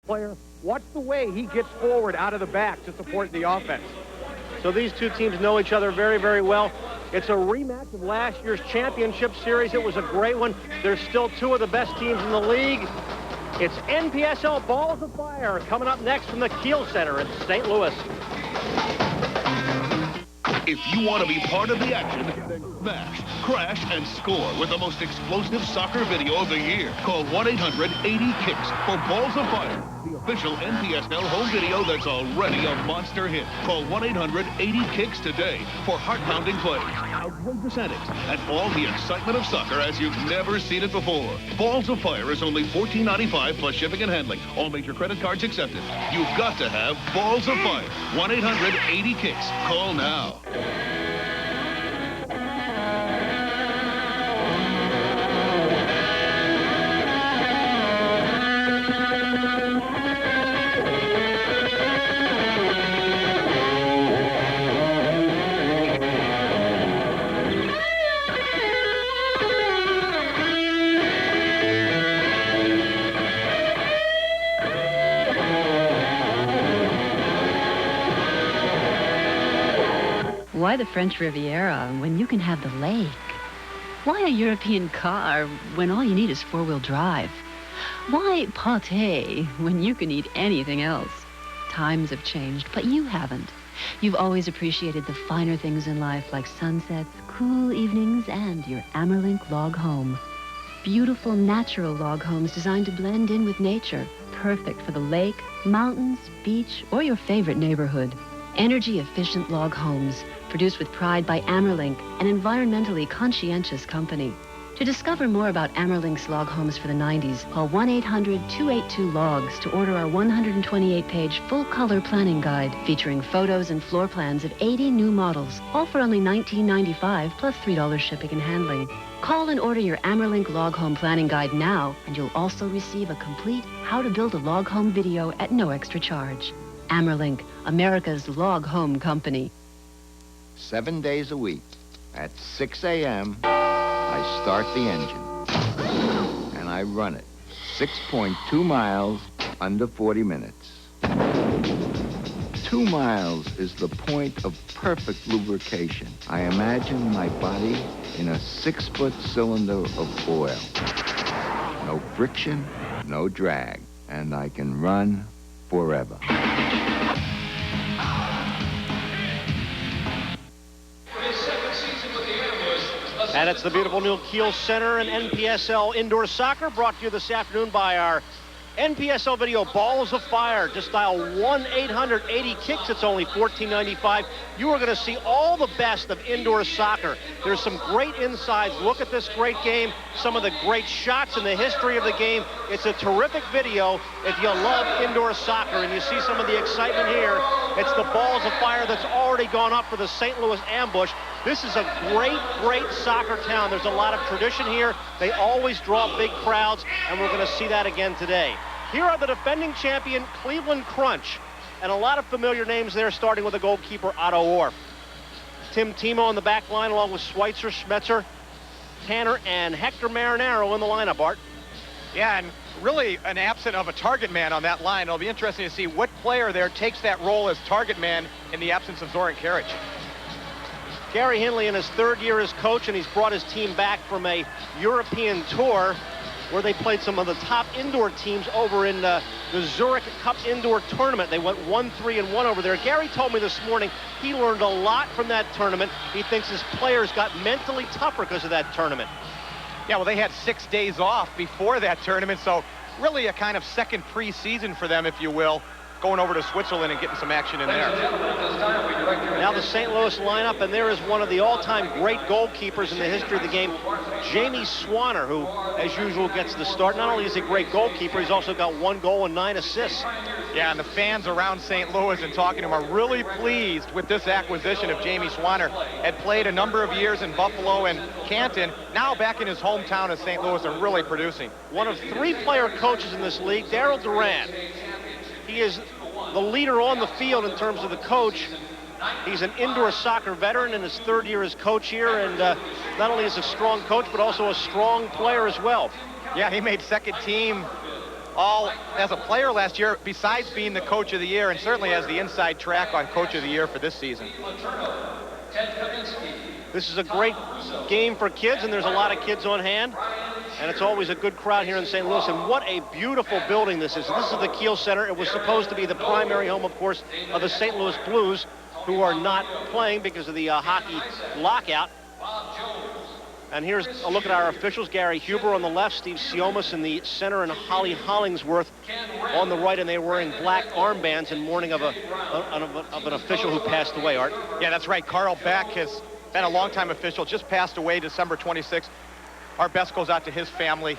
player. Watch the way he gets forward out of the back to support the offense. So these two teams know each other very, very well. It's a rematch of last year's championship series. It was a great one. There's still two of the best teams in the league. It's NPSL Balls of Fire coming up next from the Kiel Center in St. Louis. If you want to be part of the action, smash, crash, and score with the most explosive soccer video of the year. Call 1-800-80-KICKS for Balls of Fire, the official NPSL home video that's already a monster hit. Call 1-800-80-KICKS today for heart-pounding plays, outrageous antics, and all the excitement of soccer as you've never seen it before. Balls of Fire is only $14.95 plus shipping and handling. All major credit cards accepted. You've got to have Balls of Fire. 1-800-80-KICKS. Call now. Why the French Riviera when you can have the lake? Why a European car when all you need is four-wheel drive? Why pâté when you can eat anything else? Times have changed, but you haven't. You've always appreciated the finer things in life like sunsets, cool evenings, and your Amerlink log home. Beautiful, natural log homes designed to blend in with nature. Perfect for the lake, mountains, beach, or your favorite neighborhood. Energy-efficient log homes, produced with pride by Amerlink, an environmentally conscientious company. To discover more about Amerlink's log homes for the 90s, call 1-800-282-LOGS to order our 128-page full-color planning guide featuring photos and floor plans of 80 new models, all for only $19.95 plus $3 shipping and handling. Call and order your Amerlink log home planning guide now, and you'll also receive a complete How to Build a Log Home video at no extra charge. Amerlink, America's log home company. 7 days a week, at 6 a.m., I start the engine, and I run it 6.2 miles under 40 minutes. 2 miles is the point of perfect lubrication. I imagine my body in a 6-foot cylinder of oil. No friction, no drag, and I can run forever. And it's the beautiful new Kiel Center and NPSL Indoor Soccer, brought to you this afternoon by our NPSL video Balls of Fire. Just dial 1-800-80-KICKS. It's only $14.95. You are going to see all the best of indoor soccer. There's some great insides. Look at this great game, some of the great shots in the history of the game. It's a terrific video if you love indoor soccer, and you see some of the excitement here. It's the Balls of Fire that's already gone up for the St. Louis ambush. This is a great, great soccer town. There's a lot of tradition here. They always draw big crowds, and we're going to see that again today. Here are the defending champion, Cleveland Crunch, and a lot of familiar names there, starting with the goalkeeper, Otto Orff. Tim Timo on the back line, along with Schweitzer, Schmetzer, Tanner, and Hector Marinaro in the lineup, Art. Yeah, and really an absence of a target man on that line. It'll be interesting to see what player there takes that role as target man in the absence of Zoran Karic. Gary Henley in his third year as coach, and he's brought his team back from a European tour where they played some of the top indoor teams over in the Zurich Cup Indoor Tournament. They went 1-3-1 over there. Gary told me this morning he learned a lot from that tournament. He thinks his players got mentally tougher because of that tournament. Yeah, well, they had 6 days off before that tournament, so really a kind of second preseason for them, if you will, going over to Switzerland and getting some action in there. Now the St. Louis lineup, and there is one of the all-time great goalkeepers in the history of the game, Jamie Swanner, who, as usual, gets the start. Not only is he a great goalkeeper, he's also got 1 goal and 9 assists. Yeah, and the fans around St. Louis and talking to him are really pleased with this acquisition of Jamie Swanner. Had played a number of years in Buffalo and Canton, now back in his hometown of St. Louis and really producing. One of 3 player coaches in this league, Daryl Duran. He is the leader on the field in terms of the coach. He's an indoor soccer veteran in his 3rd year as coach here, and not only is a strong coach, but also a strong player as well. Yeah, he made second team all as a player last year, besides being the coach of the year, and certainly as the inside track on coach of the year for this season. This is a great game for kids, and there's a lot of kids on hand. And it's always a good crowd here in St. Louis. And what a beautiful building this is. This is the Kiel Center. It was supposed to be the primary home, of course, of the St. Louis Blues, who are not playing because of the hockey lockout. And here's a look at our officials. Gary Huber on the left, Steve Siomas in the center, and Holly Hollingsworth on the right. And they were wearing black armbands in mourning of an official who passed away, Art. Yeah, that's right. Carl Beck has been a longtime official, just passed away December 26th. Our best goes out to his family,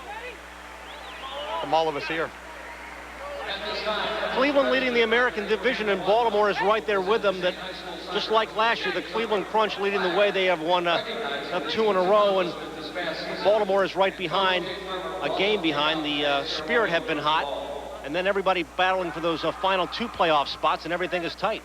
from all of us here. Cleveland leading the American Division, and Baltimore is right there with them. That, just like last year, the Cleveland Crunch leading the way. They have won 2 in a row, and Baltimore is right behind, a game behind. The Spirit have been hot, and then everybody battling for those final 2 playoff spots, and everything is tight.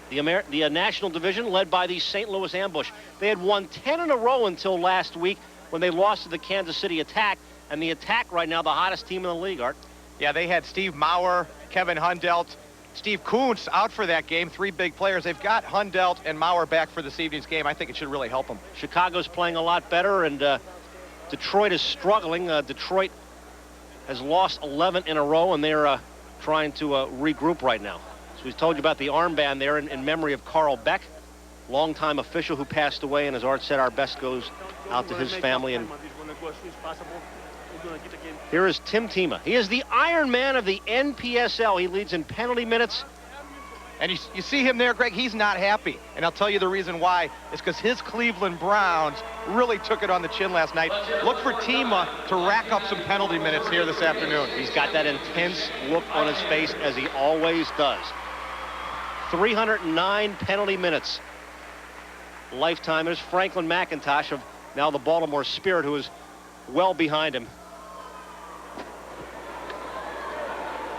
The National Division led by the St. Louis Ambush. They had won 10 in a row until last week when they lost to the Kansas City Attack. And the Attack right now, the hottest team in the league, Art. Yeah, they had Steve Maurer, Kevin Hundelt, Steve Kuntz out for that game. 3 big players. They've got Hundelt and Maurer back for this evening's game. I think it should really help them. Chicago's playing a lot better, and Detroit is struggling. Detroit has lost 11 in a row, and they're trying to regroup right now. So we told you about the armband there in memory of Carl Beck, longtime official who passed away, and as Art said, our best goes out to his family. And here is Tim Tima. He is the Iron Man of the NPSL. He leads in penalty minutes. And you see him there, Greg, he's not happy. And I'll tell you the reason why. It's because his Cleveland Browns really took it on the chin last night. Look for Tima to rack up some penalty minutes here this afternoon. He's got that intense look on his face, as he always does. 309 penalty minutes. Lifetime. There's Franklin McIntosh of now the Baltimore Spirit, who is well behind him.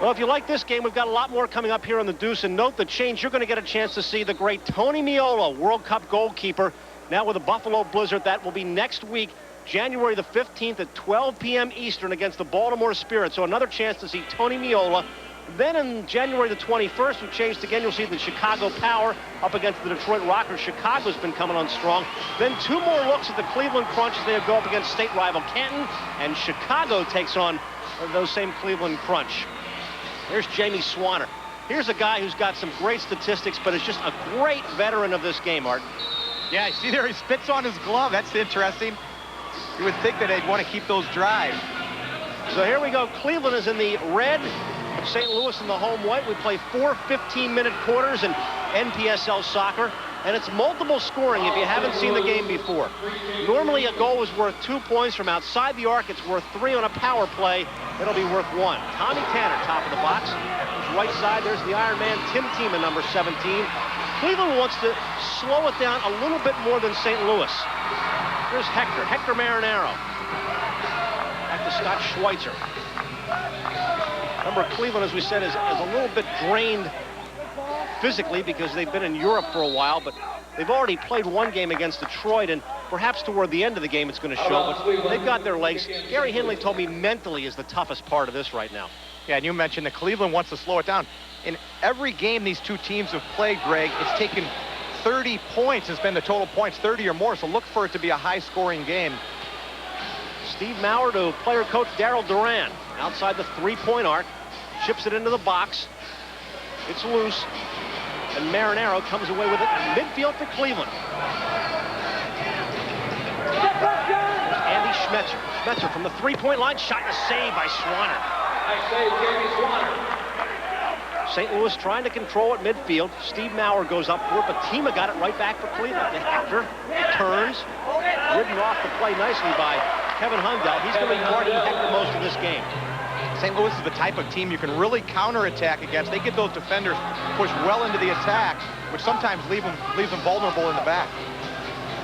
Well, if you like this game, we've got a lot more coming up here on the Deuce. And note the change. You're going to get a chance to see the great Tony Meola, World Cup goalkeeper, now with the Buffalo Blizzard. That will be next week, January the 15th at 12 p.m. Eastern against the Baltimore Spirit. So another chance to see Tony Meola. Then in January the 21st, we've changed again. You'll see the Chicago Power up against the Detroit Rockers. Chicago's been coming on strong. Then 2 more looks at the Cleveland Crunch as they go up against state rival Canton. And Chicago takes on those same Cleveland Crunch. Here's Jamie Swanner. Here's a guy who's got some great statistics, but is just a great veteran of this game, Art. Yeah, you see there, he spits on his glove. That's interesting. You would think that they'd want to keep those dry. So here we go. Cleveland is in the red. St. Louis in the home white. We play 4 15-minute quarters in NPSL soccer, and it's multiple scoring if you haven't seen the game before. Normally a goal is worth 2 points. From outside the arc, it's worth 3 on a power play. It'll be worth 1. Tommy Tanner, top of the box. Right side, there's the Iron Man, Tim Tima, number 17. Cleveland wants to slow it down a little bit more than St. Louis. There's Hector Marinaro. Back to Scott Schweitzer. Remember, Cleveland, as we said, is a little bit drained physically because they've been in Europe for a while, but they've already played 1 game against Detroit, and perhaps toward the end of the game it's going to show, but they've got their legs. Gary Henley told me mentally is the toughest part of this right now. Yeah, and you mentioned that Cleveland wants to slow it down. In every game these 2 teams have played, Greg, it's taken 30 points has been the total points, 30 or more, so look for it to be a high-scoring game. Steve Maurer to player coach Daryl Duran outside the 3-point arc. Chips it into the box. It's loose. And Marinaro comes away with it in midfield for Cleveland. Andy Schmetzer. Schmetzer from the 3-point line. Shot and a save by Swanner. St. Louis trying to control at midfield. Steve Maurer goes up for it, but Tima got it right back for Cleveland. And Hector turns. Ridden off the play nicely by Kevin Hundelt. He's going to be guarding Hector most of this game. St. Louis is the type of team you can really counterattack against. They get those defenders pushed well into the attack, which sometimes leaves them vulnerable in the back.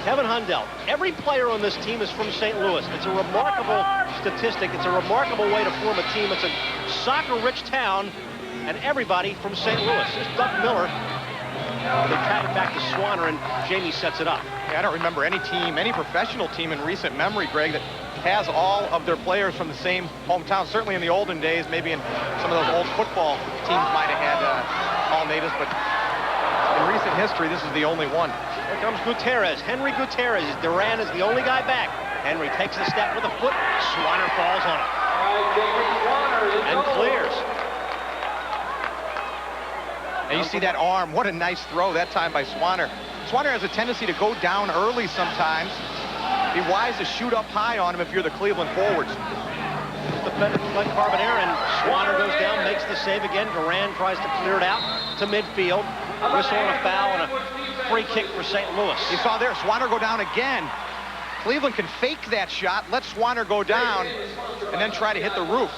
Kevin Hundelt. Every player on this team is from St. Louis. It's a remarkable statistic. It's a remarkable way to form a team. It's a soccer-rich town, and everybody from St. Louis. There's Doug Miller. They tap it back to Swanner, and Jamie sets it up. Yeah, I don't remember any team, any professional team in recent memory, Greg, that has all of their players from the same hometown. Certainly in the olden days, maybe in some of those old football teams might have had all natives, but in recent history, this is the only one. Here comes Gutierrez. Henry Gutierrez. Duran is the only guy back. Henry takes a step with a foot. Swanner falls on it. And clears. And you see that arm. What a nice throw that time by Swanner. Swanner has a tendency to go down early sometimes. Be wise to shoot up high on him if you're the Cleveland forwards. Defended by Carbonell, and Swanner goes down, makes the save again. Duran tries to clear it out to midfield. Whistle and a foul and a free kick for St. Louis. You saw there, Swanner go down again. Cleveland can fake that shot, let Swanner go down, and then try to hit the roof.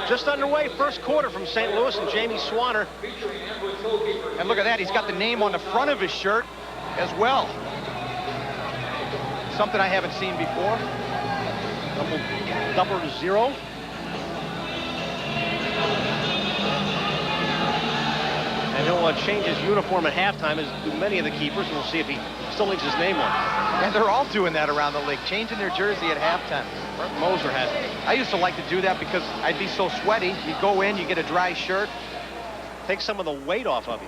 Just underway, first quarter from St. Louis and Jamie Swanner. And look at that, he's got the name on the front of his shirt as well. Something I haven't seen before. Double 0. And he'll change his uniform at halftime, as do many of the keepers, and we'll see if he still leaves his name on. And they're all doing that around the league, changing their jersey at halftime. Moser has it. I used to like to do that because I'd be so sweaty. You go in, you get a dry shirt. Take some of the weight off of you.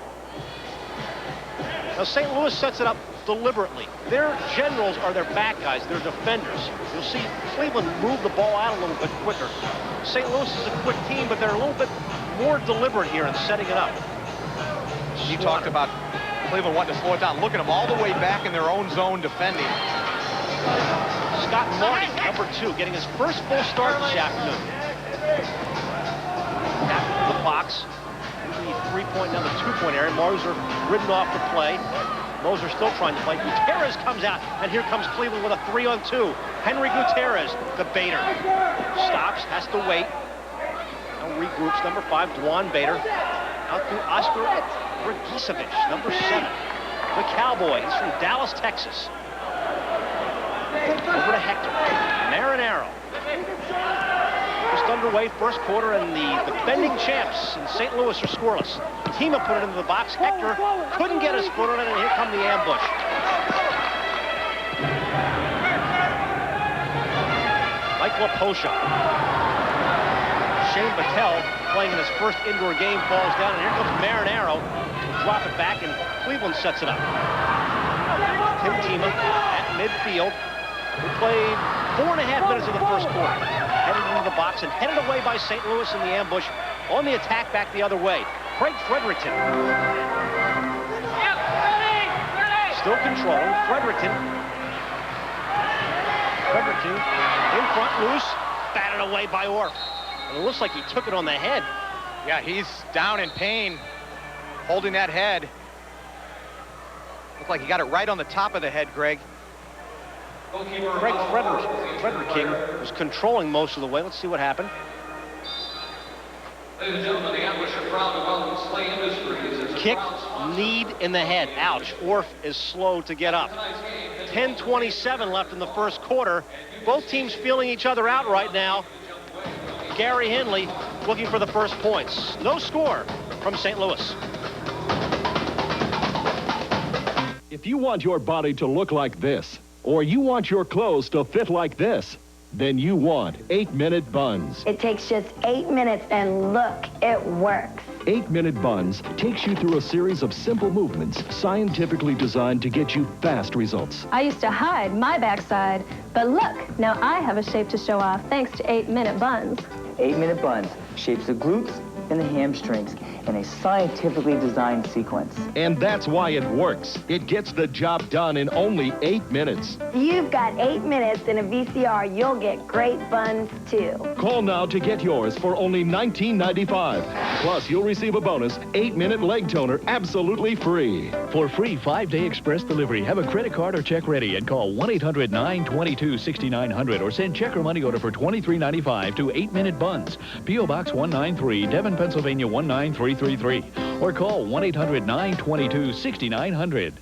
Now, St. Louis sets it up deliberately. Their generals are their back guys, their defenders. You'll see Cleveland move the ball out a little bit quicker. St. Louis is a quick team, but they're a little bit more deliberate here in setting it up. You talked about Cleveland wanting to slow it down. Look at them all the way back in their own zone defending. Scott Martin, number 2, getting his first full start this afternoon. Back to the box. Usually 3-point, now the 2-point area. Moser ridden off the play. Moser still trying to play. Gutierrez comes out, and here comes Cleveland with a 3-on-2. Henry Gutierrez, the baiter. Stops, has to wait. Now regroups, number 5, Dwan Bader. Out to Oscar Dragicevic, number 7. The Cowboy, he's from Dallas, Texas. Over to Hector. Marinaro. Just underway, first quarter, and the defending champs in St. Louis are scoreless. Tima put it into the box. Hector couldn't get his foot on it, and here come the ambush. Mike LaPosha. Shane Battelle, playing in his first indoor game, falls down, and here comes Marinaro to drop it back, and Cleveland sets it up. Tim Tima at midfield. We played 4.5 minutes of the first quarter. Headed into the box and headed away by St. Louis in the ambush. On the attack back the other way. Craig Fredericton. Still controlling. Fredericton in front, loose. Batted away by Orff. And it looks like he took it on the head. Yeah, he's down in pain, holding that head. Looked like he got it right on the top of the head, Greg. Craig Fredericton was controlling most of the way. Let's see what happened. Ladies and gentlemen, the ambush are proud to welcome Slay Industries. Kick, knee in the head. Ouch. Orff is slow to get up. 10:27 left in the first quarter. Both teams feeling each other out right now. Gary Henley looking for the first points. No score from St. Louis. If you want your body to look like this, or you want your clothes to fit like this, then you want 8-Minute Buns. It takes just 8 minutes, and look, it works. 8-Minute Buns takes you through a series of simple movements scientifically designed to get you fast results. I used to hide my backside, but look, now I have a shape to show off thanks to 8-Minute Buns. 8-Minute Buns shapes the glutes and the hamstrings in a scientifically designed sequence. And that's why it works. It gets the job done in only 8 minutes. You've got 8 minutes in a VCR. You'll get great buns, too. Call now to get yours for only $19.95. Plus, you'll receive a bonus 8-minute leg toner absolutely free. For free 5-day express delivery, have a credit card or check ready and call 1-800-922-6900 or send check or money order for $23.95 to 8-Minute Buns. P.O. Box 193, Devon, Pennsylvania 19333, or call 1-800-922-6900.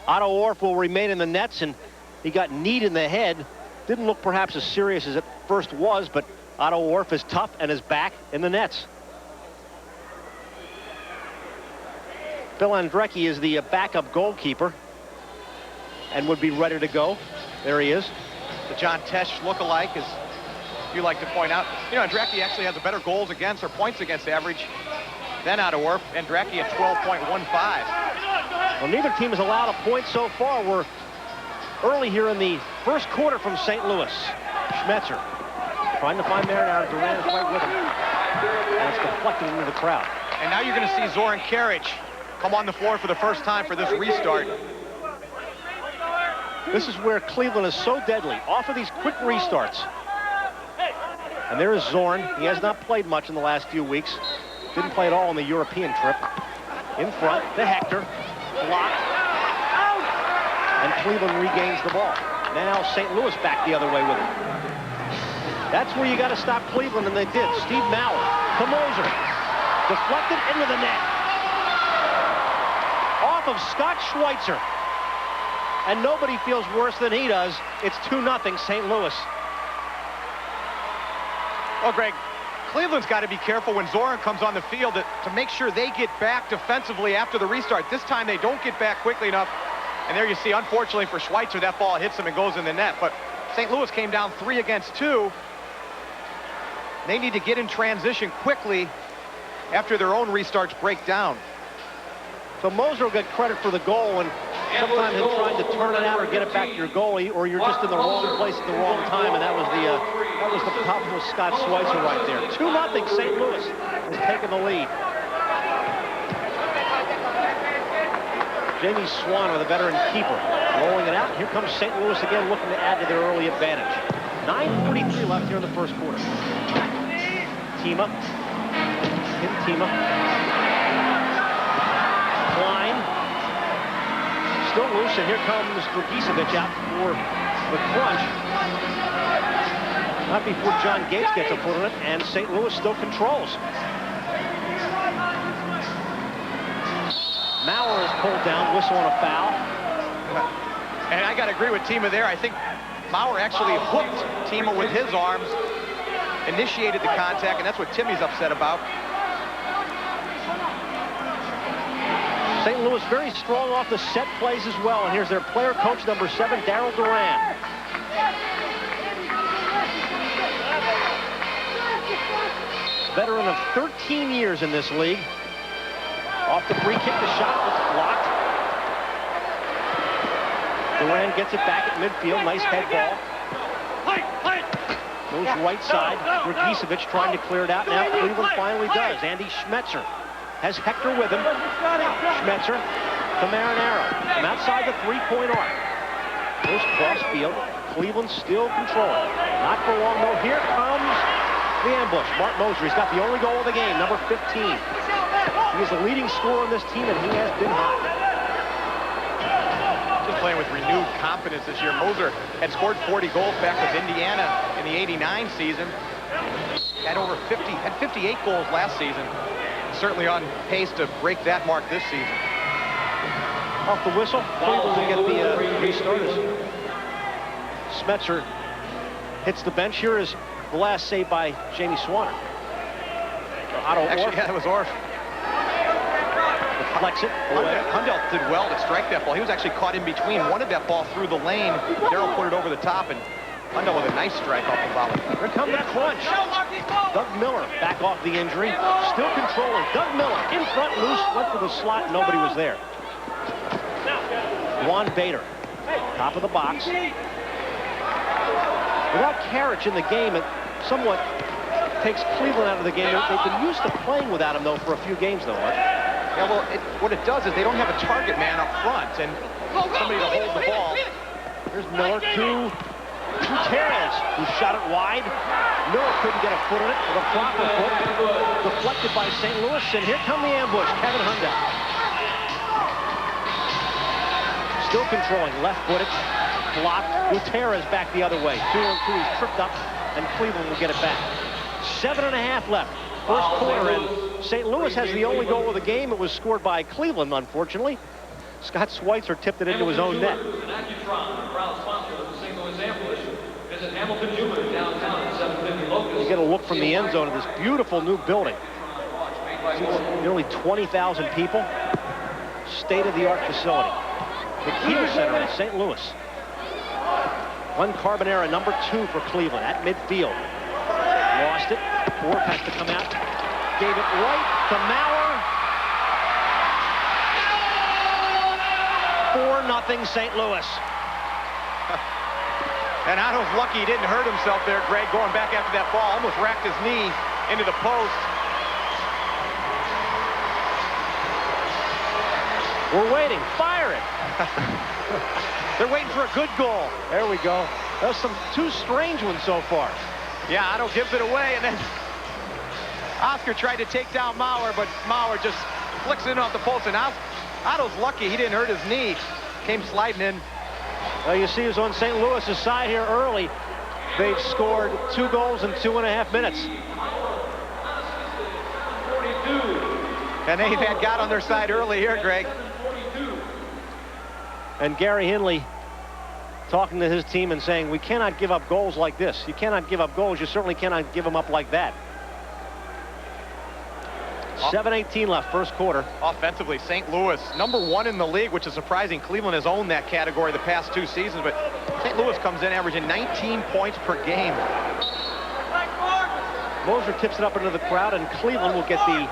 Otto Orff will remain in the nets, and he got kneed in the head. Didn't look perhaps as serious as it first was, but Otto Orff is tough and is back in the nets. Bill Andrecki is the backup goalkeeper. and would be ready to go. There he is. The John Tesh lookalike, as you like to point out. You know, Andracki actually has a better goals against or points against average than Out-of-Worth. Andracki at 12.15. Well, neither team has allowed a point so far. We're early here in the first quarter from St. Louis. Schmetzer trying to find Marinara. Duran is right with him. And it's deflected into the crowd. And now you're going to see Zoran Karic come on the floor for the first time for this restart. This is where Cleveland is so deadly, off of these quick restarts. And there is Zorn. He has not played much in the last few weeks. Didn't play at all on the European trip. In front, to Hector. Blocked. And Cleveland regains the ball. Now St. Louis back the other way with it. That's where you got to stop Cleveland, and they did. Steve Mauer to Moser. Deflected into the net. Off of Scott Schweitzer. And nobody feels worse than he does. It's 2-0 St. Louis. Well, Greg, Cleveland's got to be careful when Zoran comes on the field to make sure they get back defensively after the restart. This time they don't get back quickly enough. And there you see, unfortunately for Schweitzer, that ball hits him and goes in the net. But St. Louis came down 3 against 2. They need to get in transition quickly after their own restarts break down. So Moser will get credit for the goal, and sometimes in trying to turn it out or get it back to your goalie, or you're just in the wrong place at the wrong time, and that was the problem with Scott Schweitzer right there. 2-0 St. Louis has taken the lead. Jamie Swanner, the veteran keeper, rolling it out. Here comes St. Louis again, looking to add to their early advantage. 9:43 left here in the first quarter. Tima. Klein. Still loose, and here comes Dragicevic out for the crunch. Not before John Gates gets a foot on it, and St. Louis still controls. Mauer is pulled down, whistle on a foul. And I got to agree with Tima there. I think Mauer actually hooked Tima with his arms, initiated the contact, and that's what Timmy's upset about. St. Louis very strong off the set plays as well. And here's their player coach, number 7, Daryl Duran. Veteran of 13 years in this league. Off the free kick, the shot was blocked. Duran gets it back at midfield. Nice head ball. Goes right side. Dragicevic trying to clear it out. Now Cleveland finally does. Andy Schmetzer has Hector with him. Schmetzer to Marinara. From outside the three-point arc. Goes cross field. Cleveland still controlling. Not for long though. Here comes the ambush. Mark Moser. He's got the only goal of the game, number 15. He is the leading scorer on this team, and he has been hot. Just playing with renewed confidence this year. Moser had scored 40 goals back with Indiana in the '89 season. Had 58 goals last season. Certainly on pace to break that mark this season. Off the whistle, Cleveland will get the restarters. Schmetzer hits the bench. Here is the last save by Jamie Swanner. Actually, yeah, it was Orff. Deflects it. Hundell did well to strike that ball. He was actually caught in between. Wanted that ball through the lane. Darryl put it over the top, and Hundell with a nice strike off the volley. Here comes the crunch. Doug Miller back off the injury. Still controlling. Doug Miller in front, loose, went for the slot. Nobody was there. Juan Bader, top of the box. Without Karic in the game, it somewhat takes Cleveland out of the game. They've been used to playing without him, though, for a few games, though, Art. Yeah, well, what it does is they don't have a target man up front and somebody to hold the ball. Here's Miller to Gutierrez, who shot it wide. Miller couldn't get a foot on it with a proper foot. Deflected by St. Louis, and here come the ambush. Kevin Hundell. Still controlling, left-footed, blocked. Gutierrez back the other way. 2-on-2, he's tripped up, and Cleveland will get it back. 7.5 left. First quarter, and St. Louis has the only goal of the game. It was scored by Cleveland, unfortunately. Scott Schweitzer tipped it into his own net. You get a look from the end zone of this beautiful new building. Nearly 20,000 people. State-of-the-art facility. the Kiel Center in St. Louis. Glenn Carbonera, number 2 for Cleveland at midfield. Lost it. Orf has to come out. Gave it right to Maurer. 4-0 St. Louis. And Otto's lucky he didn't hurt himself there, Greg, going back after that ball. Almost racked his knee into the post. We're waiting. Fire it. They're waiting for a good goal. There we go. There's some 2 strange ones so far. Yeah, Otto gives it away, and then Oscar tried to take down Maurer, but Maurer just flicks it off the post, and Otto's lucky he didn't hurt his knee. Came sliding in. Well, you see, he was on St. Louis's side here early. They've scored 2 goals in 2.5 minutes. And they had got on their side early here, Greg. And Gary Hinley talking to his team and saying, we cannot give up goals like this. You cannot give up goals. You certainly cannot give them up like that. 7:18 left, first quarter. Offensively, St. Louis, number 1 in the league, which is surprising. Cleveland has owned that category the past 2 seasons, but St. Louis comes in averaging 19 points per game. Moser tips it up into the crowd, and Cleveland will get the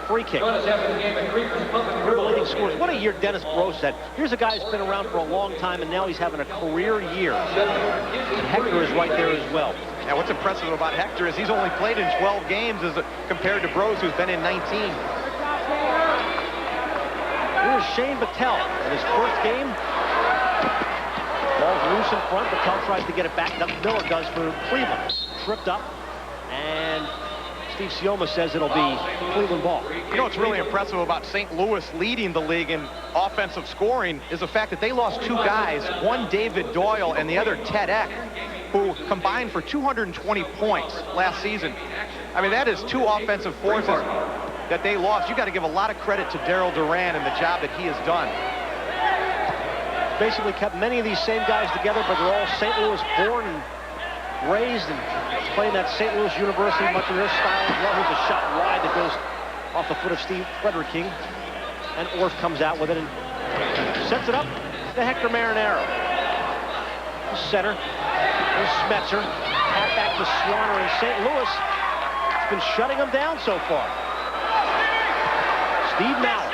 free kick. One of the leading scorers. What a year Dennis Brose had. Here's a guy who's been around for a long time, and now he's having a career year. And Hector is right there as well. Now, what's impressive about Hector is he's only played in 12 games compared to Brose, who's been in 19. Here's Shane Battelle in his first game. Ball's loose in front. Battelle tries to get it back. Miller does for Cleveland. Tripped up, and Steve Sioma says it'll be Cleveland ball. You know what's really impressive about St. Louis leading the league in offensive scoring is the fact that they lost 2 guys, one David Doyle and the other Ted Eck, who combined for 220 points last season. I mean, that is 2 offensive forces that they lost. You got to give a lot of credit to Daryl Duran and the job that he has done. Basically kept many of these same guys together, but they're all St. Louis born and raised and playing that St. Louis University, much of their style as well. Here's a shot wide that goes off the foot of Steve Frederick King. And Orf comes out with it and sets it up to Hector Marinaro. The center. Here's Smetzer. Pat back to Swanner in St. Louis. It's been shutting them down so far. Steve Mallett.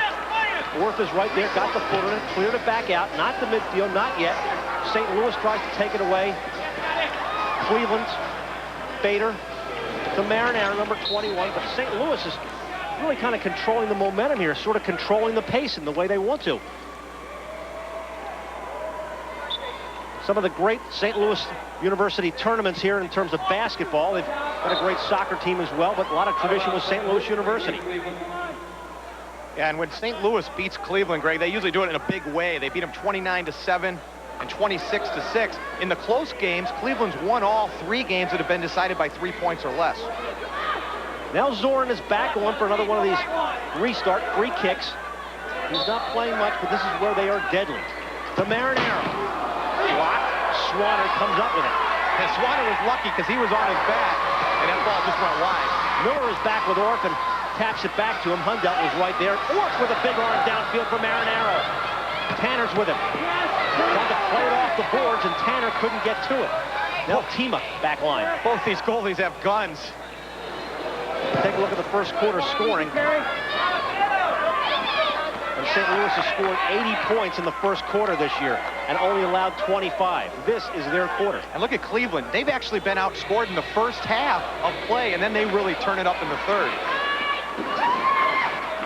Orf is right there, got the foot on it, cleared it back out. Not the midfield, not yet. St. Louis tries to take it away. Cleveland, Bader to Marinaro, number 21. But St. Louis is really kind of controlling the momentum here, sort of controlling the pace in the way they want to. Some of the great St. Louis University tournaments here in terms of basketball. They've got a great soccer team as well, but a lot of tradition with St. Louis University. Yeah, and when St. Louis beats Cleveland, Greg, they usually do it in a big way. They beat them 29-7 and 26-6. In the close games, Cleveland's won all 3 games that have been decided by 3 points or less. Now Zorin is back on for another one of these restart free kicks. He's not playing much, but this is where they are deadly. To Marinaro. Blocked. Swanner comes up with it. And Swanner was lucky because he was on his back, and that ball just went wide. Miller is back with Orf and taps it back to him. Hundelt was right there. Orf with a big arm downfield for Marinaro. Tanner's with him. Tried to play it off the boards, and Tanner couldn't get to it. Now Tima back line. Both these goalies have guns. Take a look at the first quarter scoring. And St. Louis has scored 80 points in the first quarter this year and only allowed 25. This is their quarter. And look at Cleveland. They've actually been outscored in the first half of play, and then they really turn it up in the third.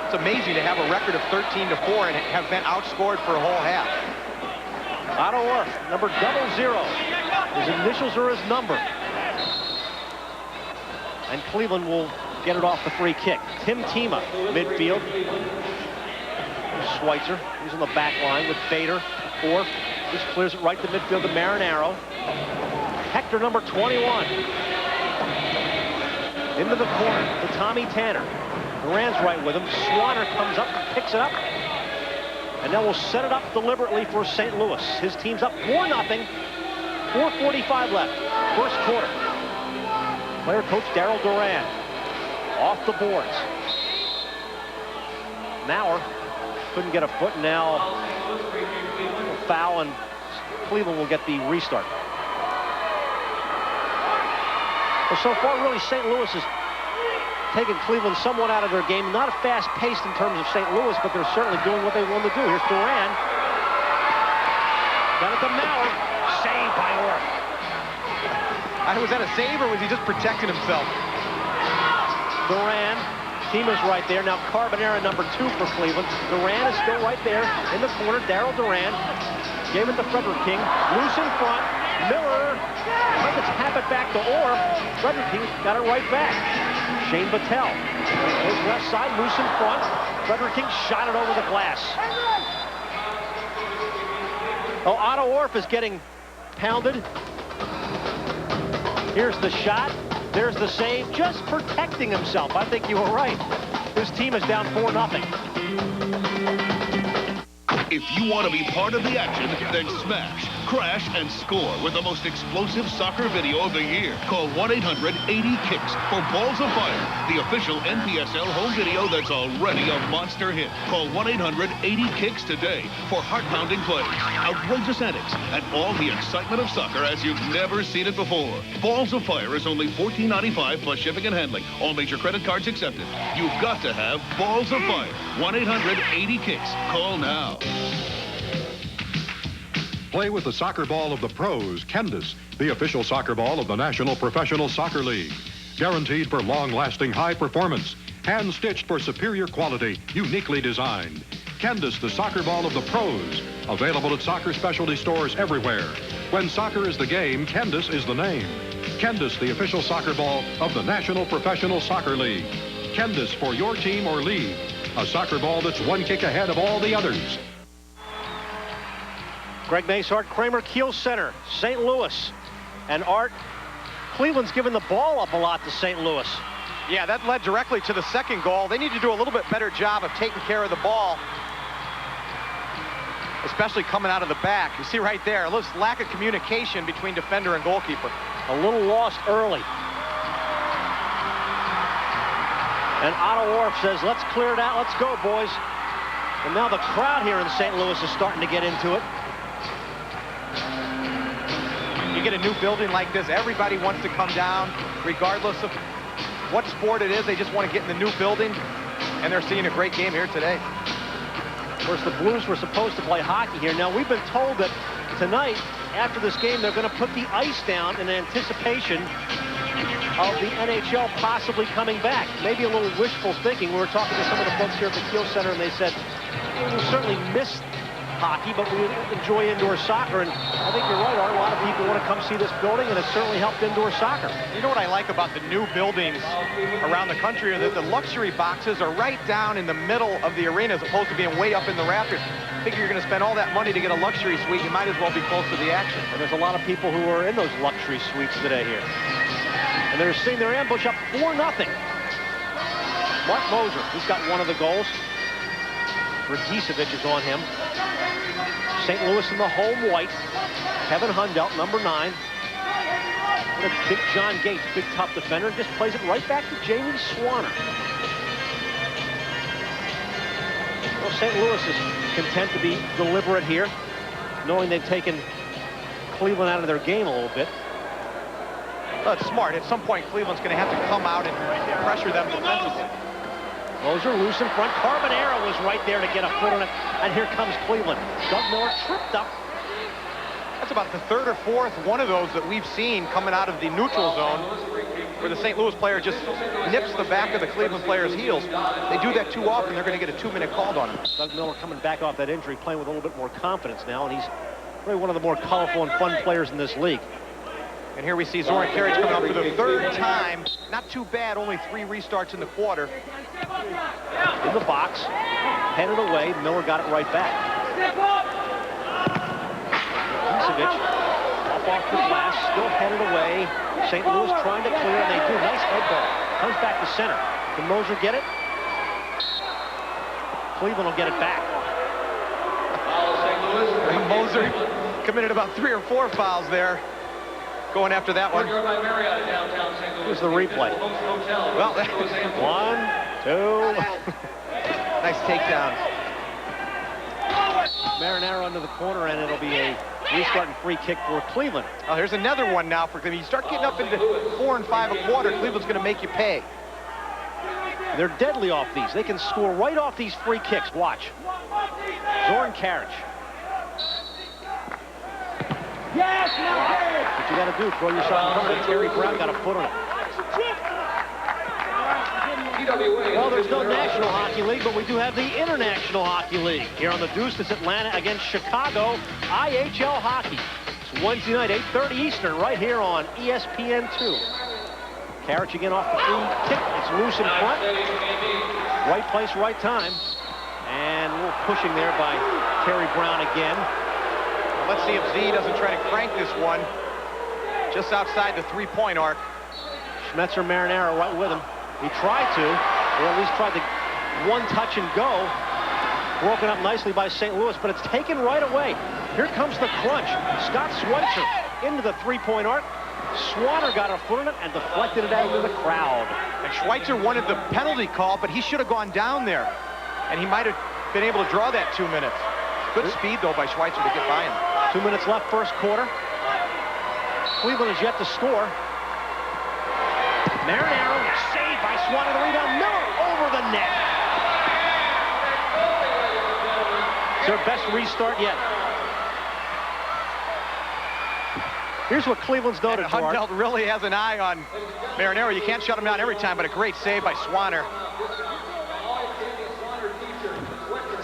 It's amazing to have a record of 13-4 and have been outscored for a whole half. Otto Orf, number 00. His initials are his number. And Cleveland will get it off the free kick. Tim Tima, midfield. Schweitzer, he's on the back line with Bader. Orf just clears it right to midfield to Marinaro. Hector, number 21. Into the corner to Tommy Tanner. Duran's right with him. Swanner comes up and picks it up. And now we'll set it up deliberately for St. Louis. His team's up 4-0. 4:45 left. First quarter. Player coach Daryl Duran. Off the boards. Maurer couldn't get a foot, and now a foul, and Cleveland will get the restart. Well, so far, really, St. Louis has taken Cleveland somewhat out of their game. Not fast-paced in terms of St. Louis, but they're certainly doing what they want to do. Here's Duran. Down at the Mauer. Saved by Orff. Was that a save, or was he just protecting himself? Duran. Team is right there. Now Carbonera, number 2 for Cleveland. Duran is still right there in the corner. Daryl Duran gave it to Frederick King. Loose in front. Miller tried to tap it back to Orff. Frederick King got it right back. Shane Battelle goes left side, loose in front. Frederick King shot it over the glass. Oh, Otto Orff is getting pounded. Here's the shot. There's the save, just protecting himself. I think you were right. His team is down 4-0. If you want to be part of the action, then smash, crash, and score with the most explosive soccer video of the year. Call 1-800-80-KICKS for Balls of Fire, the official NPSL home video that's already a monster hit. Call 1-800-80-KICKS today for heart-pounding plays, outrageous antics, and all the excitement of soccer as you've never seen it before. Balls of Fire is only $14.95 plus shipping and handling. All major credit cards accepted. You've got to have Balls of Fire. 1-800-80-KICKS. Call now. Play with the soccer ball of the pros, Candace, the official soccer ball of the National Professional Soccer League. Guaranteed for long-lasting high performance. Hand-stitched for superior quality, uniquely designed. Candace, the soccer ball of the pros. Available at soccer specialty stores everywhere. When soccer is the game, Candace is the name. Candace, the official soccer ball of the National Professional Soccer League. Candace for your team or league. A soccer ball that's one kick ahead of all the others. Greg Masehart, Kramer, Kiel Center, St. Louis. And Art, Cleveland's given the ball up a lot to St. Louis. Yeah, that led directly to the second goal. They need to do a little bit better job of taking care of the ball, especially coming out of the back. You see right there, a little lack of communication between defender and goalkeeper. A little lost early. And Otto Orff says, let's clear it out, let's go, boys. And now the crowd here in St. Louis is starting to get into it. You get a new building like this, everybody wants to come down, regardless of what sport it is. They just want to get in the new building, and they're seeing a great game here today. Of course, the Blues were supposed to play hockey here. Now, we've been told that tonight, after this game, they're going to put the ice down in anticipation of the NHL possibly coming back. Maybe a little wishful thinking. We were talking to some of the folks here at the Kiel Center, and they said, we certainly miss hockey, but we enjoy indoor soccer, and I think you're right, Art. A lot of people want to come see this building, and it's certainly helped indoor soccer. You know what I like about the new buildings around the country are that the luxury boxes are right down in the middle of the arena as opposed to being way up in the rafters. Figure you're going to spend all that money to get a luxury suite, you might as well be close to the action. And there's a lot of people who are in those luxury suites today here. And they're seeing their ambush up 4-0. Mark Moser, he's got one of the goals. Radicevich is on him. St. Louis in the home white. Kevin Hundelt, number 9. And a big John Gates, big tough defender, just plays it right back to Jamie Swanner. Well, St. Louis is content to be deliberate here, knowing they've taken Cleveland out of their game a little bit. Well, that's smart. At some point, Cleveland's going to have to come out and pressure them defensively. Moser loose in front. Carbonera was right there to get a foot on it. And here comes Cleveland. Doug Miller tripped up. That's about the third or fourth one of those that we've seen coming out of the neutral zone where the St. Louis player just nips the back of the Cleveland player's heels. They do that too often, they're going to get a 2-minute called on him. Doug Miller coming back off that injury, playing with a little bit more confidence now, and he's really one of the more colorful and fun players in this league. And here we see Zoran Karic coming up for the third time. Not too bad, only 3 restarts in the quarter. In the box, headed away. Miller got it right back. Radicevich off the glass, still headed away. St. Louis trying to clear, and they do. Nice head ball. Comes back to center. Can Moser get it? Cleveland will get it back. Moser committed about 3 or 4 fouls there. Going after that one. Here's the replay. Well, 1, 2. Nice takedown. Marinaro into the corner, and it'll be a restart and free kick for Cleveland. Oh, here's another one now for Cleveland. You start getting up into 4 and 5 a quarter, Cleveland's going to make you pay. They're deadly off these. They can score right off these free kicks. Watch. Zoran Karic. Yes, what you got to do, throw yourself in front. Terry Brown got a foot on it. Well, there's no National Hockey League, but we do have the International Hockey League. Here on the Deuce, it's Atlanta against Chicago, IHL Hockey. It's Wednesday night, 8:30 Eastern, right here on ESPN 2. Karic again off the free kick. It's loose in front. Right place, right time. And a little pushing there by Terry Brown again. Well, let's see if Z doesn't try to crank this one just outside the three-point arc. Schmetzer Marinaro right with him. He tried to, or at least tried to one touch and go. Broken up nicely by St. Louis, but it's taken right away. Here comes the crunch. Scott Schweitzer into the three-point arc. Swanner got a foot on it and deflected it out into the crowd. And Schweitzer wanted the penalty call, but he should have gone down there. And he might have been able to draw that 2 minutes. Good speed, though, by Schweitzer to get by him. 2 minutes left, first quarter. Cleveland is yet to score. Marinaro saved by Swanner. The rebound. Miller over the net. It's their best restart yet. Here's what Cleveland's noted for. Hundelt really has an eye on Marinaro. You can't shut him down every time, but a great save by Swanner.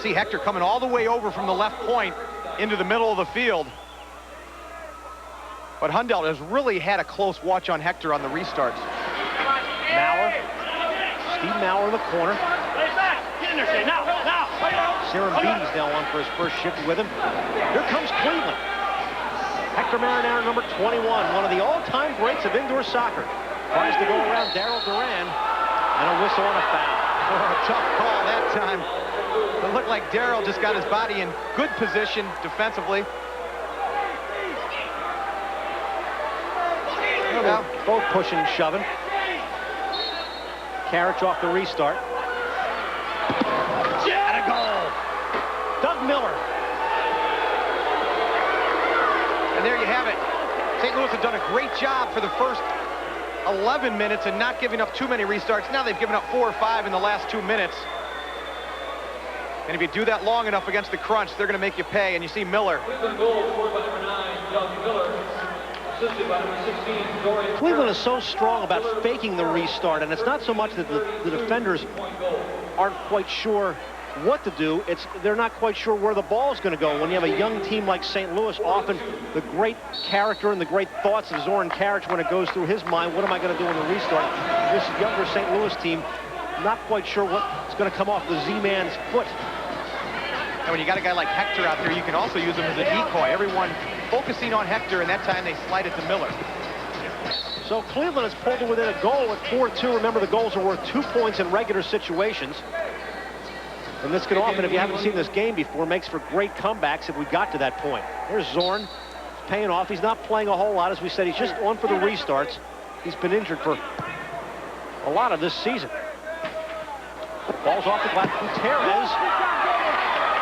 See Hector coming all the way over from the left point into the middle of the field. But Hundelt has really had a close watch on Hector on the restarts. Maurer. Steve Maurer in the corner. Serembiti's now on for his first shift with him. Here comes Cleveland. Hector Marinaro, number 21, one of the all-time greats of indoor soccer. Tries to go around Daryl Duran, and a whistle on a foul. Oh, a tough call that time. It looked like Daryl just got his body in good position defensively. Well, both pushing and shoving. Karic off the restart. And a goal. Doug Miller. And there you have it. St. Louis have done a great job for the first 11 minutes and not giving up too many restarts. Now they've given up 4 or 5 in the last 2 minutes. And if you do that long enough against the crunch, they're going to make you pay. And you see Miller. Cleveland is so strong about faking the restart, and it's not so much that the defenders aren't quite sure what to do. It's they're not quite sure where the ball is going to go. When you have a young team like St. Louis, often the great character and the great thoughts of Zoran Karic when it goes through his mind, what am I going to do in the restart? This younger St. Louis team, not quite sure what's going to come off the Z-man's foot. And when you got a guy like Hector out there, you can also use him as a decoy. Everyone focusing on Hector, and that time they slide it to Miller. So Cleveland has pulled it within a goal at 4-2. Remember, the goals are worth 2 points in regular situations. And this can often, if you haven't seen this game before, makes for great comebacks if we got to that point. There's Zorn. It's paying off. He's not playing a whole lot. As we said, he's just on for the restarts. He's been injured for a lot of this season. Ball's off the glass. Gutierrez.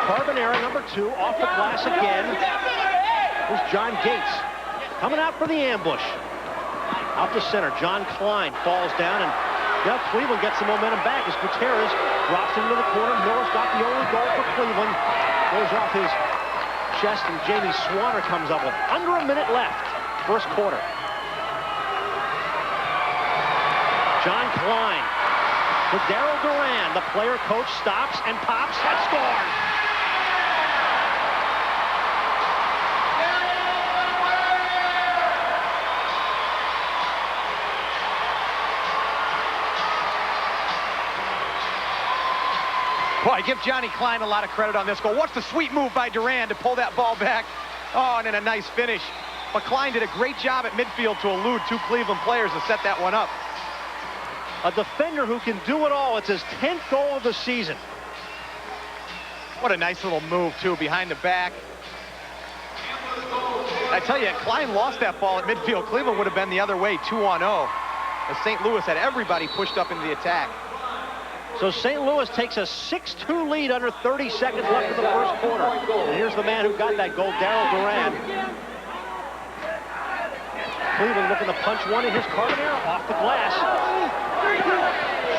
Carbonera, number 2, off the glass again. There's John Gates coming out for the ambush. Out to center. John Klein falls down, and now Cleveland gets the momentum back as Gutierrez drops into the corner. Miller's got the only goal for Cleveland. Goes off his chest, and Jamie Swanner comes up with under a minute left. First quarter. John Klein to Daryl Duran. The player coach stops and pops and scores. Boy, give Johnny Klein a lot of credit on this goal. What's the sweet move by Duran to pull that ball back? Oh, and then a nice finish. But Klein did a great job at midfield to elude 2 Cleveland players to set that one up. A defender who can do it all. It's his 10th goal of the season. What a nice little move, too, behind the back. I tell you, Klein lost that ball at midfield. Cleveland would have been the other way, 2-on-0. As St. Louis had everybody pushed up into the attack. So St. Louis takes a 6-2 lead under 30 seconds left in the first quarter. And here's the man who got that goal, Daryl Duran. Cleveland looking to punch one in his Carbonero off the glass.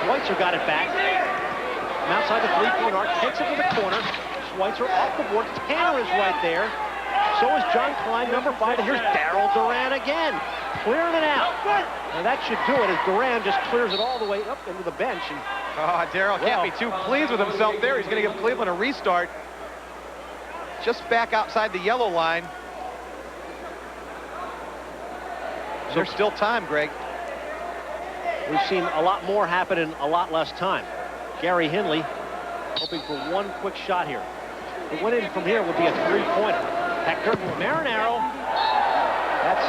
Schweitzer got it back. From outside the three-point arc, takes it to the corner. Schweitzer off the board. Tanner is right there. So is John Klein, number 5. And here's Daryl Duran again, clearing it out. And that should do it as Duran just clears it all the way up into the bench. And Daryl can't be too pleased with himself there. He's going to give Cleveland a restart. Just back outside the yellow line. So there's still time, Greg. We've seen a lot more happen in a lot less time. Gary Henley hoping for one quick shot here. The win in from here would be a three-pointer. Hector Marinaro. That's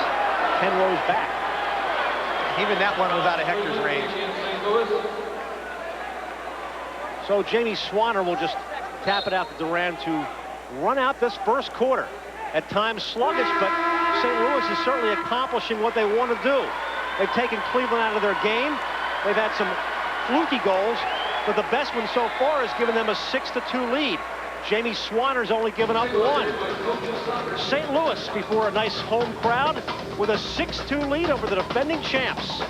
Ken Rose back. Even that one was out of Hector's range. So Jamie Swanner will just tap it out to Duran to run out this first quarter. At times sluggish, but St. Louis is certainly accomplishing what they want to do. They've taken Cleveland out of their game. They've had some fluky goals, but the best one so far has given them a 6-2 lead. Jamie Swanner's only given up one. St. Louis before a nice home crowd with a 6-2 lead over the defending champs.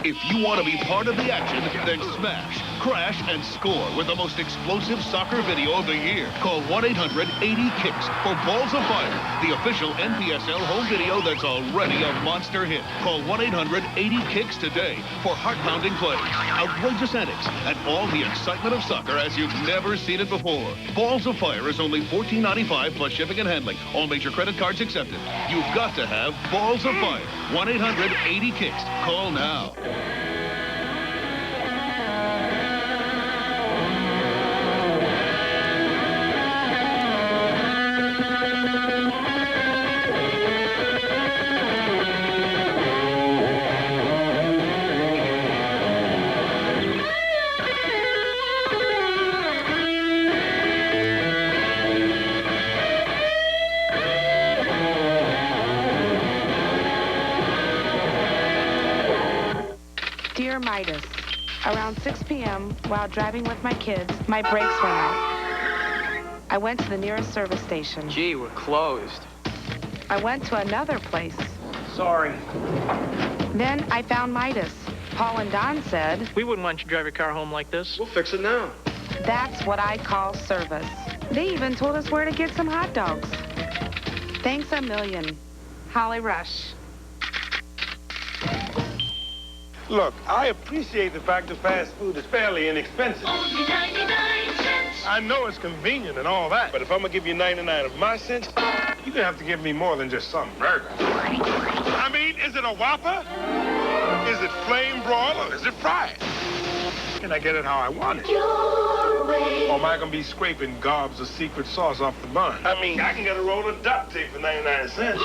If you want to be part of the action, then smash, crash, and score with the most explosive soccer video of the year. Call 1-800-80-KICKS for Balls of Fire, the official NPSL home video that's already a monster hit. Call 1-800-80-KICKS today for heart-pounding plays, outrageous antics, and all the excitement of soccer as you've never seen it before. Balls of Fire is only $14.95 plus shipping and handling. All major credit cards accepted. You've got to have Balls of Fire. 1-800-80-KICKS. Call now. Dear Midas, around 6 p.m. while driving with my kids, my brakes went out. I went to the nearest service station. Gee, we're closed. I went to another place. Sorry. Then I found Midas. Paul and Don said, We wouldn't want you to drive your car home like this. We'll fix it now. That's what I call service. They even told us where to get some hot dogs. Thanks a million. Holly Rush. Look, I appreciate the fact that fast food is fairly inexpensive. Only 99 cents. I know it's convenient and all that, but if I'm gonna give you 99 of my cents, you're gonna have to give me more than just some burger. I mean, is it a Whopper? Is it flame broil or is it fried? Can I get it how I want it? Your way. Or am I gonna be scraping gobs of secret sauce off the bun? I mean, I can get a roll of duct tape for 99 cents.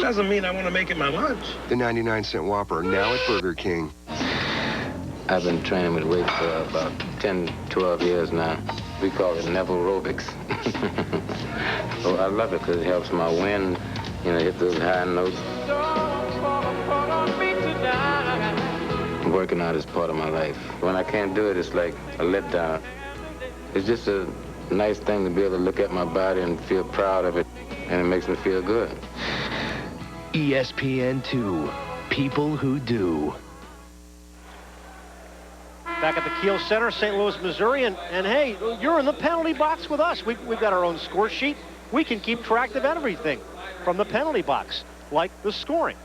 Doesn't mean I want to make it my lunch. The 99-cent Whopper, now at Burger King. I've been training with weights for about 10, 12 years now. We call it Neville aerobics. So I love it because it helps my wind, you know, hit those high notes. Working out is part of my life. When I can't do it, it's like a letdown. It's just a nice thing to be able to look at my body and feel proud of it, and it makes me feel good. ESPN2, people who do. Back at the Kiel Center, St. Louis, Missouri, and hey, you're in the penalty box with us. We've got our own score sheet. We can keep track of everything from the penalty box, like the scoring.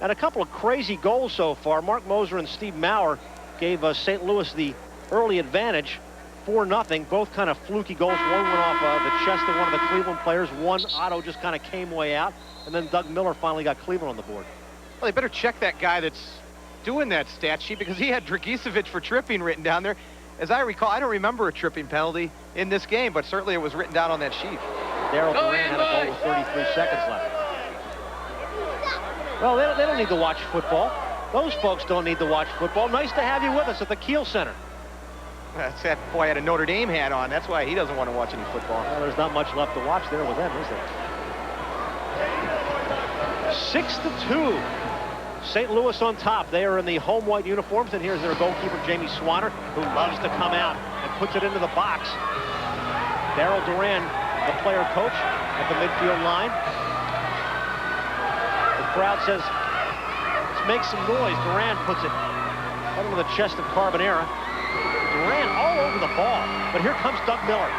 And a couple of crazy goals so far. Mark Moser and Steve Maurer gave St. Louis the early advantage, 4-0. Both kind of fluky goals. One went off the chest of one of the Cleveland players. One, Otto just kind of came way out. And then Doug Miller finally got Cleveland on the board. Well, they better check that guy that's doing that stat sheet because he had Dragicevic for tripping written down there. As I recall, I don't remember a tripping penalty in this game, but certainly it was written down on that sheet. Daryl Duran had a goal with 33 seconds left. Well, they don't need to watch football. Those folks don't need to watch football. Nice to have you with us at the Kiel Center. That's that boy had a Notre Dame hat on. That's why he doesn't want to watch any football. Well, there's not much left to watch there with them, is there? 6-2. St. Louis on top. They are in the home white uniforms, and here's their goalkeeper, Jamie Swanner, who loves to come out and puts it into the box. Daryl Duran, the player coach, at the midfield line. The crowd says, let's make some noise. Duran puts it right into the chest of Carbonera. Duran all over the ball, but here comes Doug Miller.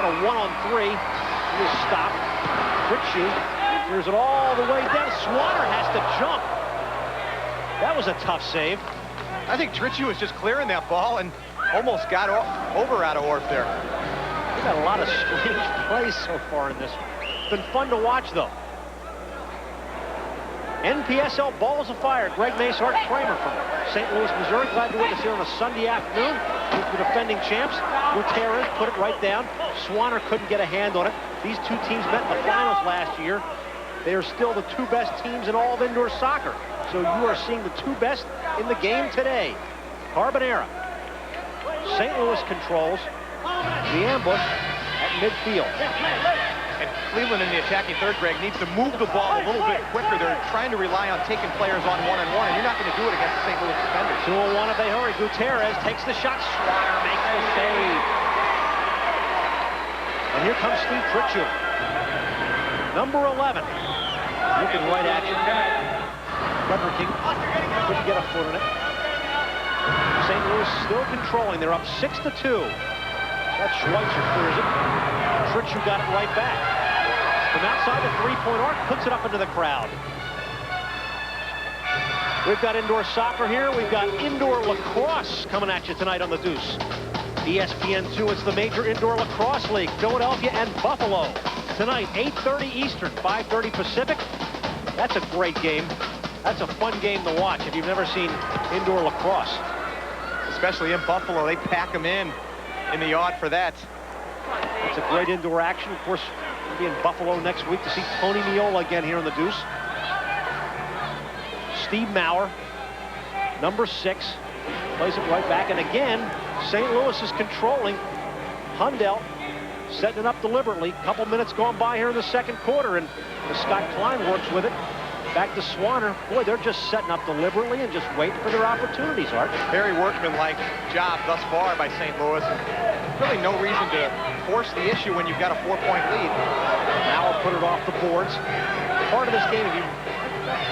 Got a 1-on-3. He is stopped. Ritchie clears it all the way down. Swanner has to jump. That was a tough save. I think Ritchie was just clearing that ball and almost got over out of Orf there. We got a lot of strange plays so far in this. It's been fun to watch, though. NPSL Balls of Fire. Greg Mace, Art Kramer from St. Louis, Missouri. Glad to witness here on a Sunday afternoon with the defending champs. Gutierrez put it right down. Swanner couldn't get a hand on it. These two teams met in the finals last year. They are still the two best teams in all of indoor soccer. So you are seeing the two best in the game today. Carbonera. St. Louis controls the ambush at midfield. And Cleveland in the attacking third, Greg, needs to move the ball a little bit quicker. They're trying to rely on taking players on one-on-one, and you're not going to do it against the St. Louis defenders. 2-on-1 if they hurry. Gutierrez takes the shot. Swanner makes the save. And here comes Steve Tritchell. Number 11. Looking right at you. Frederick couldn't get a foot on it. St. Louis still controlling. They're up 6-2. That Schweitzer clears it. Tritchell got it right back. From outside the three-point arc, puts it up into the crowd. We've got indoor soccer here. We've got indoor lacrosse coming at you tonight on the Deuce. ESPN 2, it's the major indoor lacrosse league. Philadelphia and Buffalo. Tonight, 8:30 Eastern, 5:30 Pacific. That's a great game. That's a fun game to watch if you've never seen indoor lacrosse. Especially in Buffalo, they pack them in the yard for that. It's a great indoor action. Of course, we'll be in Buffalo next week to see Tony Miola again here on the Deuce. Steve Maurer, number 6, plays it right back. And again, St. Louis is controlling. Hundell setting it up deliberately. A couple minutes gone by here in the second quarter, and Scott Klein works with it. Back to Swanner. Boy, they're just setting up deliberately and just waiting for their opportunities, Art. Very workmanlike job thus far by St. Louis. Really no reason to force the issue when you've got a 4-point lead. Now put it off the boards. Part of this game, if you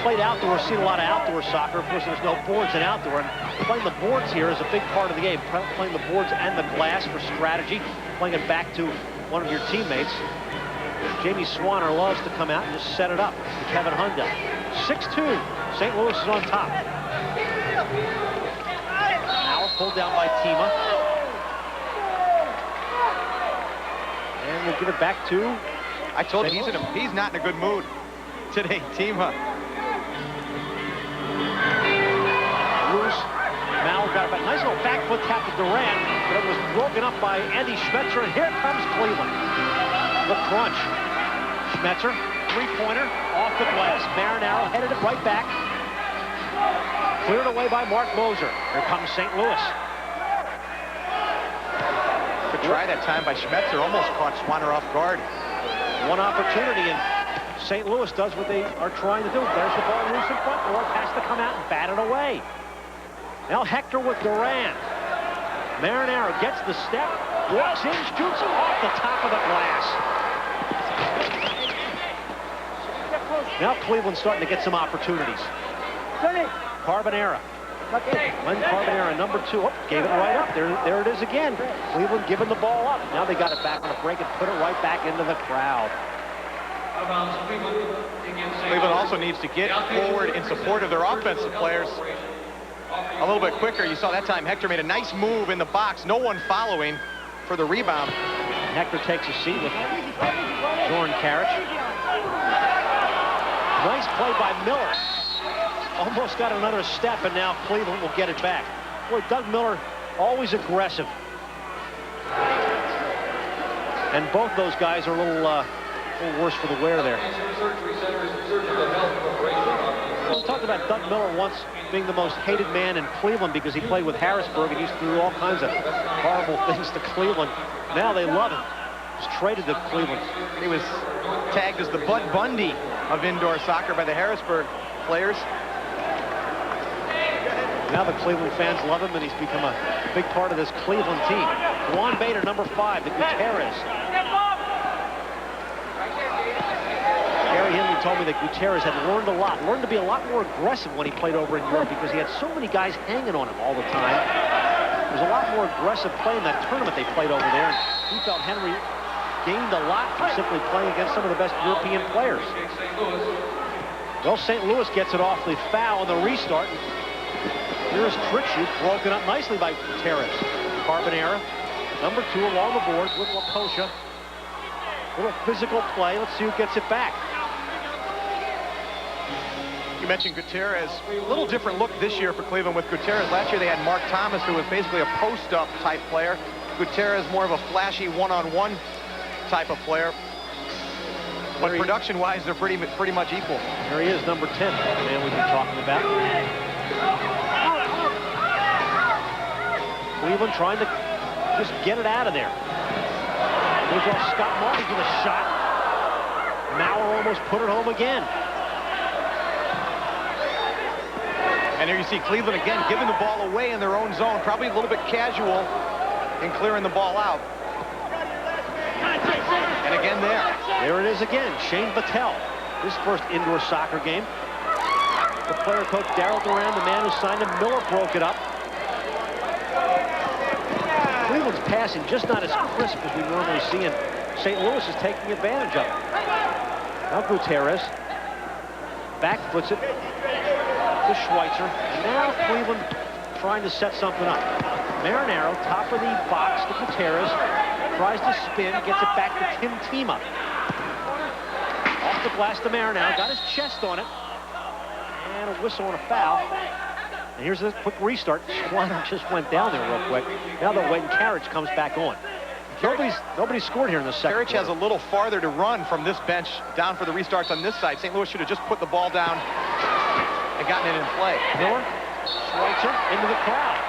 played outdoors, seen a lot of outdoor soccer. Of course, there's no boards in outdoor. And playing the boards here is a big part of the game. Playing the boards and the glass for strategy. Playing it back to one of your teammates. Jamie Swanner loves to come out and just set it up to Kevin Hundell. 6-2. St. Louis is on top. Now pulled down by Tima. And we'll give it back to... I told you, he's not in a good mood today, Tima. Loose. Mal got a nice little back foot tap to Duran, but it was broken up by Andy Schmetzer, and here comes Cleveland. The crunch. Schmetzer, three-pointer, off the glass. Marinaro headed it right back. Cleared away by Mark Moser. Here comes St. Louis. Good try that time by Schmetzer. Almost caught Swanner off guard. One opportunity, and St. Louis does what they are trying to do. There's the ball loose in front. Orf has to come out and bat it away. Now Hector with Duran. Marinaro gets the step, walks in, shoots it off the top of the glass. Now Cleveland's starting to get some opportunities. Carbonera. Len Carbonera, number 2. Oh, gave it right up. There it is again. Cleveland giving the ball up. Now they got it back on a break and put it right back into the crowd. Cleveland also needs to get forward in support of their offensive players a little bit quicker. You saw that time Hector made a nice move in the box. No one following for the rebound. Hector takes a seat with Zoran Karic. Nice play by Miller. Almost got another step, and now Cleveland will get it back. Boy, Doug Miller, always aggressive. And both those guys are a little worse for the wear there. We talked about Doug Miller once being the most hated man in Cleveland because he played with Harrisburg and used to do all kinds of horrible things to Cleveland. Now they love him. He's traded to Cleveland. He was tagged as the Bud Bundy of indoor soccer by the Harrisburg players. Now the Cleveland fans love him, and he's become a big part of this Cleveland team. Juan Bader, number 5, the Gutierrez. Gary Henley told me that Gutierrez had learned to be a lot more aggressive when he played over in Europe because he had so many guys hanging on him all the time. There was a lot more aggressive play in that tournament they played over there, and he felt Henry gained a lot from simply playing against some of the best European players. Well, St. Louis gets it off the foul on the restart. Here's trick shoot broken up nicely by Gutierrez. Carbonera, number 2 along the boards with Laposha. Little physical play. Let's see who gets it back. You mentioned Gutierrez. A little different look this year for Cleveland with Gutierrez. Last year they had Mark Thomas, who was basically a post-up type player. Gutierrez more of a flashy one-on-one type of player. But production-wise, they're pretty much equal. There he is, number 10, the man we've been talking about. Cleveland trying to just get it out of there. Goes off Scott Martin with a shot. Maurer almost put it home again. And there you see Cleveland again giving the ball away in their own zone. Probably a little bit casual in clearing the ball out. And again there. There it is again. Shane Battelle, his first indoor soccer game. The player coach Darryl Duran, the man who signed him, Miller, broke it up. Cleveland's passing just not as crisp as we normally see, and St. Louis is taking advantage of it. Now Gutierrez back foots it to Schweitzer. And now Cleveland trying to set something up. Marinaro, top of the box to Gutierrez, tries to spin, gets it back to Tim Tima. Off the glass to Marinaro, got his chest on it, and a whistle and a foul. And here's a quick restart. Schweitzer just went down there real quick. Now the Wayne Carriage comes back on. Nobody's scored here in the second Carriage has a little farther to run from this bench down for the restarts on this side. St. Louis should have just put the ball down and gotten it in play. Miller, Schweitzer into the crowd.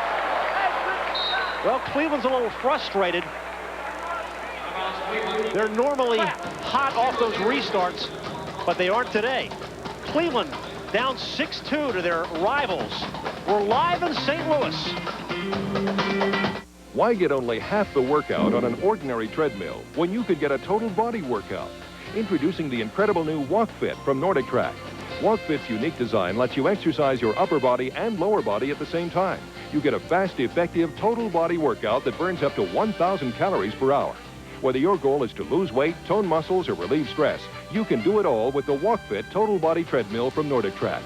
Well, Cleveland's a little frustrated. They're normally hot off those restarts, but they aren't today. Cleveland down 6-2 to their rivals. We're live in St. Louis. Why get only half the workout on an ordinary treadmill when you could get a total body workout? Introducing the incredible new WalkFit from Nordictrack. WalkFit's unique design lets you exercise your upper body and lower body at the same time. You get a fast, effective, total body workout that burns up to 1,000 calories per hour. Whether your goal is to lose weight, tone muscles, or relieve stress, you can do it all with the WalkFit Total Body Treadmill from Nordictrack.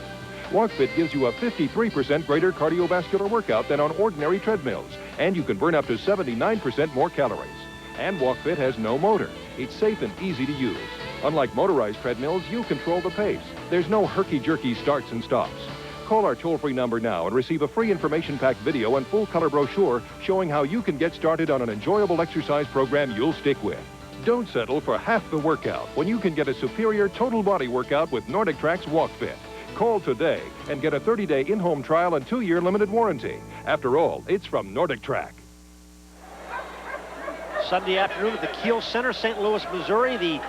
WalkFit gives you a 53% greater cardiovascular workout than on ordinary treadmills, and you can burn up to 79% more calories. And WalkFit has no motor. It's safe and easy to use. Unlike motorized treadmills, you control the pace. There's no herky-jerky starts and stops. Call our toll-free number now and receive a free information-packed video and full-color brochure showing how you can get started on an enjoyable exercise program you'll stick with. Don't settle for half the workout when you can get a superior total body workout with Nordictrack's WalkFit. Call today and get a 30-day in-home trial and 2-year limited warranty. After all, it's from Nordictrack. Sunday afternoon at the Kiel Center, St. Louis, Missouri. The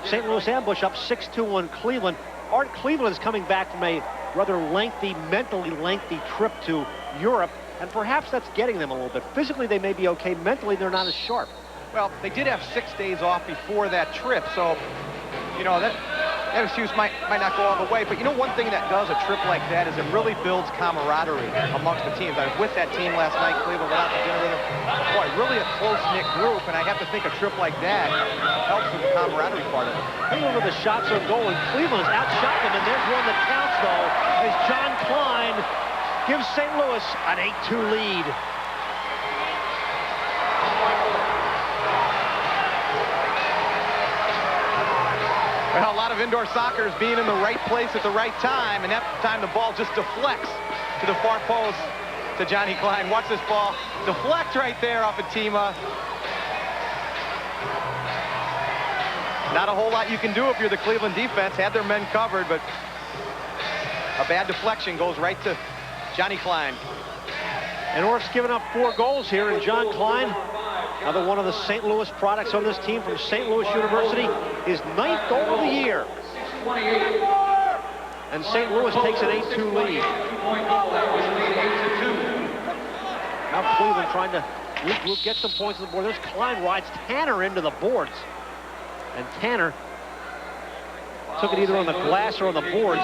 St. Louis Ambush up 6-2 on Cleveland. Art Cleveland is coming back from a rather mentally lengthy trip to Europe, and perhaps that's getting them a little bit. Physically, they may be okay. Mentally, they're not as sharp. Well, they did have 6 days off before that trip, so, you know, that excuse might not go all the way. But, you know, one thing that does a trip like that is it really builds camaraderie amongst the teams. I was with that team last night. Cleveland went out to dinner with them. Boy, really a close-knit group, and I have to think a trip like that helps with the camaraderie part of it. Think over the shots on goal, and Cleveland has outshot them, and there's one that counts, though, as John Klein gives St. Louis an 8-2 lead. Well, a lot of indoor soccer is being in the right place at the right time, and that time the ball just deflects to the far post to Johnny Klein. Watch this ball deflect right there off of Tima. Not a whole lot you can do if you're the Cleveland defense. Had their men covered, but a bad deflection goes right to Johnny Klein. And Orf's given up 4 goals here, and John Klein, another one of the St. Louis products on this team from St. Louis University, his 9th goal of the year. And St. Louis takes an 8-2 lead. Cleveland trying to get some points on the board. There's Klein rides Tanner into the boards. And Tanner took it either on the glass or on the boards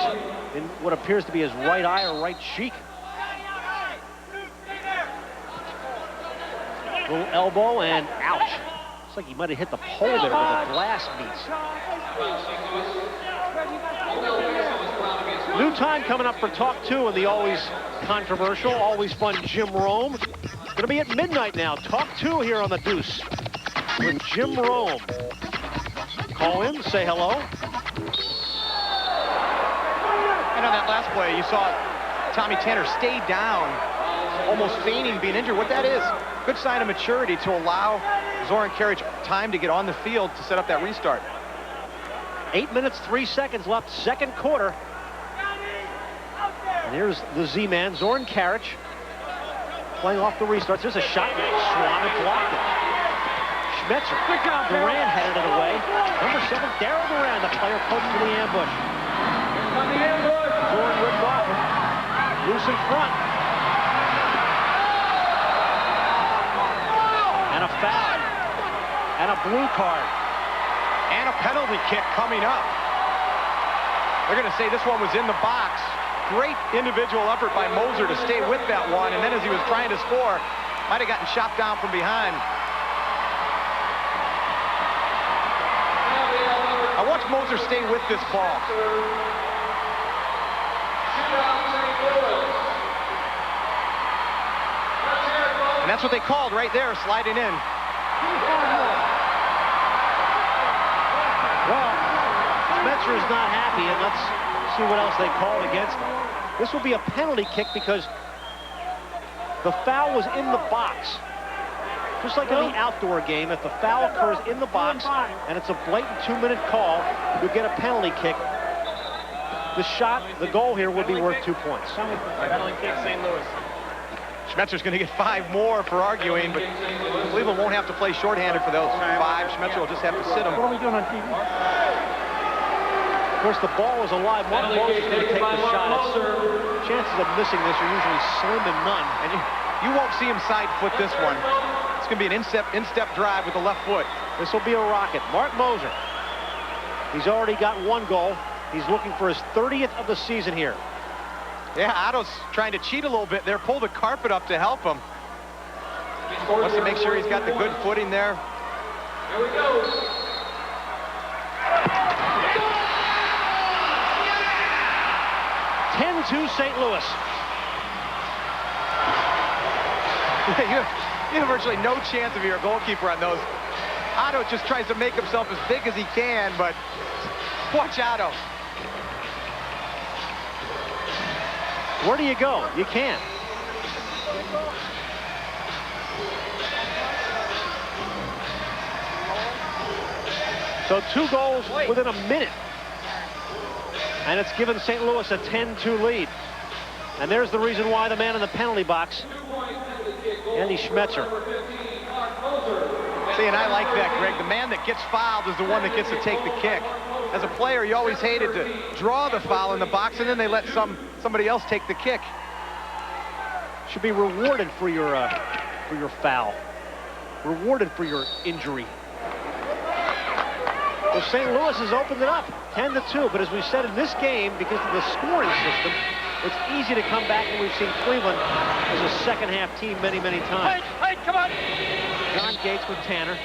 in what appears to be his right eye or right cheek. Little elbow and ouch. Looks like he might have hit the pole there where the glass meets. New time coming up for Talk 2 in the always controversial, always fun Jim Rome. Gonna be at midnight now. Talk 2 here on the Deuce with Jim Rome. Call in, say hello. And on that last play, you saw Tommy Tanner stay down, almost feigning being injured. What that is, good sign of maturity to allow Zoran Karic time to get on the field to set up that restart. 8 minutes, 3 seconds left, second quarter. And here's the Z-Man, Zoran Karic, playing off the restarts. There's a shot. Schwann blocked it. Schmetzer. Duran headed it away. Number 7, Daryl Duran, the player poked to the ambush. Zoran ripped off him. Loose in front. And a foul. And a blue card. And a penalty kick coming up. They're going to say this one was in the box. Great individual effort by Moser to stay with that one, and then as he was trying to score, might have gotten shot down from behind. I watched Moser stay with this ball. And that's what they called right there, sliding in. Well, Schmetzer is not happy, and let's see what else they called against him. This will be a penalty kick because the foul was in the box. Just like in the outdoor game, if the foul occurs in the box and it's a blatant 2-minute call, you get a penalty kick. The shot, the goal here would be worth 2 points. Penalty kick, St. Louis. Schmetzer's going to get 5 more for arguing, but Cleveland won't have to play shorthanded for those 5. Schmetzer will just have to sit them. What are we doing on TV? Of course, the ball is alive. Mark Moser is going to take the shot. Chances of missing this are usually slim and none. And you won't see him side foot this one. It's going to be an instep drive with the left foot. This will be a rocket. Mark Moser. He's already got 1 goal. He's looking for his 30th of the season here. Yeah, Otto's trying to cheat a little bit there. Pull the carpet up to help him. Wants to make sure he's got the good footing there. Here we go. 10-2 St. Louis. You have virtually no chance if you're a goalkeeper on those. Otto just tries to make himself as big as he can, but watch Otto. Where do you go? You can't. So 2 goals within a minute. And it's given St. Louis a 10-2 lead. And there's the reason why the man in the penalty box, Andy Schmetzer. See, and I like that, Greg. The man that gets fouled is the one that gets to take the kick. As a player, you always hated to draw the foul in the box, and then they let somebody else take the kick. Should be rewarded for your foul. Rewarded for your injury. Well, St. Louis has opened it up, 10-2. But as we said in this game, because of the scoring system, it's easy to come back, and we've seen Cleveland as a second-half team many, many times. Hey, come on! John Gates with Tanner.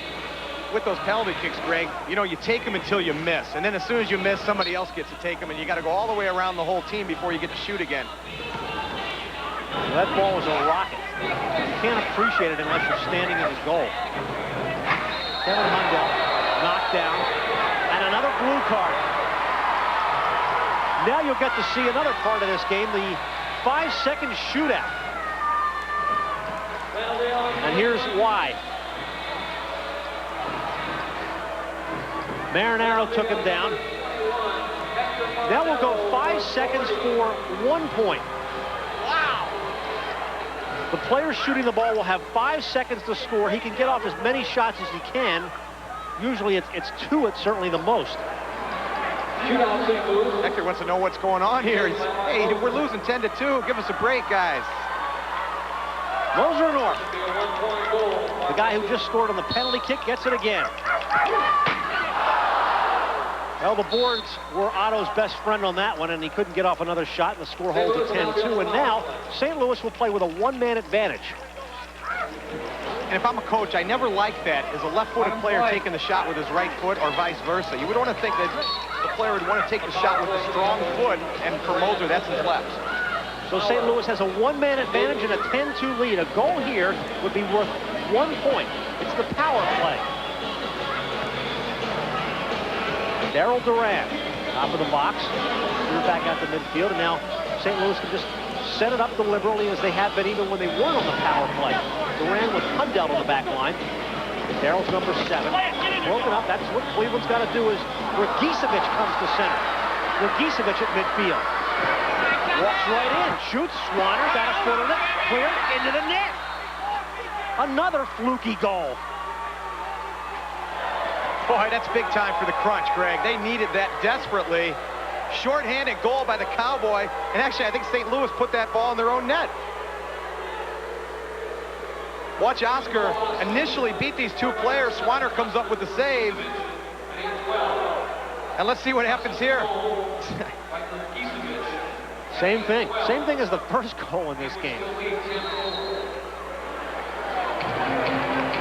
With those penalty kicks, Greg, you know, you take them until you miss. And then as soon as you miss, somebody else gets to take them, and you got to go all the way around the whole team before you get to shoot again. Well, that ball was a rocket. You can't appreciate it unless you're standing in his goal. Kevin Hundell knocked down. And another blue card. Now you'll get to see another part of this game, the 5-second shootout. And here's why. Marinaro took him down. Now we'll go 5 seconds for 1 point. Wow. The player shooting the ball will have 5 seconds to score. He can get off as many shots as he can. Usually it's 2 at certainly the most. Hector wants to know what's going on here. Hey, we're losing 10-2. Give us a break, guys. Moser North. The guy who just scored on the penalty kick gets it again. Well, the boards were Otto's best friend on that one, and he couldn't get off another shot, and the score holds at 10-2. And now, St. Louis will play with a one-man advantage. And if I'm a coach, I never like that as a left-footed player taking the shot with his right foot or vice versa. You would want to think that the player would want to take the shot with the strong foot, and for Moser, that's his left. So St. Louis has a one-man advantage and a 10-2 lead. A goal here would be worth 1 point. It's the power play. Daryl Duran, top of the box. We're back out to midfield, and now St. Louis can just set it up deliberately as they have been even when they weren't on the power play. Duran with Hundell on the back line. Daryl's number 7. Broken up. That's what Cleveland's got to do is where Gisevic comes to center. Where Gisevic at midfield. Walks right in. Shoots. Swanner got a foot on it. Cleared into the net. Another fluky goal. Boy, that's big time for the Crunch, Greg. They needed that desperately. Short-handed goal by the Cowboy. And actually, I think St. Louis put that ball in their own net. Watch Oscar initially beat these two players. Swanner comes up with the save. And let's see what happens here. Same thing. Same thing as the first goal in this game.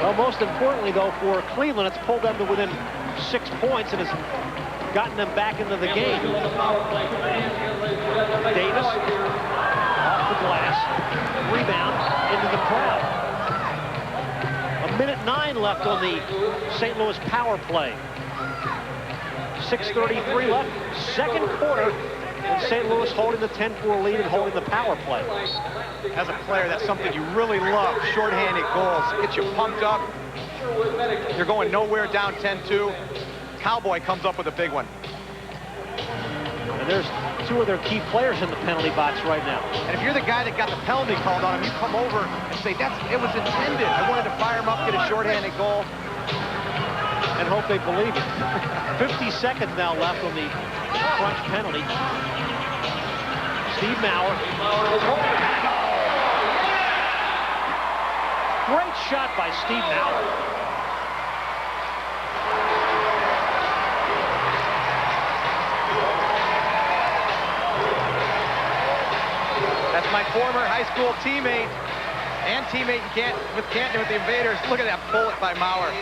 Well, most importantly, though, for Cleveland, it's pulled them to within 6 points and has gotten them back into the game. Davis off the glass. Rebound into the crowd. 1:09 left on the St. Louis power play. 6:33 left. Second quarter. And St. Louis holding the 10-4 lead and holding the power play. As a player, that's something you really love. Short-handed goals. Get you pumped up. You're going nowhere down 10-2. Cowboy comes up with a big one. And there's 2 of their key players in the penalty box right now. And if you're the guy that got the penalty called on him, you come over and say, it was intended. I wanted to fire him up, get a short-handed goal. And hope they believe it. 50 seconds now left on the Crunch penalty. Steve Maurer. Great shot by Steve Maurer. That's my former high school teammate and teammate with Canton with the Invaders. Look at that bullet by Maurer.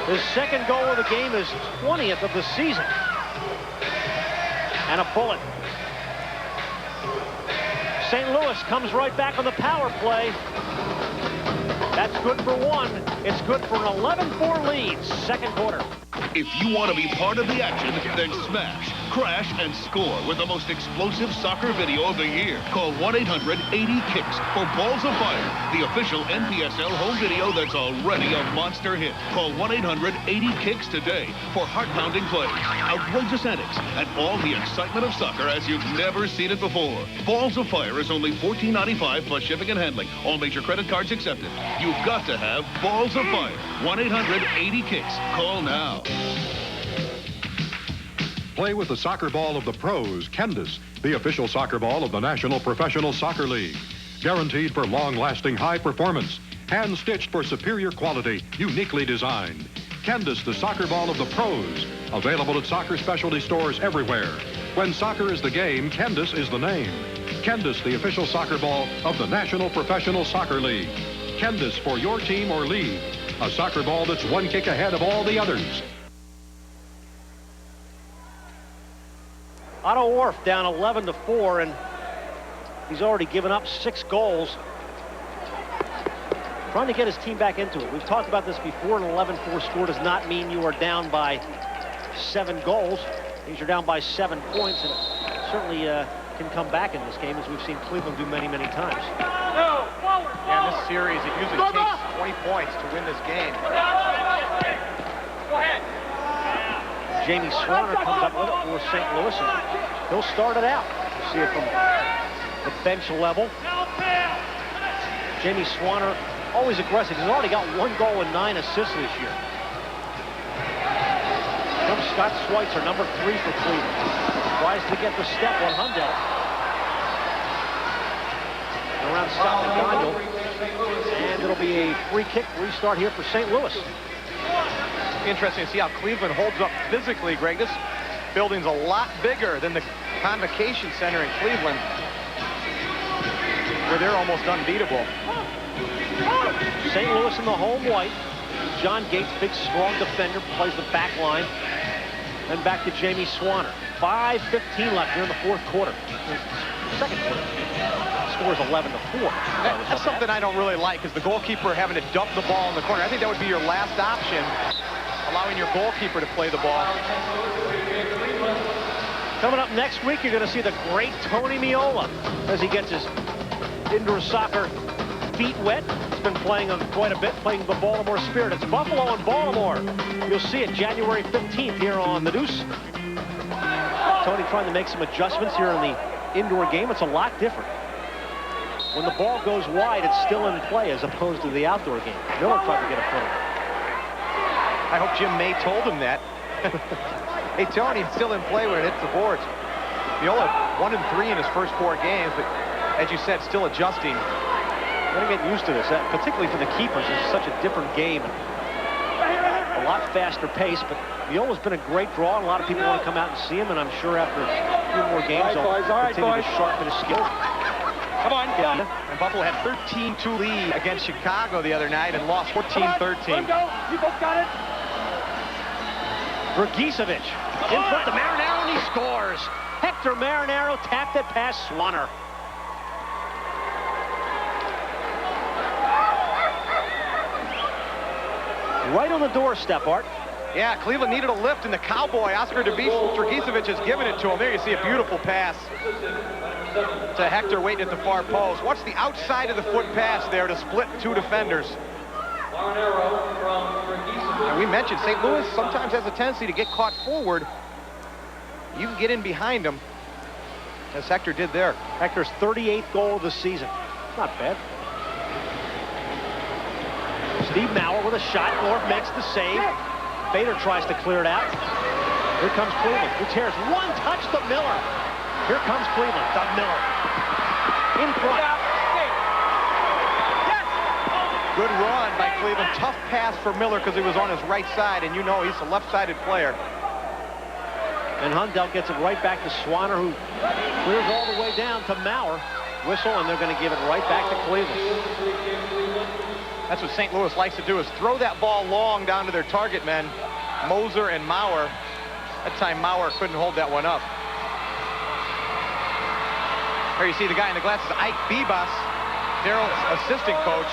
His second goal of the game is 20th of the season. And a bullet. St. Louis comes right back on the power play. That's good for 1. It's good for an 11-4 lead. Second quarter. If you want to be part of the action, then smash, crash, and score with the most explosive soccer video of the year. Call 1-800-80-KICKS for Balls of Fire, the official NPSL home video that's already a monster hit. Call 1-800-80-KICKS today for heart-pounding plays, outrageous antics, and all the excitement of soccer as you've never seen it before. Balls of Fire is only $14.95 plus shipping and handling. All major credit cards accepted. You've got to have Balls of Fire. 1-800-80-KICKS. Call now. Play with the soccer ball of the pros, Candace, the official soccer ball of the National Professional Soccer League. Guaranteed for long-lasting high performance. Hand-stitched for superior quality, uniquely designed. Candace, the soccer ball of the pros. Available at soccer specialty stores everywhere. When soccer is the game, Candace is the name. Candace, the official soccer ball of the National Professional Soccer League. Candace for your team or league. A soccer ball that's 1 kick ahead of all the others. Otto Orff down 11-4, and he's already given up 6 goals. Trying to get his team back into it. We've talked about this before. An 11-4 score does not mean you are down by 7 goals. It means you're down by 7 points, and certainly can come back in this game, as we've seen Cleveland do many, many times. Yeah, in this series, it usually takes 20 points to win this game. Go ahead. Jamie Swanner comes up with it for St. Louis, and he'll start it out. We'll see it from the bench level. Jamie Swanner, always aggressive. He's already got 1 goal and 9 assists this year. Comes Scott Schweitzer, number 3 for Cleveland. Tries to get the step on Hundell. on Scott McDaniel. And it'll be a free kick restart here for St. Louis. Interesting to see how Cleveland holds up physically, Greg. This building's a lot bigger than the Convocation Center in Cleveland, where they're almost unbeatable. St. Louis in the home white. John Gates, big, strong defender, plays the back line. Then back to Jamie Swanner. 5:15 left here in the fourth quarter. Second quarter. Scores 11-4. That's something I don't really like, is the goalkeeper having to dump the ball in the corner. I think that would be your last option, allowing your goalkeeper to play the ball. Coming up next week, you're going to see the great Tony Meola as he gets his indoor soccer feet wet. He's been playing quite a bit, playing the Baltimore Spirit. It's Buffalo and Baltimore. You'll see it January 15th here on the Deuce. Tony trying to make some adjustments here in the indoor game. It's a lot different. When the ball goes wide, it's still in play as opposed to the outdoor game. Miller tried to get a foot on it. I hope Jim May told him that. Hey, Tony, it's still in play when it hits the boards. Meola 1-3 in his first 4 games, but as you said, still adjusting. Got to get used to this, particularly for the keepers. It's such a different game. A lot faster pace, but Meola's been a great draw. A lot of people want to come out and see him, and I'm sure after a few more games, they'll continue to sharpen his skills. Come on. Yeah. And Buffalo had 13-2 lead against Chicago the other night and lost 14-13. You both got it. Dragicevic in front to Marinaro, and he scores. Hector Marinaro tapped it past Swanner. Right on the doorstep, Art. Yeah, Cleveland needed a lift, and the cowboy, Oscar Dragicevic, has given it to him. There you see a beautiful pass to Hector waiting at the far post. Watch the outside of the foot pass there to split 2 defenders. And we mentioned St. Louis sometimes has a tendency to get caught forward. You can get in behind them, as Hector did there. Hector's 38th goal of the season. Not bad. Steve Mauer with a shot. North makes the save. Bader tries to clear it out. Here comes Cleveland. Gutierrez, one touch to Miller. Here comes Cleveland. Doug Miller. In front. Good run by Cleveland. Tough pass for Miller because he was on his right side, and you know he's a left-sided player. And Hundell gets it right back to Swanner, who clears all the way down to Mauer. Whistle, and they're going to give it right back to Cleveland. That's what St. Louis likes to do, is throw that ball long down to their target men, Moser and Mauer. That time Mauer couldn't hold that one up. There you see the guy in the glasses, Ike Bibas, Daryl's assistant coach.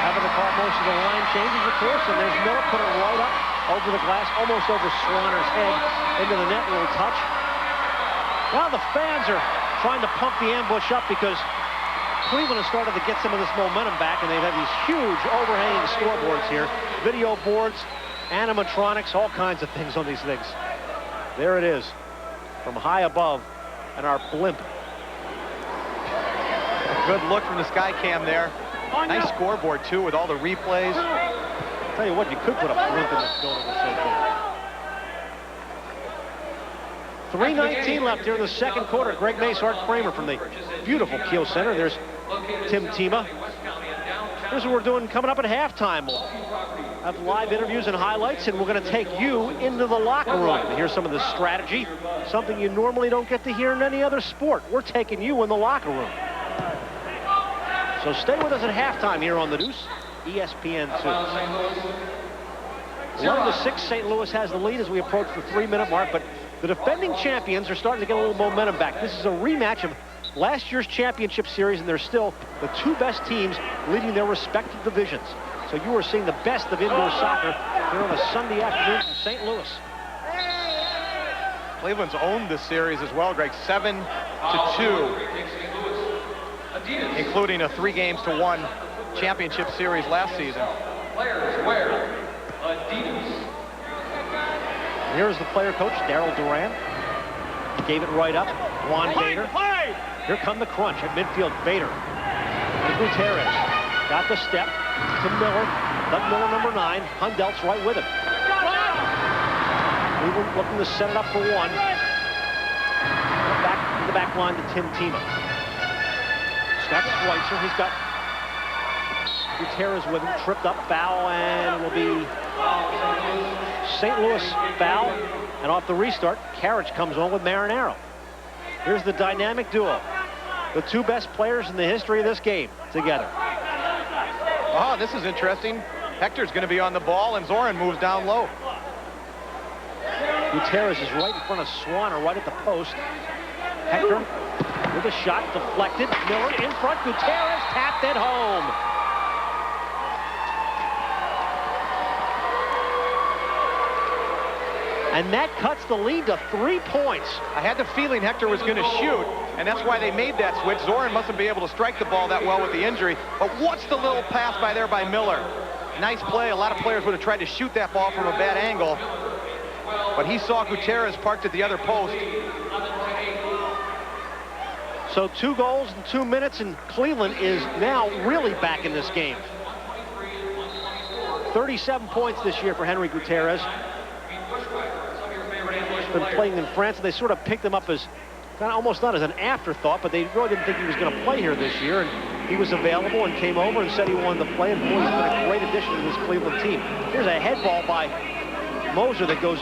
Having to call most of the line changes, of course, and there's Miller, put it right up over the glass, almost over Swanner's head, into the net, little touch. Now the fans are trying to pump the ambush up because Cleveland has started to get some of this momentum back, and they've had these huge overhanging scoreboards here. Video boards, animatronics, all kinds of things on these things. There it is, from high above, and our blimp. Good look from the sky cam there. Nice scoreboard, too, with all the replays. I'll tell you what, you could put a blimp in this building. It's so good. 3:19 left here in the second quarter. Greg Mace, Art Kramer from the beautiful Kiel Center. There's Tim Tima. Here's what we're doing coming up at halftime. We'll have live interviews and highlights, and we're going to take you into the locker room to hear some of the strategy, something you normally don't get to hear in any other sport. We're taking you in the locker room. So stay with us at halftime here on the Deuce, ESPN 2. 11-6, St. Louis has the lead as we approach the 3-minute mark, but the defending champions are starting to get a little momentum back. This is a rematch of last year's championship series, and they're still the 2 best teams leading their respective divisions. So you are seeing the best of indoor soccer here on a Sunday afternoon in St. Louis. Cleveland's owned this series as well, Greg, 7-2, including a 3-1 championship series last season. Players wear Adidas. Here's the player coach, Daryl Duran. He gave it right up. Juan Bader. Here come the crunch at midfield. Bader. And Gutierrez. Got the step to Miller. Doug Miller, number 9. Hundell's right with him. Cleveland looking to set it up for one. Back to the back line to Tim Tima. Scott Schweitzer. He's got Gutierrez with him. Tripped up, foul, and it will be St. Louis foul. And off the restart, Carriage comes on with Marinaro. Here's the dynamic duo. The two best players in the history of this game together. Oh, this is interesting. Hector's going to be on the ball, and Zoran moves down low. Gutierrez is right in front of Swanner, right at the post. Hector with a shot deflected. Miller in front. Gutierrez tapped it home. And that cuts the lead to 3 points. I had the feeling Hector was going to shoot, and that's why they made that switch. Zoran mustn't be able to strike the ball that well with the injury. But what's the little pass by there by Miller? Nice play. A lot of players would have tried to shoot that ball from a bad angle. But he saw Gutierrez parked at the other post. So 2 goals in 2 minutes, and Cleveland is now really back in this game. 37 points this year for Henry Gutierrez. Been playing in France, and they sort of picked him up as kind of almost not as an afterthought, but they really didn't think he was going to play here this year. And he was available and came over and said he wanted to play, and boy, he's been a great addition to this Cleveland team. Here's a head ball by Moser that goes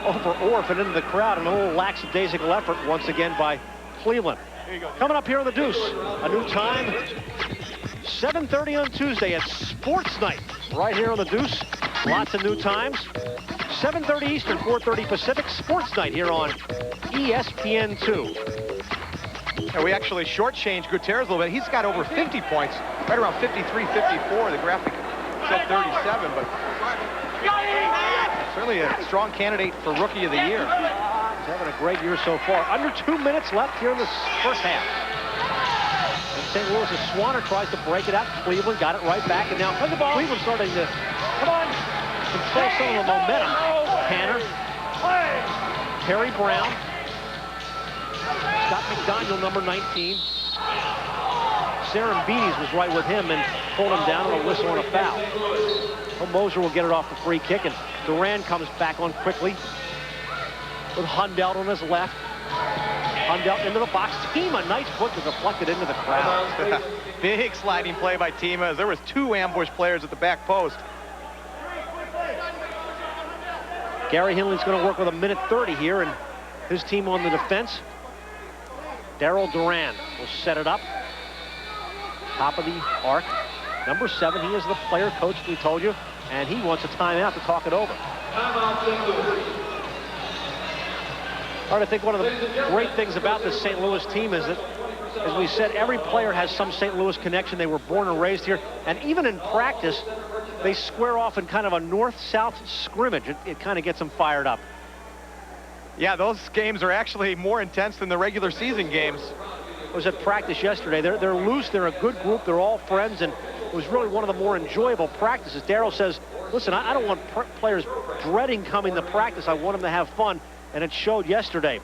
over Orff and into the crowd, and a little lackadaisical effort once again by Cleveland. Coming up here on the Deuce, a new time, 7:30 on Tuesday at Sports Night, right here on the Deuce. Lots of new times. 7:30 Eastern, 4:30 Pacific, Sports Night here on ESPN2. And we actually shortchanged Gutierrez a little bit. He's got over 50 points, right around 53, 54. The graphic said 37, but certainly a strong candidate for Rookie of the Year. He's having a great year so far. Under 2 minutes left here in the first half. And St. Louis' Swanner tries to break it out. Cleveland got it right back, and now Cleveland starting to, come on, control some of the momentum. Tanner, Terry Brown, Scott McDaniel, number 19. Beatties was right with him and pulled him down on a whistle and a foul. Well, Moser will get it off the free kick, and Duran comes back on quickly with Hundelt on his left. Hundelt into the box. Tima, nice foot to deflect it into the crowd. Big sliding play by Tima, as there was 2 ambush players at the back post. Gary Hinley's going to work with 1:30 here, and his team on the defense. Daryl Duran will set it up. Top of the arc. Number 7, he is the player coach, we told you, and he wants a timeout to talk it over. All right, I think one of the great things about this St. Louis team is that, as we said, every player has some St. Louis connection. They were born and raised here, and even in practice, they square off in kind of a north-south scrimmage. It kind of gets them fired up. Yeah, those games are actually more intense than the regular season games. I was at practice yesterday. They're loose. They're a good group. They're all friends, and it was really one of the more enjoyable practices. Daryl says, listen, I don't want players dreading coming to practice. I want them to have fun, and it showed yesterday.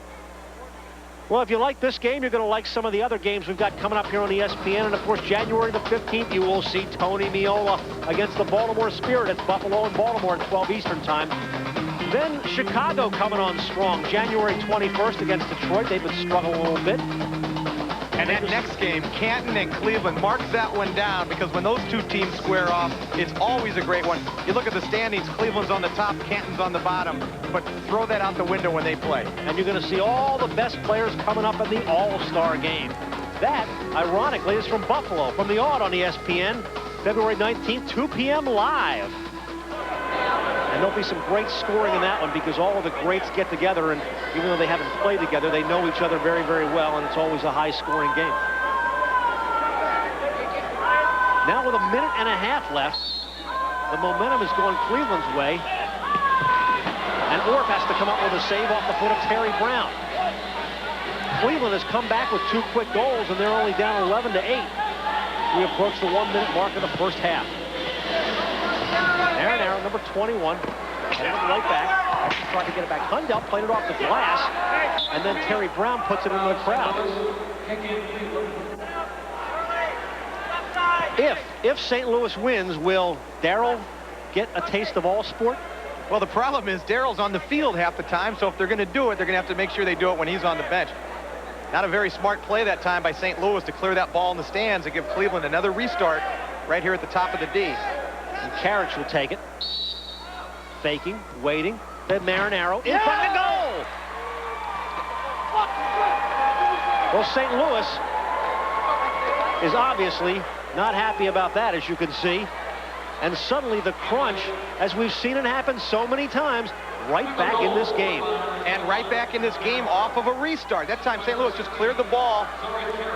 Well, if you like this game, you're going to like some of the other games we've got coming up here on ESPN. And, of course, January the 15th, you will see Tony Meola against the Baltimore Spirit at Buffalo and Baltimore at 12 Eastern time. Then Chicago coming on strong, January 21st against Detroit. They've been struggling a little bit. And that next game, Canton and Cleveland, mark that one down, because when those two teams square off, it's always a great one. You look at the standings, Cleveland's on the top, Canton's on the bottom, but throw that out the window when they play. And you're going to see all the best players coming up in the All-Star game. That, ironically, is from Buffalo, from the Odd on ESPN, February 19th, 2 p.m. live. And there'll be some great scoring in that one, because all of the greats get together, and even though they haven't played together, they know each other very, very well, and it's always a high-scoring game. Now with 1.5 minutes left, the momentum is going Cleveland's way, and Orff has to come up with a save off the foot of Terry Brown. Cleveland has come back with 2 quick goals, and they're only down 11-8. We approach the 1-minute mark of the first half. Aaron, number 21, headed right back. Actually tried to get it back. Hundelt played it off the glass, and then Terry Brown puts it into the crowd. If St. Louis wins, will Daryl get a taste of all sport? Well, the problem is Daryl's on the field half the time, so if they're going to do it, they're going to have to make sure they do it when he's on the bench. Not a very smart play that time by St. Louis to clear that ball in the stands and give Cleveland another restart right here at the top of the D. And Karich will take it. Faking, waiting. Then Marinaro in front of goal. Well, St. Louis is obviously not happy about that, as you can see. And suddenly the crunch, as we've seen it happen so many times, right back in this game. And right back in this game off of a restart. That time St. Louis just cleared the ball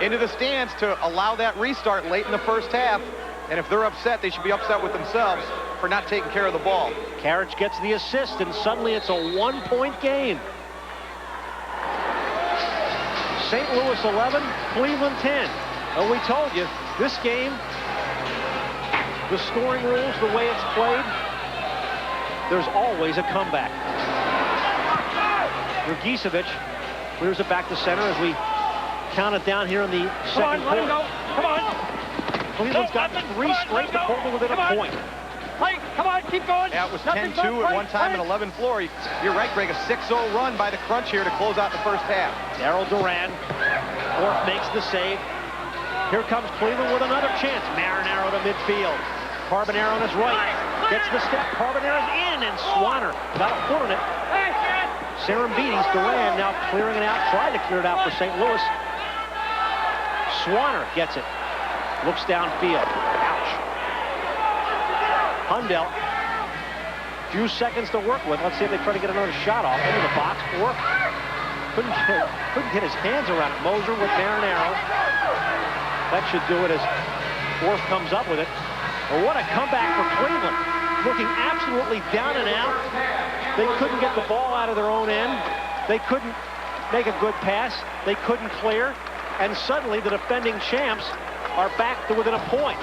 into the stands to allow that restart late in the first half. And if they're upset, they should be upset with themselves for not taking care of the ball. Karich gets the assist, and suddenly it's a 1-point game. St. Louis 11, Cleveland 10. Well, we told you, this game, the scoring rules, the way it's played, there's always a comeback. Dragicevic clears it back to center as we count it down here in the second quarter. Let him go. Come on. Cleveland's got 3 straight to pull them within a point. Play. Come on, keep going. Yeah, it was 10-2 at one time in 11 floor. You're right, Greg, a 6-0 run by the Crunch here to close out the first half. Daryl Duran. Orff makes the save. Here comes Cleveland with another chance. Marinaro to midfield. Carbonero on his right. Gets the step. Carbonero's in, and Swanner got a foot on it. Serembides, Duran now clearing it out. Tried to clear it out for St. Louis. Swanner gets it. Looks downfield. Ouch. Hundell. Few seconds to work with. Let's see if they try to get another shot off into the box. Orff couldn't get his hands around it. Moser with Marinaro. That should do it as Orff comes up with it. Well, what a comeback for Cleveland. Looking absolutely down and out. They couldn't get the ball out of their own end. They couldn't make a good pass. They couldn't clear. And suddenly the defending champs are back to within a point.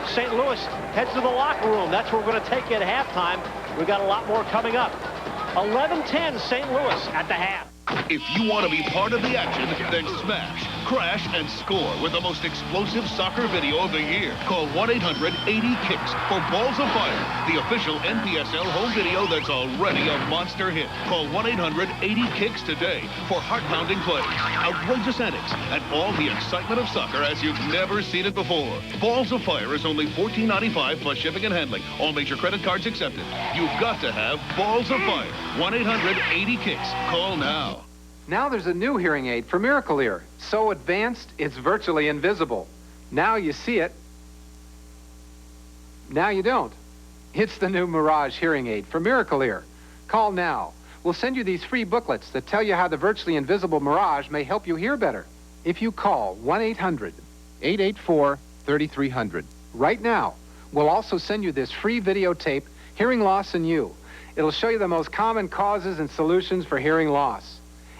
St. Louis heads to the locker room. That's where we're going to take you at halftime. We've got a lot more coming up. 11-10 St. Louis at the half. If you want to be part of the action, then smash, crash, and score with the most explosive soccer video of the year. Call 1-800-80-KICKS for Balls of Fire, the official NPSL home video that's already a monster hit. Call 1-800-80-KICKS today for heart-pounding plays, outrageous antics, and all the excitement of soccer as you've never seen it before. Balls of Fire is only $14.95 plus shipping and handling. All major credit cards accepted. You've got to have Balls of Fire. 1-800-80-KICKS. Call now. Now there's a new hearing aid for Miracle Ear. So advanced, it's virtually invisible. Now you see it. Now you don't. It's the new Mirage hearing aid for Miracle Ear. Call now. We'll send you these free booklets that tell you how the virtually invisible Mirage may help you hear better. If you call 1-800-884-3300 right now, we'll also send you this free videotape, Hearing Loss in You. It'll show you the most common causes and solutions for hearing loss.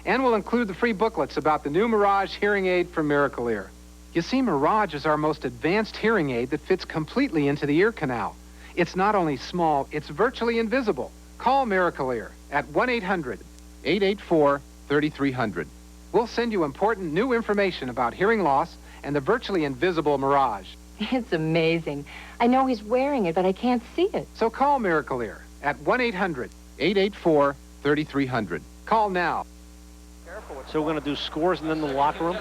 And we'll include the free booklets about the new Mirage hearing aid from Miracle Ear. You see, Mirage is our most advanced hearing aid that fits completely into the ear canal. It's not only small, it's virtually invisible. Call Miracle Ear at 1-800-884-3300. We'll send you important new information about hearing loss and the virtually invisible Mirage. It's amazing. I know he's wearing it, but I can't see it. So call Miracle Ear at 1-800-884-3300. Call now. So we're going to do scores and then the locker room.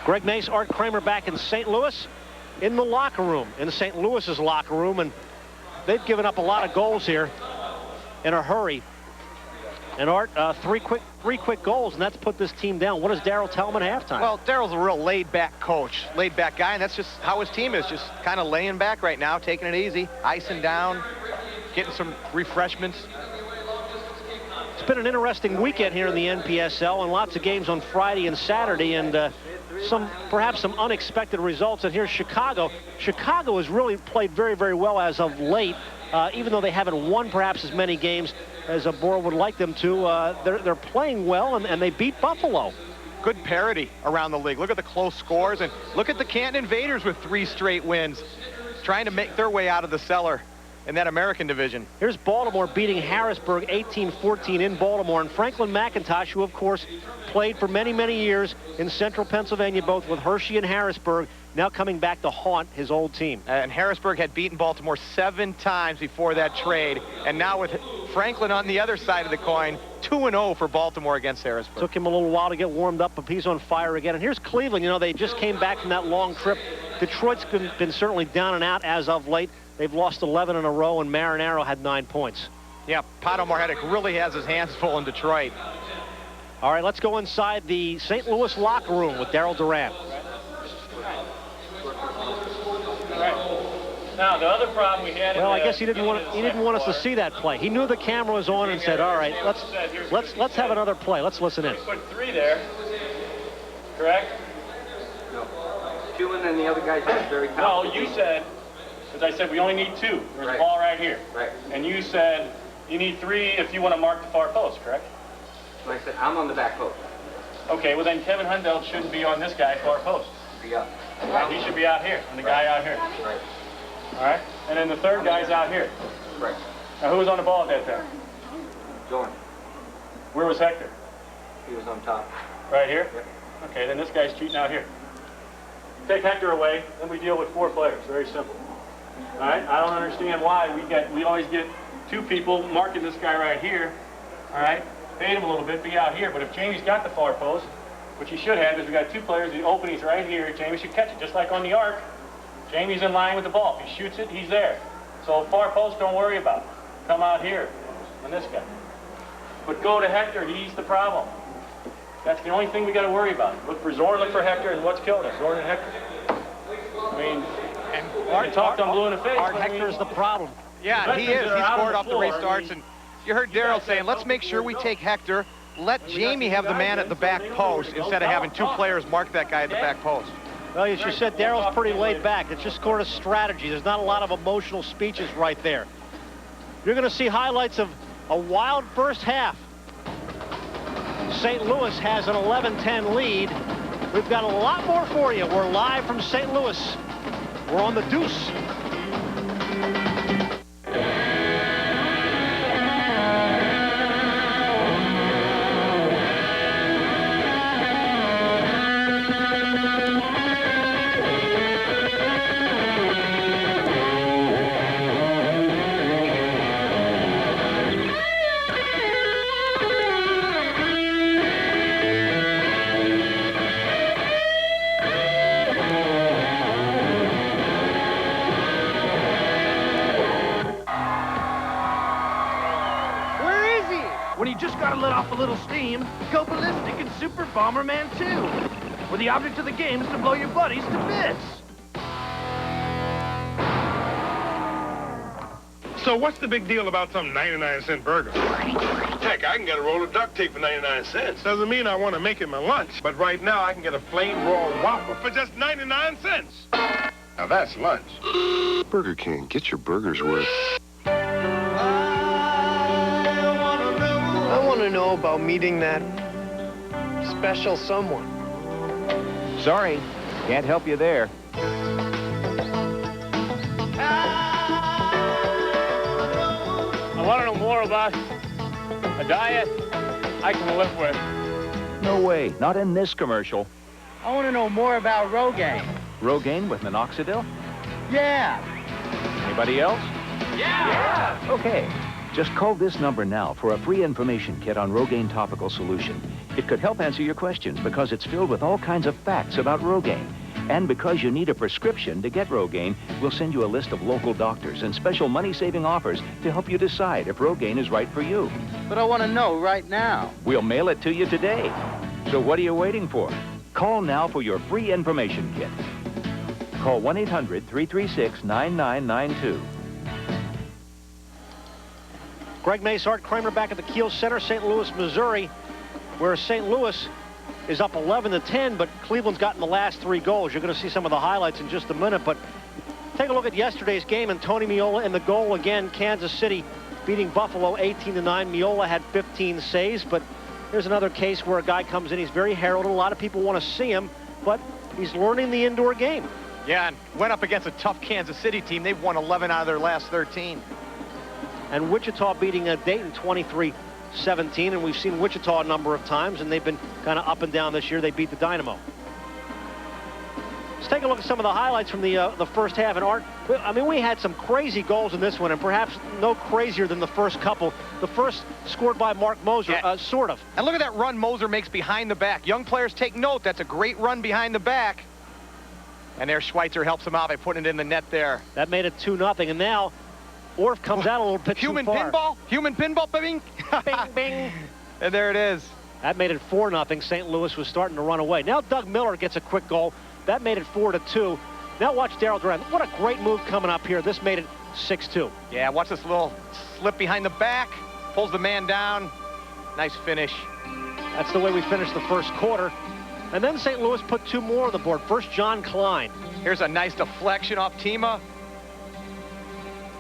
Greg Mace, Art Kramer back in St. Louis in the locker room, in St. Louis's locker room, and they've given up a lot of goals here in a hurry. And Art, three quick goals, and that's put this team down. What does Daryl tell them at halftime? Well, Daryl's a real laid-back coach, laid-back guy, and that's just how his team is, just kind of laying back right now, taking it easy, icing down, getting some refreshments. It's been an interesting weekend here in the NPSL, and lots of games on Friday and Saturday, and perhaps some unexpected results. And here's Chicago. Chicago has really played very, very well as of late, even though they haven't won perhaps as many games as Bora would like them to. They're playing well, and they beat Buffalo. Good parity around the league. Look at the close scores, and look at the Canton Invaders with 3 straight wins, trying to make their way out of the cellar in that American division. Here's Baltimore beating Harrisburg 18-14 in Baltimore. And Franklin McIntosh, who, of course, played for many, many years in central Pennsylvania, both with Hershey and Harrisburg, now coming back to haunt his old team. And Harrisburg had beaten Baltimore 7 times before that trade. And now with Franklin on the other side of the coin, 2-0 for Baltimore against Harrisburg. Took him a little while to get warmed up, but he's on fire again. And here's Cleveland. You know, they just came back from that long trip. Detroit's been certainly down and out as of late. They've lost 11 in a row, and Marinaro had 9 points. Yeah, Pato Marhetic really has his hands full in Detroit. All right, let's go inside the St. Louis locker room with Darryl Durant. Now, the other problem we had. Well, I guess he didn't want us to see that play. He knew the camera was on and said, "All right, let's have another play. Let's listen in." Put 3 there, correct? No. 2 and then the other guy's just very top. No, you said, because I said we only need 2. There's a ball right here. Right. And you said you need 3 if you want to mark the far post, correct? Like I said, I'm on the back post. Okay, well then Kevin Hundelt shouldn't be on this guy far post. Be up. Right, he should be out here, and the guy out here. Right. All right? And then the third guy's out here. Right. Now, who was on the ball at that time? Jordan. Where was Hector? He was on top. Right here? Yep. Okay, then this guy's cheating out here. Take Hector away, then we deal with 4 players. Very simple. All right? I don't understand why we always get 2 people marking this guy right here. All right? Fade him a little bit, be out here. But if Jamie's got the far post, which he should have, because we got 2 players, the opening's right here, Jamie should catch it, just like on the arc. Jamie's in line with the ball. If he shoots it, he's there. So far post, don't worry about it. Come out here on this guy. But go to Hector, he's the problem. That's the only thing we got to worry about. Look for Zorn, look for Hector, and what's killing us? Zorn and Hector. I mean, and we talked on blue in the face. Art Hector's the problem. Yeah, he is. He scored off the restarts, and you heard Darryl saying, let's make sure we take Hector. Let Jamie have the man at the back post instead of having 2 players mark that guy at the back post. Well, as you said, Darryl's pretty laid back. It's just sort of strategy. There's not a lot of emotional speeches right there. You're going to see highlights of a wild first half. St. Louis has an 11-10 lead. We've got a lot more for you. We're live from St. Louis. We're on the Deuce. When you just gotta let off a little steam, go ballistic in Super Bomberman 2, where the object of the game is to blow your buddies to bits. So what's the big deal about some 99-cent burger? Heck, I can get a roll of duct tape for 99 cents. Doesn't mean I want to make it my lunch. But right now, I can get a plain raw Whopper for just 99 cents. Now that's lunch. Burger King, get your burger's worth. I want to know about meeting that special someone. Sorry, can't help you there. I want to know more about a diet I can live with. No way, not in this commercial. I want to know more about Rogaine. Rogaine with minoxidil? Yeah. Anybody else? Yeah. Okay. Just call this number now for a free information kit on Rogaine topical solution. It could help answer your questions because it's filled with all kinds of facts about Rogaine. And because you need a prescription to get Rogaine, we'll send you a list of local doctors and special money-saving offers to help you decide if Rogaine is right for you. But I want to know right now. We'll mail it to you today. So what are you waiting for? Call now for your free information kit. Call 1-800-336-9992. Greg Mace, Art Kramer back at the Kiel Center, St. Louis, Missouri, where St. Louis is up 11-10, but Cleveland's gotten the last 3 goals. You're going to see some of the highlights in just a minute, but take a look at yesterday's game, and Tony Meola in the goal again. Kansas City beating Buffalo 18-9. Meola had 15 saves, but here's another case where a guy comes in, he's very heralded. A lot of people want to see him, but he's learning the indoor game. Yeah, and went up against a tough Kansas City team. They've won 11 out of their last 13. And Wichita beating Dayton 23-17, and we've seen Wichita a number of times, and they've been kind of up and down this year. They beat the Dynamo. take a look at some of the highlights from the first half. And Art, I mean, we had some crazy goals in this one, and perhaps no crazier than the first couple. The first scored by Mark Moser, sort of. And look at that run Moser makes behind the back. Young players take note. That's a great run behind the back. And there Schweitzer helps him out by putting it in the net there. That made it 2-0. And now Orff comes out a little bit Human too far. pinball? Human pinball? Bing! Bing, bing. And there it is. That made it 4-0. St. Louis was starting to run away. Now Doug Miller gets a quick goal. That made it 4-2. Now watch Daryl Duran. What a great move coming up here. This made it 6-2. Yeah, watch this little slip behind the back. Pulls the man down. Nice finish. That's the way we finished the first quarter. And then St. Louis put 2 more on the board. First, John Klein. Here's a nice deflection off Tima.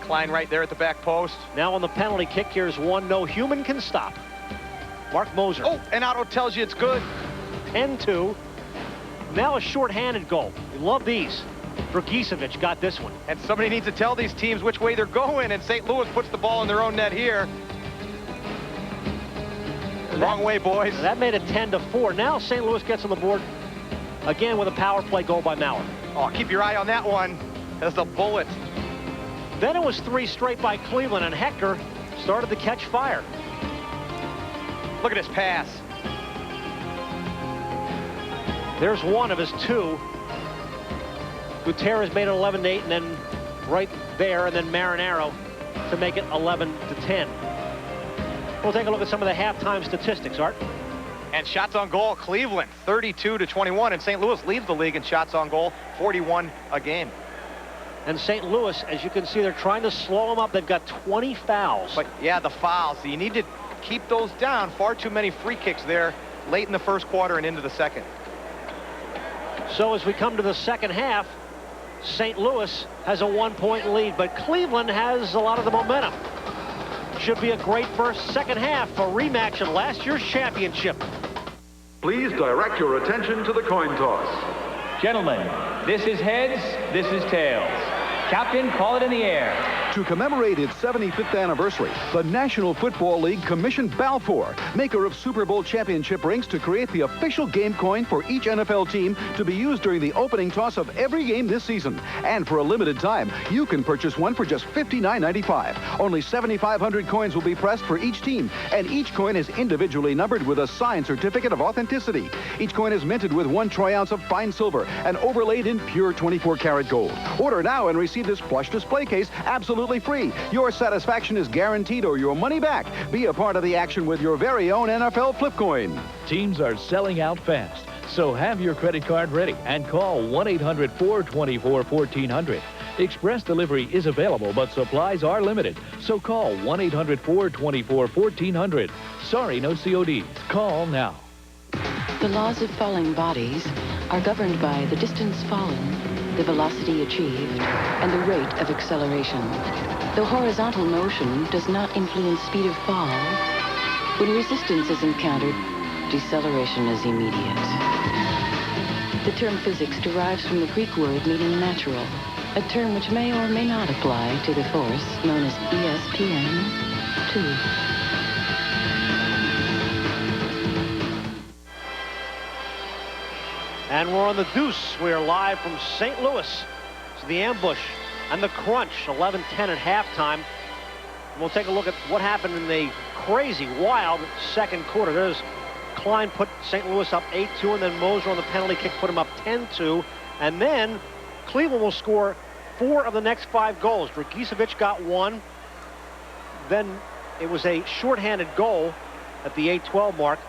Klein right there at the back post. Now on the penalty kick, here's one no human can stop. Mark Moser. Oh, and Otto tells you it's good. 10-2. Now a short-handed goal. We love these. Dragicevic got this one. And somebody needs to tell these teams which way they're going, and St. Louis puts the ball in their own net here. Wrong way, boys. That made it 10-4. Now St. Louis gets on the board again with a power play goal by Maurer. Oh, keep your eye on that one. That's a bullet. Then it was 3 straight by Cleveland, and Hector started to catch fire. Look at his pass. There's one of his 2. Gutierrez made it 11-8, and then right there, and then Marinaro to make it 11-10. We'll take a look at some of the halftime statistics, Art. And shots on goal, Cleveland, 32-21, and St. Louis leads the league in shots on goal, 41 a game. And St. Louis, as you can see, they're trying to slow them up. They've got 20 fouls. But yeah, the fouls. So you need to keep those down. Far too many free kicks there late in the first quarter and into the second. So as we come to the second half, St. Louis has a 1-point lead, but Cleveland has a lot of the momentum. Should be a great second half, a rematch of last year's championship. Please direct your attention to the coin toss. Gentlemen, this is heads, this is tails. Captain, call it in the air. To commemorate its 75th anniversary, the National Football League commissioned Balfour, maker of Super Bowl championship rings, to create the official game coin for each NFL team to be used during the opening toss of every game this season. And for a limited time, you can purchase one for just $59.95. Only 7,500 coins will be pressed for each team, and each coin is individually numbered with a signed certificate of authenticity. Each coin is minted with 1 troy ounce of fine silver and overlaid in pure 24-karat gold. Order now and receive this plush display case absolutely free. Your satisfaction is guaranteed or your money back. Be a part of the action with your very own NFL flip coin. Teams are selling out fast, so have your credit card ready and call 1-800-424-1400. Express delivery is available, but supplies are limited, so call 1-800-424-1400. Sorry, no CODs. Call now. The laws of falling bodies are governed by the distance fallen, the velocity achieved, and the rate of acceleration. Though horizontal motion does not influence speed of fall, when resistance is encountered, deceleration is immediate. The term physics derives from the Greek word meaning natural, a term which may or may not apply to the force known as ESPN 2. And we're on the deuce. We're live from St. Louis. It's the ambush and the crunch, 11-10 at halftime. We'll take a look at what happened in the crazy, wild second quarter. There's Klein put St. Louis up 8-2, and then Moser on the penalty kick put him up 10-2. And then Cleveland will score 4 of the next 5 goals. Dragicevic got 1. Then it was a shorthanded goal at the 8-12 mark.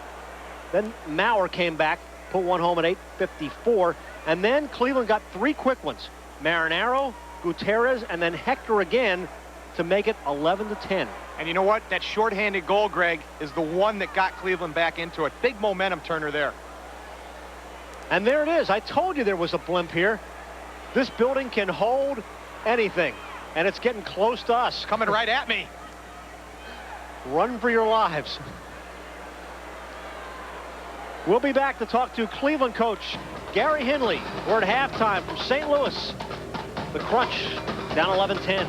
Then Maurer came back, put 1 home at 8:54, and then Cleveland got 3 quick ones. Marinaro, Gutierrez, and then Hector again to make it 11-10. And you know what? That shorthanded goal, Greg, is the one that got Cleveland back into it. Big momentum turner there. And there it is. I told you there was a blimp here. This building can hold anything, and it's getting close to us. Coming right at me. Run for your lives. We'll be back to talk to Cleveland coach Gary Henley. We're at halftime from St. Louis. The crunch down 11-10.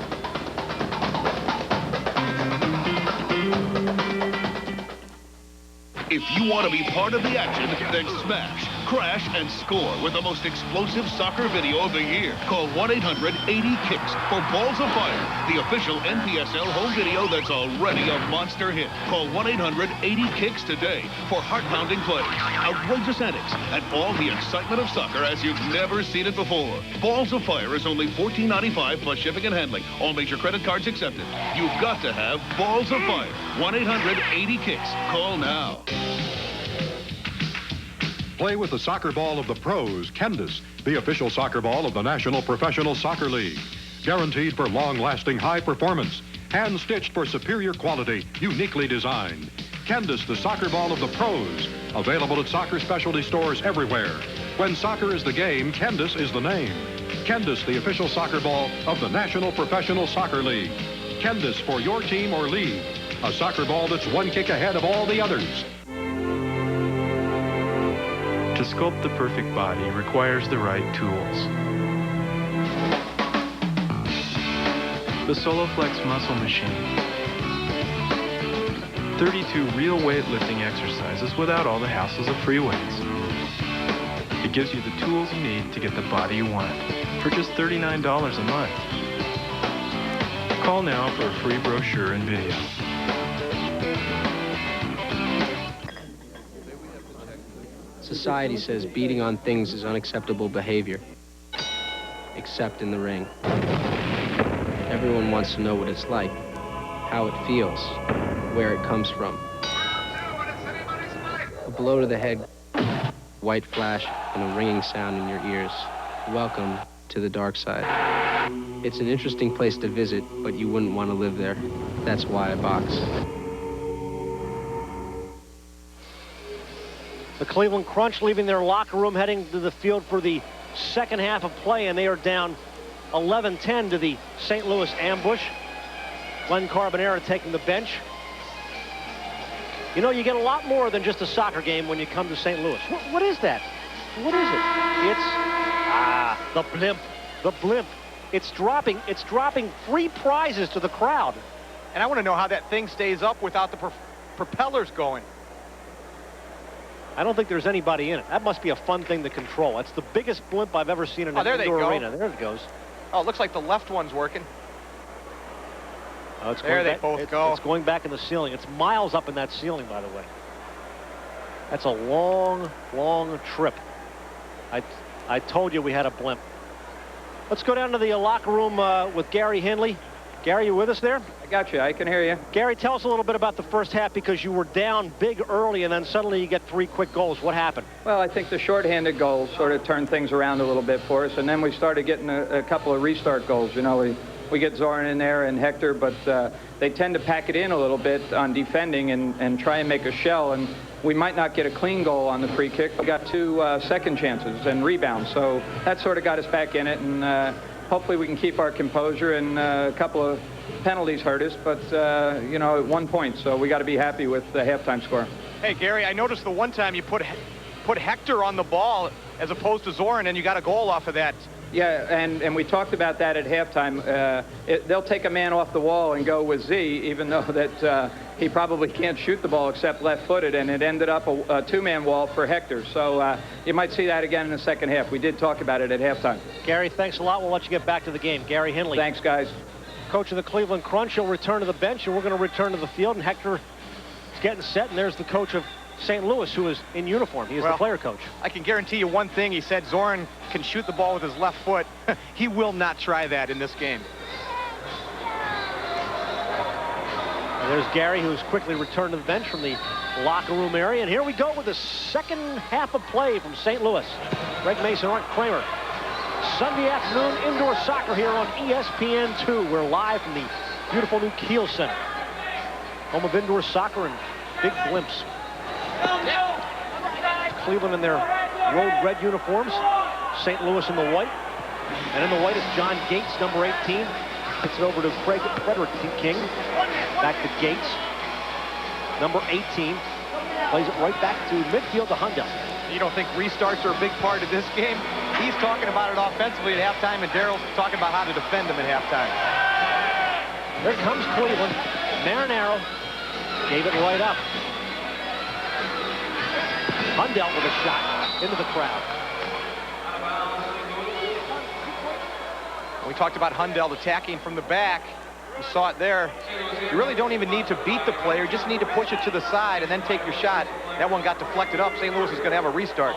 If you want to be part of the action, then smash crash, and score with the most explosive soccer video of the year. Call 1-800-80-KICKS for Balls of Fire, the official NPSL home video that's already a monster hit. Call 1-800-80-KICKS today for heart-pounding plays, outrageous antics, and all the excitement of soccer as you've never seen it before. Balls of Fire is only $14.95 plus shipping and handling. All major credit cards accepted. You've got to have Balls of Fire. 1-800-80-KICKS. Call now. Play with the soccer ball of the pros, Candace, the official soccer ball of the National Professional Soccer League. Guaranteed for long-lasting high performance. Hand-stitched for superior quality, uniquely designed. Candace, the soccer ball of the pros. Available at soccer specialty stores everywhere. When soccer is the game, Candace is the name. Candace, the official soccer ball of the National Professional Soccer League. Candace for your team or league. A soccer ball that's one kick ahead of all the others. To sculpt the perfect body requires the right tools. The Soloflex muscle machine. 32 real weightlifting exercises without all the hassles of free weights. It gives you the tools you need to get the body you want for just $39 a month. Call now for a free brochure and video. Society says beating on things is unacceptable behavior, except in the ring. Everyone wants to know what it's like, how it feels, where it comes from. A blow to the head, white flash, and a ringing sound in your ears. Welcome to the dark side. It's an interesting place to visit, but you wouldn't want to live there. That's why I box. The Cleveland Crunch leaving their locker room, heading to the field for the second half of play, and they are down 11-10 to the St. Louis Ambush. Glenn Carbonara taking the bench. You know, you get a lot more than just a soccer game when you come to St. Louis. What is that? What is it? It's the blimp. The blimp. It's dropping free prizes to the crowd. And I want to know how that thing stays up without the propellers going. I don't think there's anybody in it. That must be a fun thing to control. That's the biggest blimp I've ever seen in an indoor arena. There it goes. Oh, it looks like the left one's working. Oh, it's there they both go. It's going back in the ceiling. It's miles up in that ceiling, by the way. That's a long, long trip. I told you we had a blimp. Let's go down to the locker room with Gary Henley. Gary, you with us there? I got you. I can hear you. Gary, tell us a little bit about the first half, because you were down big early and then suddenly you get 3 quick goals. What happened? Well, I think the shorthanded goals sort of turned things around a little bit for us, and then we started getting a couple of restart goals. You know, we get Zoran in there and Hector, but they tend to pack it in a little bit on defending and try and make a shell, and we might not get a clean goal on the free kick. We got 2 second chances and rebounds, so that sort of got us back in it, and hopefully we can keep our composure, and a couple of penalties hurt us, but, you know, at 1 point, so we got to be happy with the halftime score. Hey, Gary, I noticed the one time you put Hector on the ball as opposed to Zoran, and you got a goal off of that. Yeah, and we talked about that at halftime. They'll take a man off the wall and go with Z, even though that he probably can't shoot the ball except left-footed, and it ended up a 2-man wall for Hector. So you might see that again in the second half. We did talk about it at halftime. Gary, thanks a lot. We'll let you get back to the game. Gary Henley. Thanks, guys. Coach of the Cleveland Crunch will return to the bench, and we're going to return to the field, and Hector is getting set, and there's the coach of St. Louis, who is in uniform. He is the player coach. I can guarantee you one thing. He said Zoran can shoot the ball with his left foot. He will not try that in this game. And there's Gary, who's quickly returned to the bench from the locker room area. And here we go with the second half of play from St. Louis. Greg Mason, Art Kramer. Sunday afternoon indoor soccer here on ESPN2. We're live from the beautiful new Kiel Center, home of indoor soccer and big blimps. Cleveland in their road red uniforms, St. Louis in the white, and in the white is John Gates, number 18. Gets it over to Frederick King. Back to Gates, number 18. Plays it right back to midfield to Hundell. You don't think restarts are a big part of this game? He's talking about it offensively at halftime, and Daryl's talking about how to defend them at halftime. There comes Cleveland. Marinaro gave it right up. Hundell with a shot. into the crowd. We talked about Hundell attacking from the back. You saw it there. You really don't even need to beat the player. You just need to push it to the side and then take your shot. That one got deflected up. St. Louis is going to have a restart.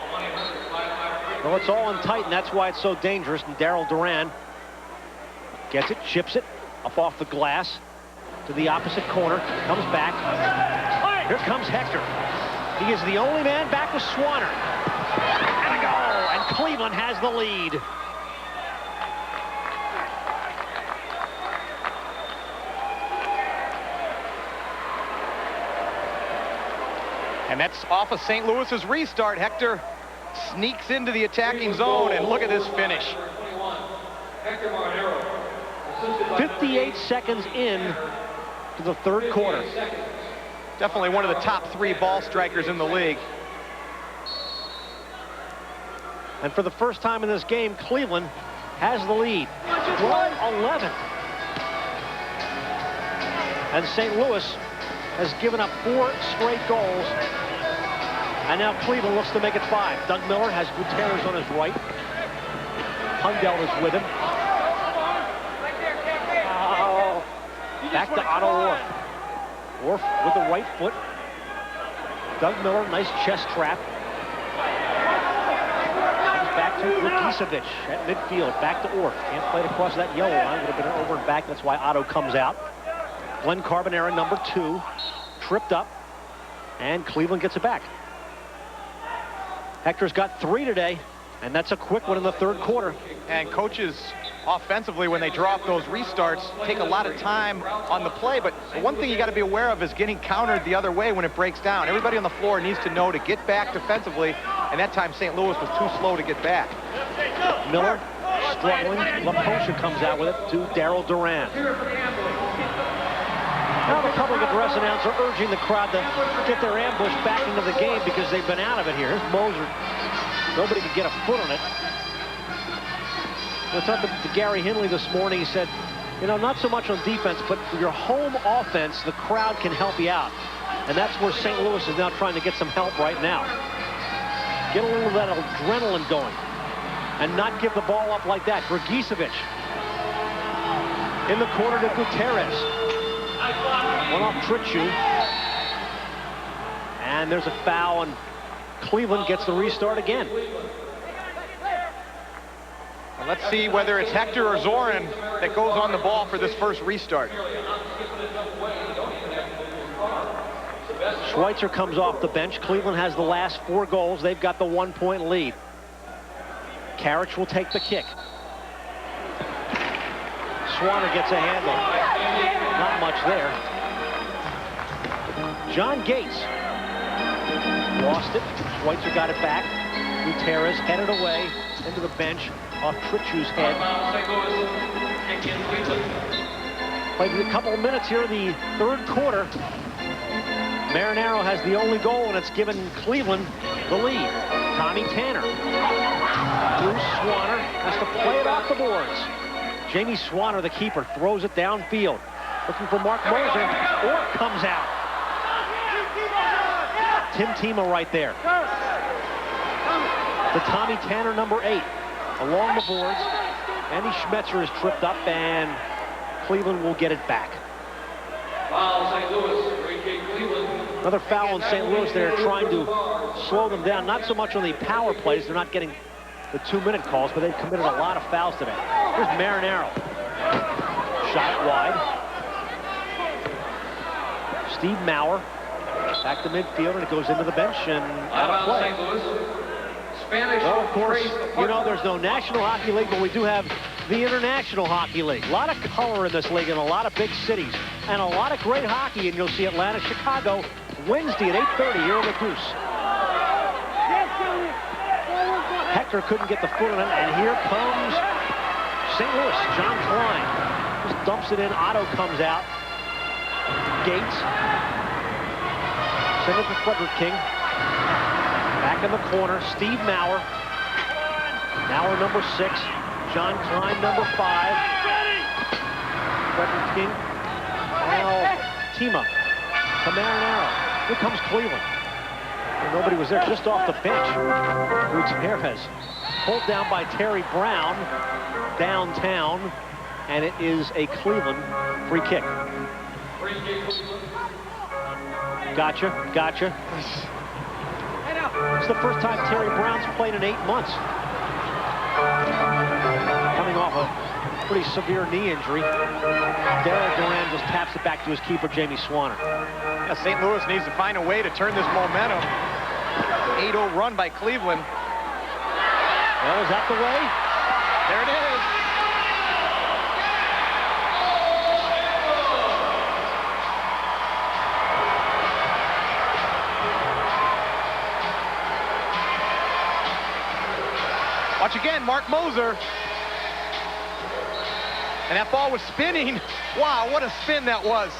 Well, it's all in tight, and that's why it's so dangerous. And Daryl Duran gets it, chips it up off the glass to the opposite corner, comes back. Here comes Hector. He is the only man back with Swanner. And a goal, and Cleveland has the lead. And that's off of St. Louis's restart. Hector sneaks into the attacking zone, and look at this finish. 58 seconds in to the third quarter. Definitely one of the top 3 ball strikers in the league. And for the first time in this game, Cleveland has the lead. 12-11. And St. Louis has given up 4 straight goals. And now Cleveland looks to make it 5. Doug Miller has Gutierrez on his right. Hundell is with him. Oh. Back to Otto Orff. Orff with the right foot. Doug Miller, nice chest trap. Comes back to Dragicevic at midfield. Back to Orff. Can't play it across that yellow line. Would have been over and back. That's why Otto comes out. Glenn Carbonera, number 2, tripped up, and Cleveland gets it back. Hector's got 3 today, and that's a quick one in the third quarter. And coaches offensively, when they draw up those restarts, take a lot of time on the play, but the one thing you got to be aware of is getting countered the other way when it breaks down. Everybody on the floor needs to know to get back defensively, and that time St. Louis was too slow to get back. Miller struggling. LaPosha comes out with it to Daryl Duran. Now the public address announcer urging the crowd to get their ambush back into the game because they've been out of it here. Here's Moser. Nobody could get a foot on it. I talked to Gary Henley this morning. He said, you know, not so much on defense, but for your home offense, the crowd can help you out. And that's where St. Louis is now trying to get some help right now. Get a little of that adrenaline going and not give the ball up like that. Dragicevic in the corner to Gutierrez. One off Trichu. And there's a foul, and Cleveland gets the restart again. And let's see whether it's Hector or Zoran that goes on the ball for this first restart. Schweitzer comes off the bench. Cleveland has the last 4 goals. They've got the 1-point lead. Karich will take the kick. Swanner gets a handle. Not much there. John Gates lost it. Schweitzer got it back. Gutierrez headed away into the bench off Trichu's head. Played a couple of minutes here in the third quarter. Marinaro has the only goal, and it's given Cleveland the lead. Tommy Tanner. Bruce Swanner has to play it off the boards. Jamie Swanner, the keeper, throws it downfield. Looking for Mark Moser. Orff comes out. Tim Tima right there. To Tommy Tanner, number 8. Along the boards. Andy Schmetzer is tripped up, and Cleveland will get it back. Foul St. Louis. Another foul in St. Louis. They're trying to slow them down. Not so much on the power plays. They're not getting the 2-minute calls, but they've committed a lot of fouls today. Here's Marinaro. Shot it wide. Steve Maurer back to midfield, and it goes into the bench and out of play. Well, of course, you know, there's no National Hockey League, but we do have the International Hockey League. A lot of color in this league in a lot of big cities, and a lot of great hockey, and you'll see Atlanta, Chicago, Wednesday at 8:30 here in the Goose. Hector couldn't get the foot on it, and here comes St. Louis. John Klein just dumps it in. Otto comes out. Gates. Send it to Frederick King. Back in the corner, Steve Maurer. Maurer, number 6. John Klein, number 5. Frederick King. Now, Tima. To Marinaro. Here comes Cleveland. And Nobody was there, just off the bench. Gutierrez pulled down by Terry Brown downtown, and it is a Cleveland free kick. Gotcha. It's the first time Terry Brown's played in 8 months. Coming off a pretty severe knee injury. Daryl Duran just taps it back to his keeper, Jamie Swanner. Yeah, St. Louis needs to find a way to turn this momentum. 8-0 run by Cleveland. Well, is that the way? There it is. Watch again, Mark Moser. And that ball was spinning. Wow, what a spin that was.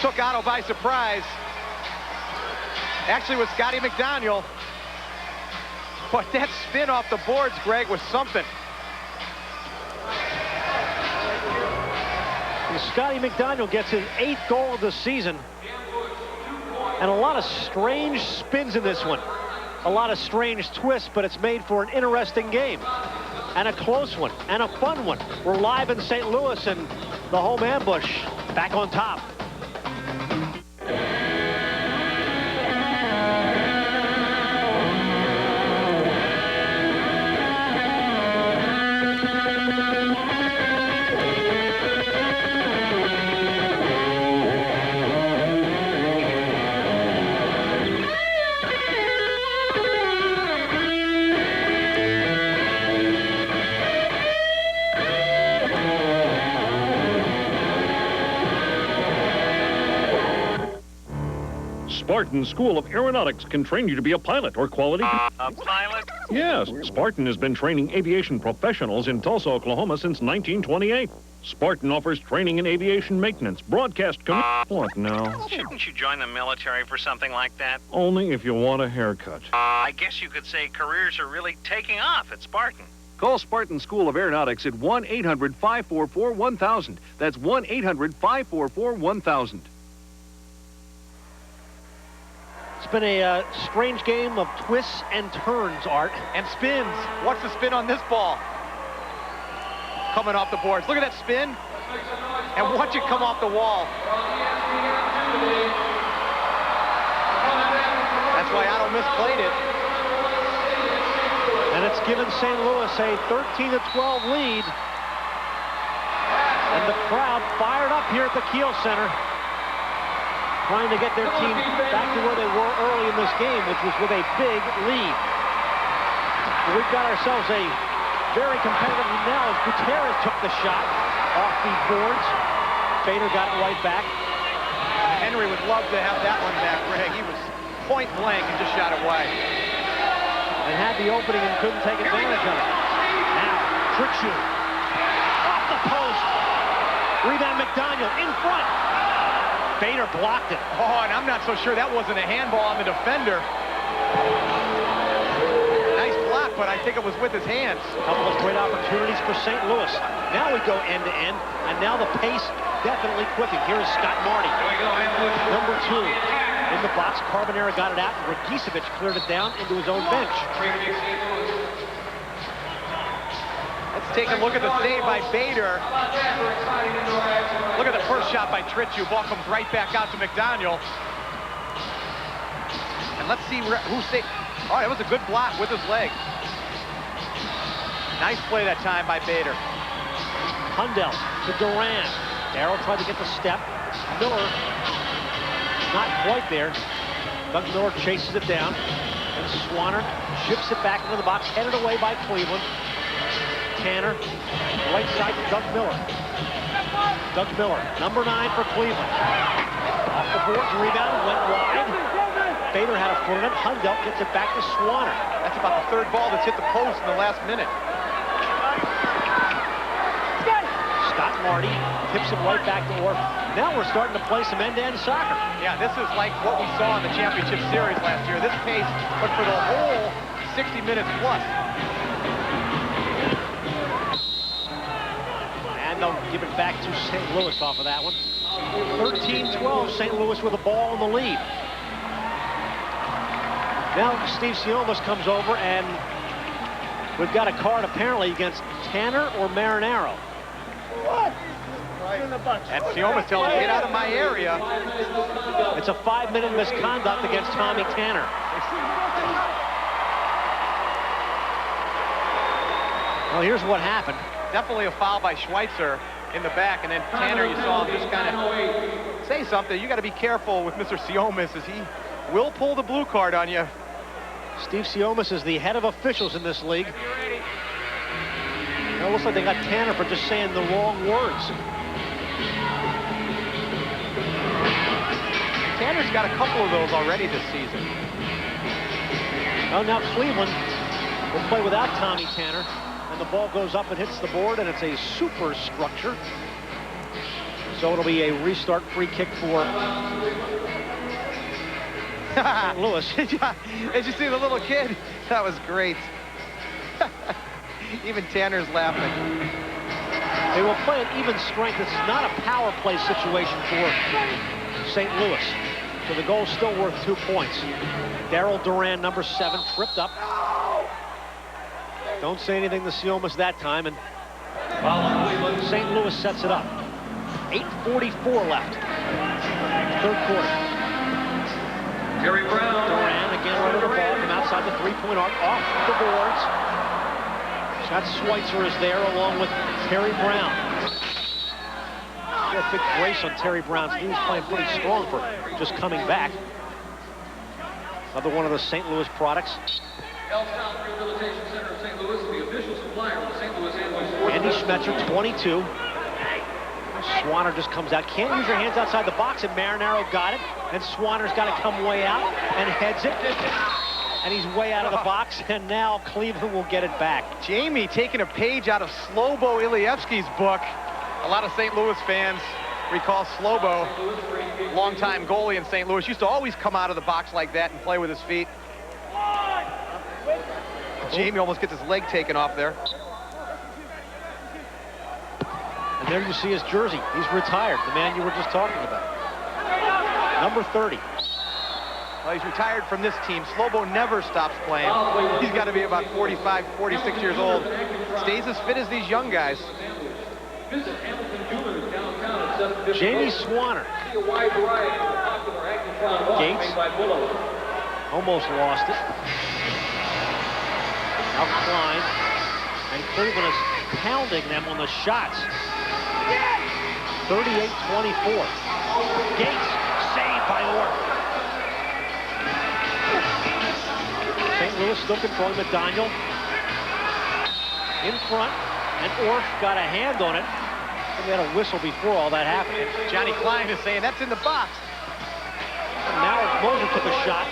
Took Otto by surprise. Actually, with Scotty McDaniel. But that spin off the boards, Greg, was something. And Scotty McDaniel gets his 8th goal of the season. And a lot of strange spins in this one. A lot of strange twists, but it's made for an interesting game. And a close one, and a fun one. We're live in St. Louis, and the home ambush back on top. Spartan School of Aeronautics can train you to be a pilot or quality... A pilot? Yes, Spartan has been training aviation professionals in Tulsa, Oklahoma since 1928. Spartan offers training in aviation maintenance, broadcast... What now? Shouldn't you join the military for something like that? Only if you want a haircut. I guess you could say careers are really taking off at Spartan. Call Spartan School of Aeronautics at 1-800-544-1000. That's 1-800-544-1000. It's been a strange game of twists and turns, Art. And spins. What's the spin on this ball? Coming off the boards. Look at that spin. And watch it come off the wall. That's why Otto misplayed it. And it's given St. Louis a 13-12 lead. And the crowd fired up here at the Kiel Center, trying to get their team back to where they were early in this game, which was with a big lead. But we've got ourselves a very competitive lead now as Gutierrez took the shot off the boards. Bader got it right back. Henry would love to have that one back, Greg. He was point blank and just shot it wide. And had the opening and couldn't take advantage of it. Now, Trichu off the post. Rebound McDaniel in front. Bader blocked it. Oh, and I'm not so sure that wasn't a handball on the defender. Nice block, but I think it was with his hands. A couple of great opportunities for St. Louis. Now we go end-to-end, and now the pace definitely quickened. Here is Scott Marty. Number 2. In the box, Carbonera got it out, and Ragisevich cleared it down into his own bench. Let's take a look at the save by Bader. Look at the first shot by Trichu. Ball comes right back out to McDaniel. And let's see who saved. Oh, that was a good block with his leg. Nice play that time by Bader. Hundell to Duran. Darrow tried to get the step. Miller, not quite there. Doug Miller chases it down. And Swanner shifts it back into the box, headed away by Cleveland. Tanner, right side to Doug Miller. Doug Miller, number 9 for Cleveland. Off the boards, rebound, went wide. Bader had a foot in it. Hundell gets it back to Swanner. That's about the third ball that's hit the post in the last minute. Scott Marty tips it right back to Orr. Now we're starting to play some end-to-end soccer. Yeah, this is like what we saw in the championship series last year. This pace, but for the whole 60 minutes plus. They'll give it back to St. Louis off of that one. 13-12, St. Louis with a ball in the lead. Now Steve Siomis comes over, and we've got a card apparently against Tanner or Marinaro. What? And Siomis tells him, get out of my area. It's a 5-minute misconduct against Tommy Tanner. Well, here's what happened. Definitely a foul by Schweitzer in the back, and then Tanner, you saw him just kind of say something. You got to be careful with Mr. Siomis, as he will pull the blue card on you. Steve Siomis is the head of officials in this league. It looks like they got Tanner for just saying the wrong words. Tanner's got a couple of those already this season. Oh, now Cleveland will play without Tommy Tanner. And the ball goes up and hits the board, and it's a super structure. So it'll be a restart free kick for St. Louis. Did you see the little kid? That was great. Even Tanner's laughing. They will play at even strength. This is not a power play situation for St. Louis. So the goal's still worth 2 points. Daryl Duran, number 7, tripped up. Don't say anything to Siomis that time, and St. Louis sets it up. 8:44 left. Third quarter. Terry Brown. Duran again over the ball from outside the three-point arc, off the boards. Scott Schweitzer is there along with Terry Brown. Got a big brace on Terry Brown's knee. He's playing pretty strong for just coming back. Another one of the St. Louis products. Rehabilitation Center of St. Louis, the official supplier of the St. Louis Ambulance Sports. Andy Schmetzer, 22. Swanner just comes out. Can't use your hands outside the box, and Marinaro got it. And Swanner's got to come way out and heads it. And he's way out of the box, and now Cleveland will get it back. Jamie taking a page out of Slobo Ilievsky's book. A lot of St. Louis fans recall Slobo, longtime goalie in St. Louis, used to always come out of the box like that and play with his feet. Jamie almost gets his leg taken off there. And there you see his jersey. He's retired, the man you were just talking about. Number 30. Well, he's retired from this team. Slobo never stops playing. He's got to be about 45, 46 years old. Stays as fit as these young guys. Jamie Swanner. Gates almost lost it. Now Klein, and Cleveland is pounding them on the shots. 38-24. Gates saved by Orff. St. Louis still controlling McDaniel. In front, and Orff got a hand on it. We had a whistle before all that happened. Johnny Klein is saying that's in the box. And now Moser took a shot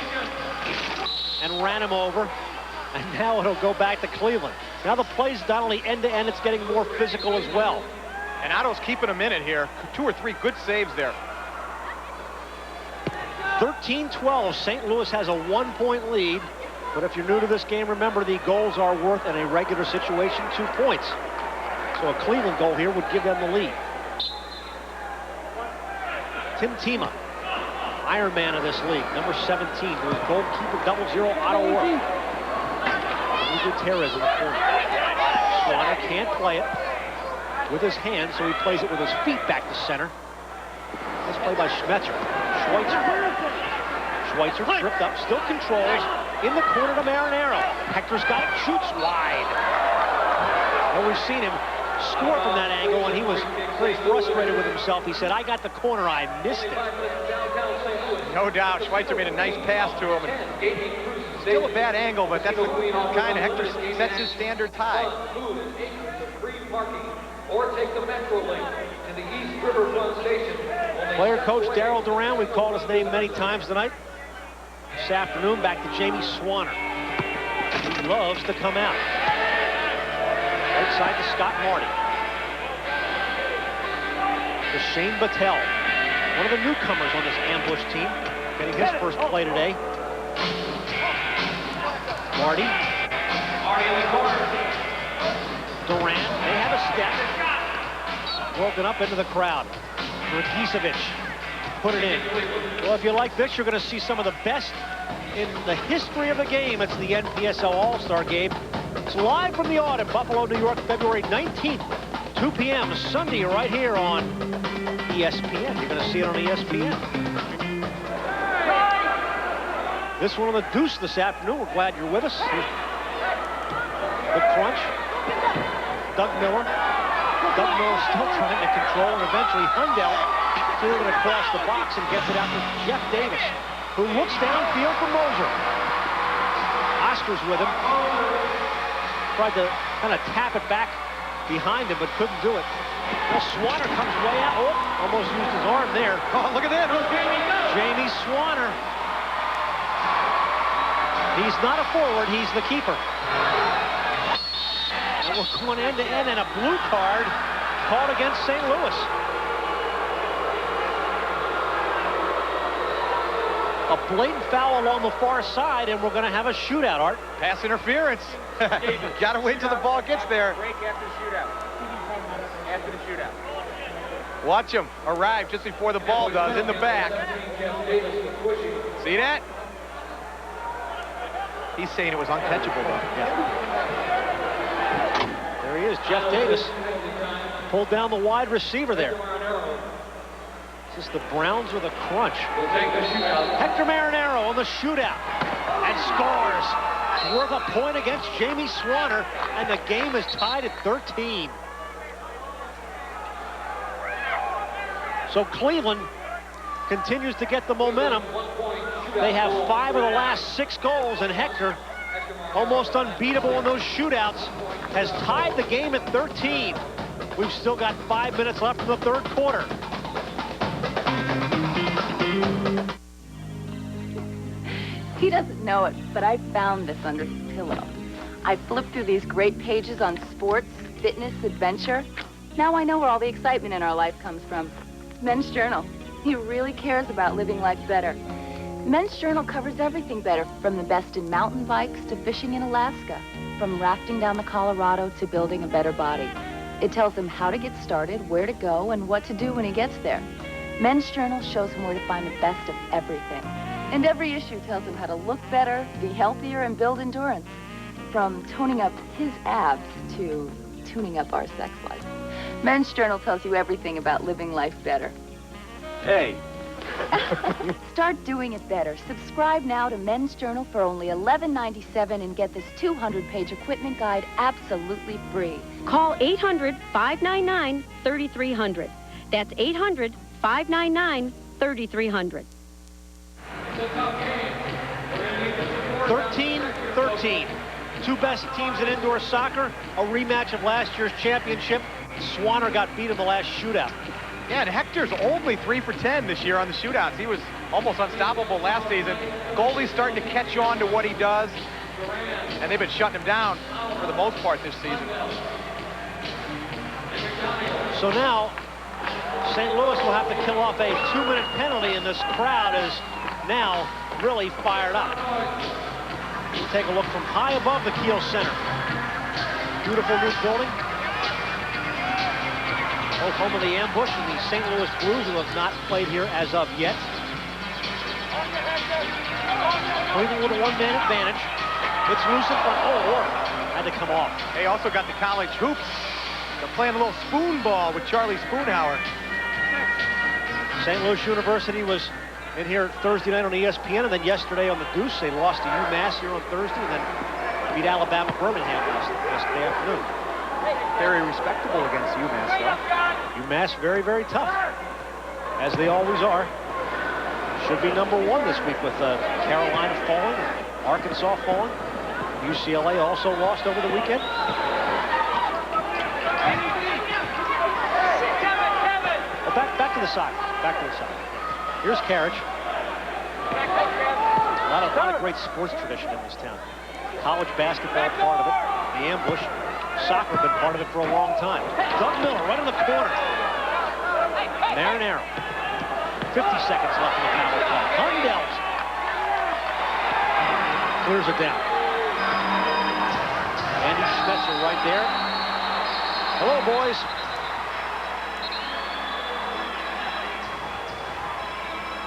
and ran him over. And now it'll go back to Cleveland. Now the play's not only end-to-end, it's getting more physical as well. And Otto's keeping him in it here. 2 or 3 good saves there. 13-12. St. Louis has a 1-point lead. But if you're new to this game, remember the goals are worth, in a regular situation, 2 points. So a Cleveland goal here would give them the lead. Tim Tima, Iron Man of this league, number 17, who's goalkeeper 00, Otto Orff. Gutierrez in the corner. Swanner can't play it with his hands, so he plays it with his feet back to center. Nice play by Schmetzer. Schweitzer tripped up, still controls. In the corner to Marinaro. Hector's got it, shoots wide. Well, we've seen him score from that angle, and he was very frustrated with himself. He said, I got the corner, I missed it. No doubt, Schweitzer made a nice pass to him. Still a bad angle, but that's the kind of Hector sets his standards high. Or take the Metro Link to the East Riverfront Station. Player coach Daryl Duran, we've called his name many times tonight. This afternoon, back to Jamie Swanner. He loves to come out. Right side to Scott Marty. To Shane Battelle, one of the newcomers on this ambush team, getting his first play today. Marty. In the corner. Duran, they have a step. Broken up into the crowd. Radicevich put it in. Well, if you like this, you're going to see some of the best in the history of the game. It's the NPSL All-Star Game. It's live from the Aud in Buffalo, New York, February 19th, 2 p.m. Sunday, right here on ESPN. You're going to see it on ESPN. This one on the Deuce this afternoon. We're glad you're with us. The crunch. Doug Miller. Doug Miller still trying to control, and eventually Hundell clearing it across the box and gets it out to Jeff Davis, who looks downfield for Moser. Oscar's with him. Tried to kind of tap it back behind him, but couldn't do it. Well, Swanner comes way out. Oh, almost used his arm there. Oh, look at this. Jamie Swanner. He's not a forward, he's the keeper. And we're going end to end, and a blue card called against St. Louis. A blatant foul along the far side, and we're going to have a shootout, Art. Pass interference. Got to wait till the ball gets there. Break after the shootout. After the shootout. Watch him arrive just before the ball does in the back. See that? He's saying it was uncatchable, though. Yeah. There he is, Jeff Davis. Pulled down the wide receiver there. This is the Browns with a crunch. Hector Marinaro on the shootout and scores. Worth a point against Jamie Swanner, and the game is tied at 13. So Cleveland continues to get the momentum. They have 5 of the last 6 goals, and Hector, almost unbeatable in those shootouts, has tied the game at 13. We've still got 5 minutes left in the third quarter. He doesn't know it, but I found this under his pillow. I flipped through these great pages on sports, fitness, adventure. Now I know where all the excitement in our life comes from. Men's Journal. He really cares about living life better. Men's Journal covers everything better, from the best in mountain bikes to fishing in Alaska, from rafting down the Colorado to building a better body. It tells him how to get started, where to go, and what to do when he gets there. Men's Journal shows him where to find the best of everything. And every issue tells him how to look better, be healthier, and build endurance. From toning up his abs to tuning up our sex life. Men's Journal tells you everything about living life better. Hey. Start doing it better. Subscribe now to Men's Journal for only $11.97 and get this 200-page equipment guide absolutely free. Call 800-599-3300. That's 800-599-3300. 13-13. Two best teams in indoor soccer. A rematch of last year's championship. Swanner got beat in the last shootout. Yeah, and Hector's only 3 for 10 this year on the shootouts. He was almost unstoppable last season. Goalie's starting to catch on to what he does, and they've been shutting him down for the most part this season. So now, St. Louis will have to kill off a 2-minute penalty, and this crowd is now really fired up. We'll take a look from high above the Kiel Center. Beautiful new building. Both home of the Ambush and the St. Louis Blues, who have not played here as of yet. Cleveland with a 1-man advantage. It's loose in front. Oh, Lord. Had to come off. They also got the college hoops. They're playing a little spoon ball with Charlie Spoonhauer. St. Louis University was in here Thursday night on ESPN, and then yesterday on the Deuce. They lost to UMass here on Thursday, and then beat Alabama Birmingham yesterday afternoon. Very respectable against UMass, though. UMass very, very tough, as they always are. Should be #1 this week with Carolina falling, Arkansas falling. UCLA also lost over the weekend. Well, back to the side. Back to the side. Here's Carriage. A lot of great sports tradition in this town. College basketball part of it. The Ambush. Soccer been part of it for a long time. Doug Miller right in the corner. Marinaro. 50 seconds left in the penalty clock. Hundell's clears it down. Andy Schmetzer right there. Hello, boys.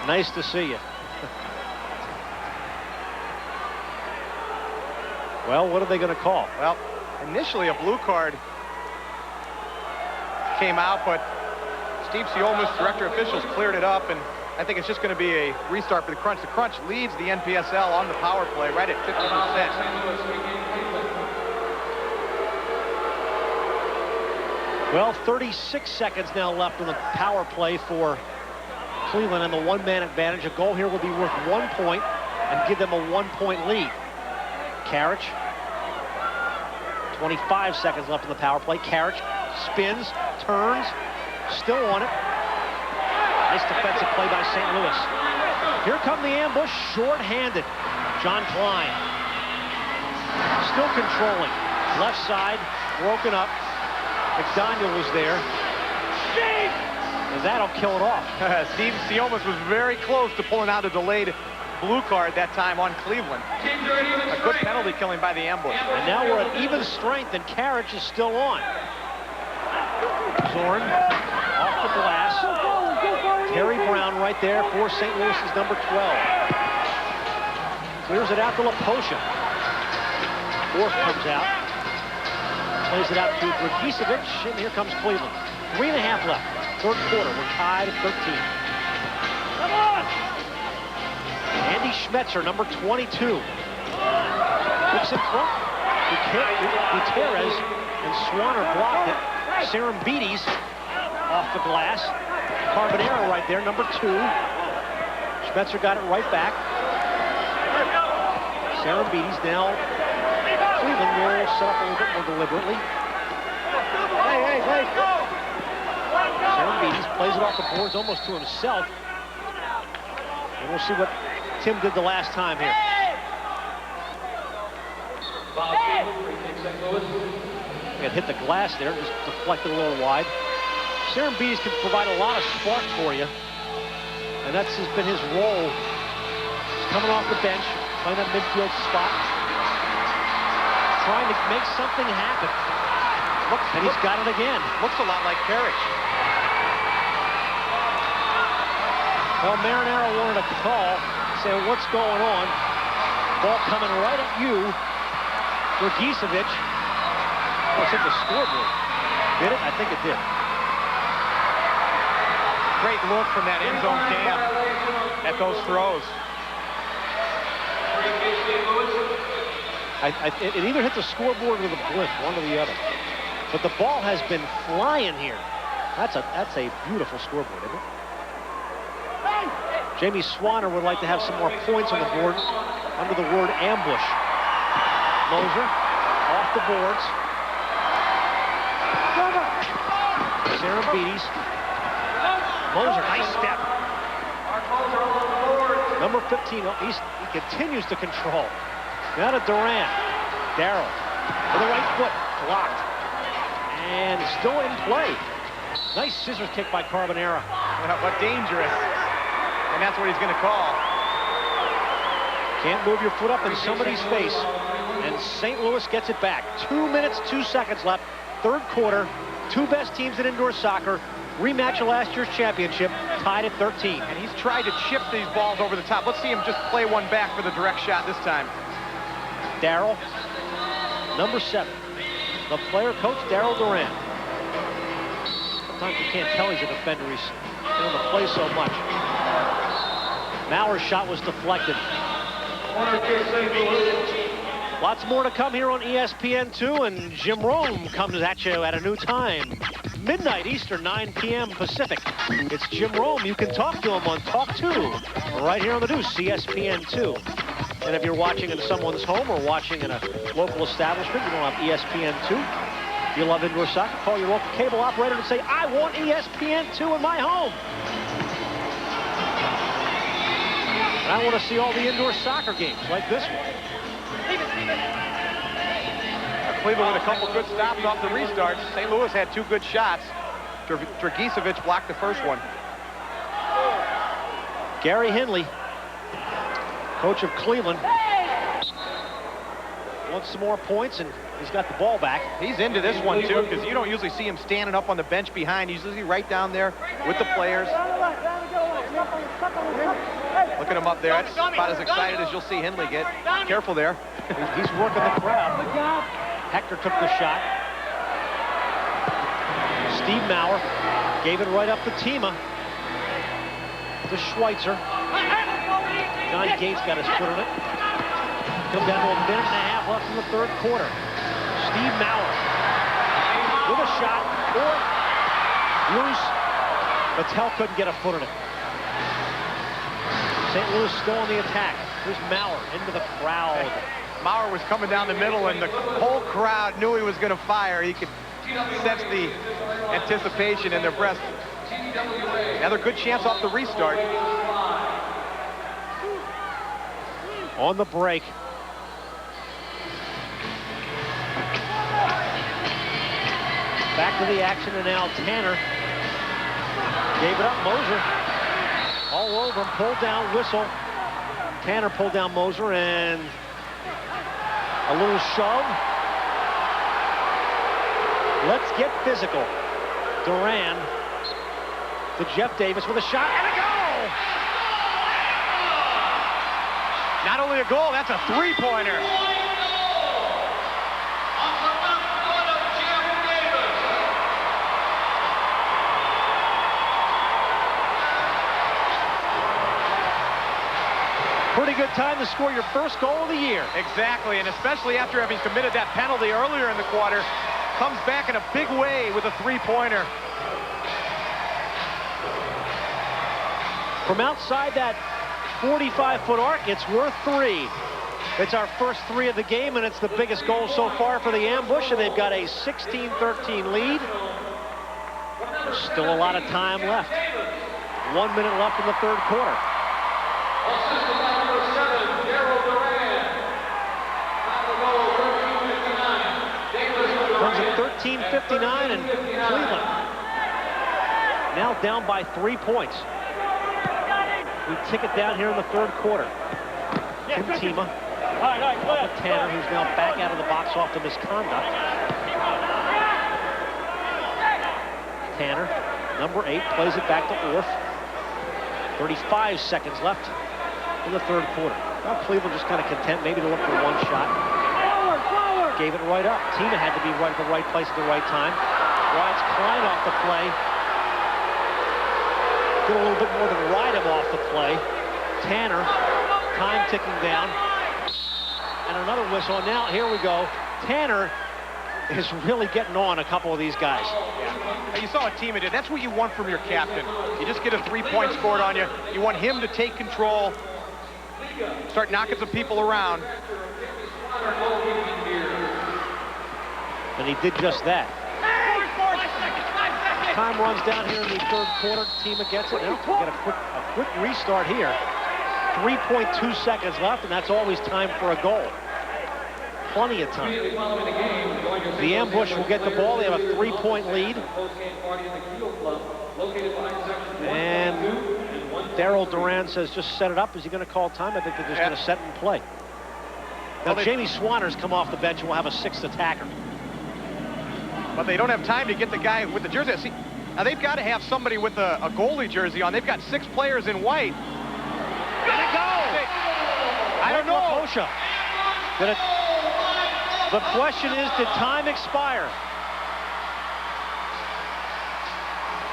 Nice to see you. Well, what are they going to call? Well, initially a blue card came out, but Steve Siomas, director officials, cleared it up, and I think it's just going to be a restart for the Crunch. The Crunch leads the NPSL on the power play right at 50%. Well, 36 seconds now left on the power play for Cleveland, and the one-man advantage. A goal here will be worth 1 point and give them a 1-point lead. Karich, 25 seconds left on the power play. Karich spins, turns, still on it. Nice defensive play by St. Louis. Here come the ambush, short-handed. John Klein still controlling. Left side, broken up. McDaniel was there. And that'll kill it off. Steve Siomas was very close to pulling out a delayed blue card that time on Cleveland. A good penalty killing by the ambush. And now we're at even strength, and Karich is still on. Zorn off the glass. Terry Brown right there for St. Louis's number 12. Clears it out to Laposha. Orff comes out. Plays it out to Dragicevic, and here comes Cleveland. 3.5 left. Third quarter. We're tied at 13. Come on! Andy Schmetzer, number 22. Looks in front. Gutierrez and Swanner blocked it. Serembides off the glass. Carbonero right there, number 2. Schmetzer got it right back. Serembides now. Cleveland will set up a little bit more deliberately. Hey. Serembides plays it off the boards almost to himself. And we'll see what Tim did the last time here. It hit the glass there, just deflected a little wide. Serembides can provide a lot of spark for you. And that's been his role. He's coming off the bench, playing that midfield spot, trying to make something happen. And he's got it again. Looks a lot like Karich. Well, Marinaro wanted a call, saying, what's going on? Ball coming right at you. Dragicevic. Oh, it's hit the scoreboard. Did it? I think it did. Great look from that end zone cam at those throws. It either hit the scoreboard or the blink, one or the other. But the ball has been flying here. That's a beautiful scoreboard, isn't it? Jamie Swanner would like to have some more points on the board under the word ambush. Moser off the boards. Serembides. Moser, nice step. Number 15, he continues to control. Now to Durant. Darrell with the right foot, blocked. And still in play. Nice scissors kick by Carbonero. But dangerous. And that's what he's going to call. Can't move your foot up in somebody's face. And St. Louis gets it back. 2 minutes, 2 seconds left. Third quarter. Two best teams in indoor soccer. Rematch of last year's championship. Tied at 13. And he's tried to chip these balls over the top. Let's see him just play one back for the direct shot this time. Darrell, number 7. The player coach, Darrell Durant. Sometimes you can't tell he's a defender. He's been on the play so much. Mauer's shot was deflected. Lots more to come here on ESPN2, and Jim Rome comes at you at a new time. Midnight Eastern, 9 p.m. Pacific. It's Jim Rome. You can talk to him on Talk 2, right here on the Deuce, ESPN2. And if you're watching in someone's home or watching in a local establishment, you don't have ESPN2, you love indoor soccer, call your local cable operator and say, I want ESPN2 in my home. And I want to see all the indoor soccer games like this one. Cleveland with a couple good stops off the restarts. St. Louis had 2 good shots. Dragicevic blocked the first one. Gary Henley, coach of Cleveland, wants some more points, and he's got the ball back. He's into this one, too, because you don't usually see him standing up on the bench behind. He's usually right down there with the players. Look at him up there. That's about as excited as you'll see Hindley get. Careful there. He's working the crowd. Hector took the shot. Steve Maurer gave it right up to Tima. To Schweitzer. John Gates got his foot on it. Come down to a minute and a half left in the third quarter. Steve Maurer with a shot. Or loose. Patel couldn't get a foot on it. St. Louis still on the attack. Here's Maurer into the crowd. Maurer was coming down the middle, and the whole crowd knew he was going to fire. He could sense the anticipation in their breast. Another good chance off the restart. On the break. Back to the action, and now Tanner gave it up. Moser all over him, pulled down, whistle. Tanner pulled down Moser, and a little shove. Let's get physical. Duran to Jeff Davis with a shot and a goal! Not only a goal, that's a three-pointer. Pretty good time to score your first goal of the year. Exactly, and especially after having committed that penalty earlier in the quarter, comes back in a big way with a three-pointer. From outside that 45-foot arc, it's worth 3. It's our first 3 of the game, and it's the biggest goal so far for the Ambush, and they've got a 16-13 lead. There's still a lot of time left. 1 minute left in the third quarter. Runs at 13:59, and Cleveland now down by 3 points. We tick it down here in the third quarter. Tim Tima, Tanner, who's now back out of the box off the misconduct. Tanner, number 8, plays it back to Orff. 35 seconds left in the third quarter. Well, Cleveland just kind of content maybe to look for one shot. Gave it right up. Tima had to be right at the right place at the right time. Rides Klein off the play. Did a little bit more than ride him off the play. Tanner, time ticking down. And another whistle. And now, here we go. Tanner is really getting on a couple of these guys. Yeah. You saw what Tima did. That's what you want from your captain. You just get a 3-point scored on you. You want him to take control, start knocking some people around. And he did just that. Time runs down here in the third quarter. Tima gets it. Now we get a quick restart here. 3.2 seconds left, and that's always time for a goal. Plenty of time. The Ambush will get the ball. They have a 3-point lead. And Daryl Duran says, just set it up. Is he going to call time? I think they're just going to set and play. Now, Jamie Swanner's come off the bench and will have a 6th attacker. But they don't have time to get the guy with the jersey. See, now they've got to have somebody with a goalie jersey on. They've got 6 players in white. Let it go! I don't know. The question is, did time expire?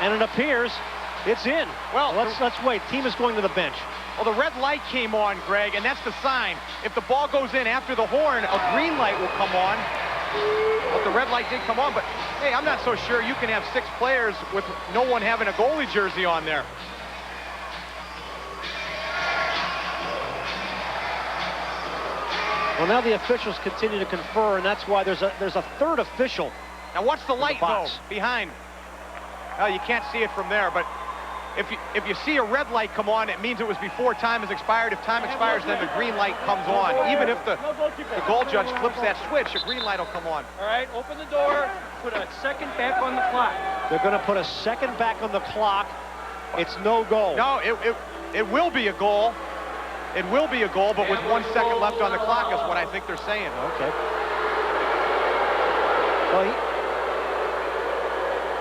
And it appears it's in. Well, let's wait. Team is going to the bench. Well, the red light came on, Greg, and that's the sign. If the ball goes in after the horn, a green light will come on. But the red light did come on. But, hey, I'm not so sure you can have 6 players with no one having a goalie jersey on there. Well, now the officials continue to confer, and that's why there's a third official. Now, what's the light, though, behind? Well, you can't see it from there, but if you see a red light come on, it means it was before time has expired. If time expires, then the green light comes on. Even if the goal judge flips that switch, a green light will come on. All right, open the door, put a second back on the clock. They're going to put a second back on the clock. It's no goal. No, it will be a goal. It will be a goal, but with 1 second left on the clock is what I think they're saying. Okay. Well,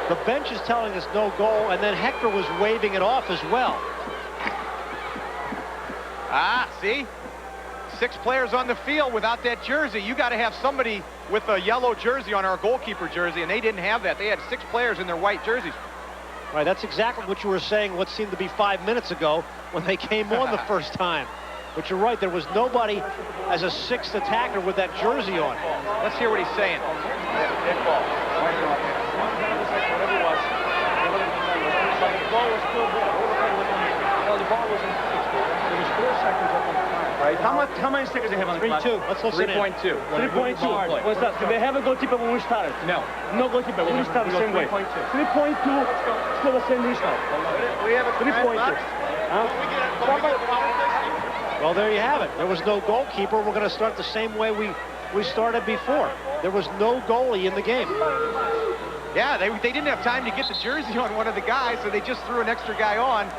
the bench is telling us no goal, and then Hector was waving it off as well. Ah, see? 6 players on the field without that jersey. You got to have somebody with a yellow jersey on our goalkeeper jersey, and they didn't have that. They had 6 players in their white jerseys. Right, that's exactly what you were saying what seemed to be 5 minutes ago when they came on the first time. But you're right, there was nobody as a 6th attacker with that jersey on. Let's hear what he's saying. Right. How many stickers do they have on the clock? 3-2. Let's listen 3.2. 3.2. What's that? Did they have a goalkeeper when we started? No. No goalkeeper. We started the same way. 3.2. 3.2. Still the same restart. We have a 3.2. Well, there you have it. There was no goalkeeper. We're going to start the same way we started before. There was no goalie in the game. Yeah, they didn't have time to get the jersey on one of the guys, so they just threw an extra guy on.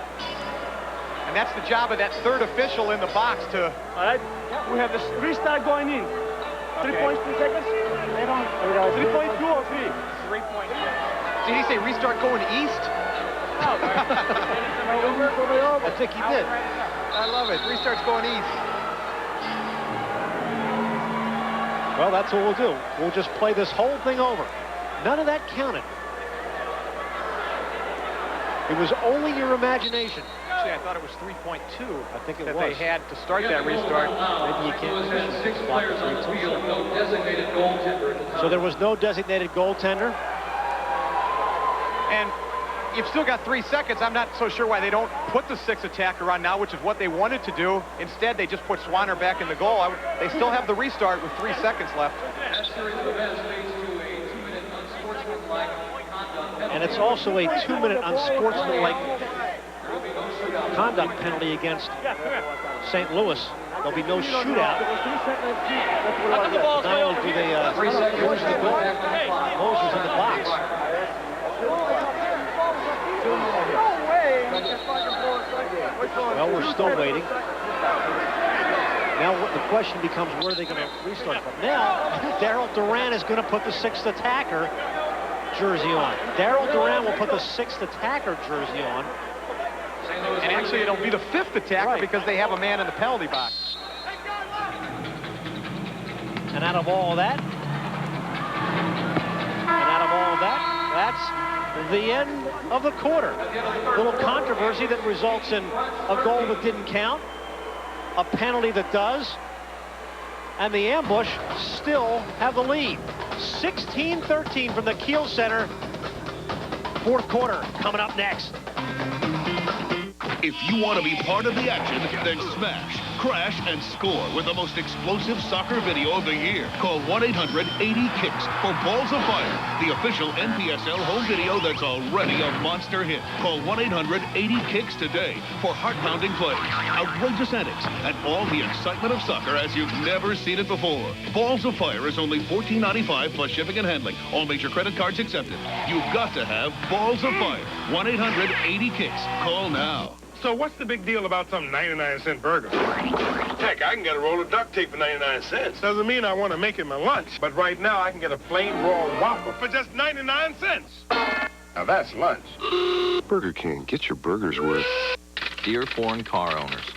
And that's the job of that 3rd official in the box to... All right, we have this restart going in. 3.2 seconds? 3.2 or 3? 3.2. Did he say restart going east? I think he did. I love it. Restart's going east. Well, that's what we'll do. We'll just play this whole thing over. None of that counted. It was only your imagination. Actually, I thought it was 3.2. I think it that was. they had to start that restart. Maybe you can't. 6 players on the field, no designated goaltender. So there was no designated goaltender. And you've still got 3 seconds. I'm not so sure why they don't put the 6th attacker on now, which is what they wanted to do. Instead, they just put Swanner back in the goal. They still have the restart with 3 seconds left. That series of events leads to a 2-minute unsportsmanlike conduct. And it's also a 2-minute unsportsmanlike conduct penalty against St. Louis. There'll be no shootout. Not only do they lose the goal, Moses in the box. Well, we're still waiting. Now the question becomes, where are they going to restart from? Now, Daryl Duran is going to put the 6th attacker jersey on. Daryl Duran will put the 6th attacker jersey on. And actually, it'll be the 5th attacker because they have a man in the penalty box. And out of all that, that's the end of the quarter. Little controversy that results in a goal that didn't count, a penalty that does, and the ambush still have the lead. 16-13 from the Kiel Center. 4th quarter coming up next. If you want to be part of the action, then smash, crash, and score with the most explosive soccer video of the year. Call 1-800-80-KICKS for Balls of Fire, the official NPSL home video that's already a monster hit. Call 1-800-80-KICKS today for heart-pounding plays, outrageous antics, and all the excitement of soccer as you've never seen it before. Balls of Fire is only $14.95 plus shipping and handling. All major credit cards accepted. You've got to have Balls of Fire. 1-800-80-KICKS. Call now. So what's the big deal about some 99-cent burger? Heck, I can get a roll of duct tape for 99 cents. Doesn't mean I want to make it my lunch. But right now, I can get a plain raw Whopper for just 99 cents. Now that's lunch. Burger King, get your burgers worth. Dear foreign car owners,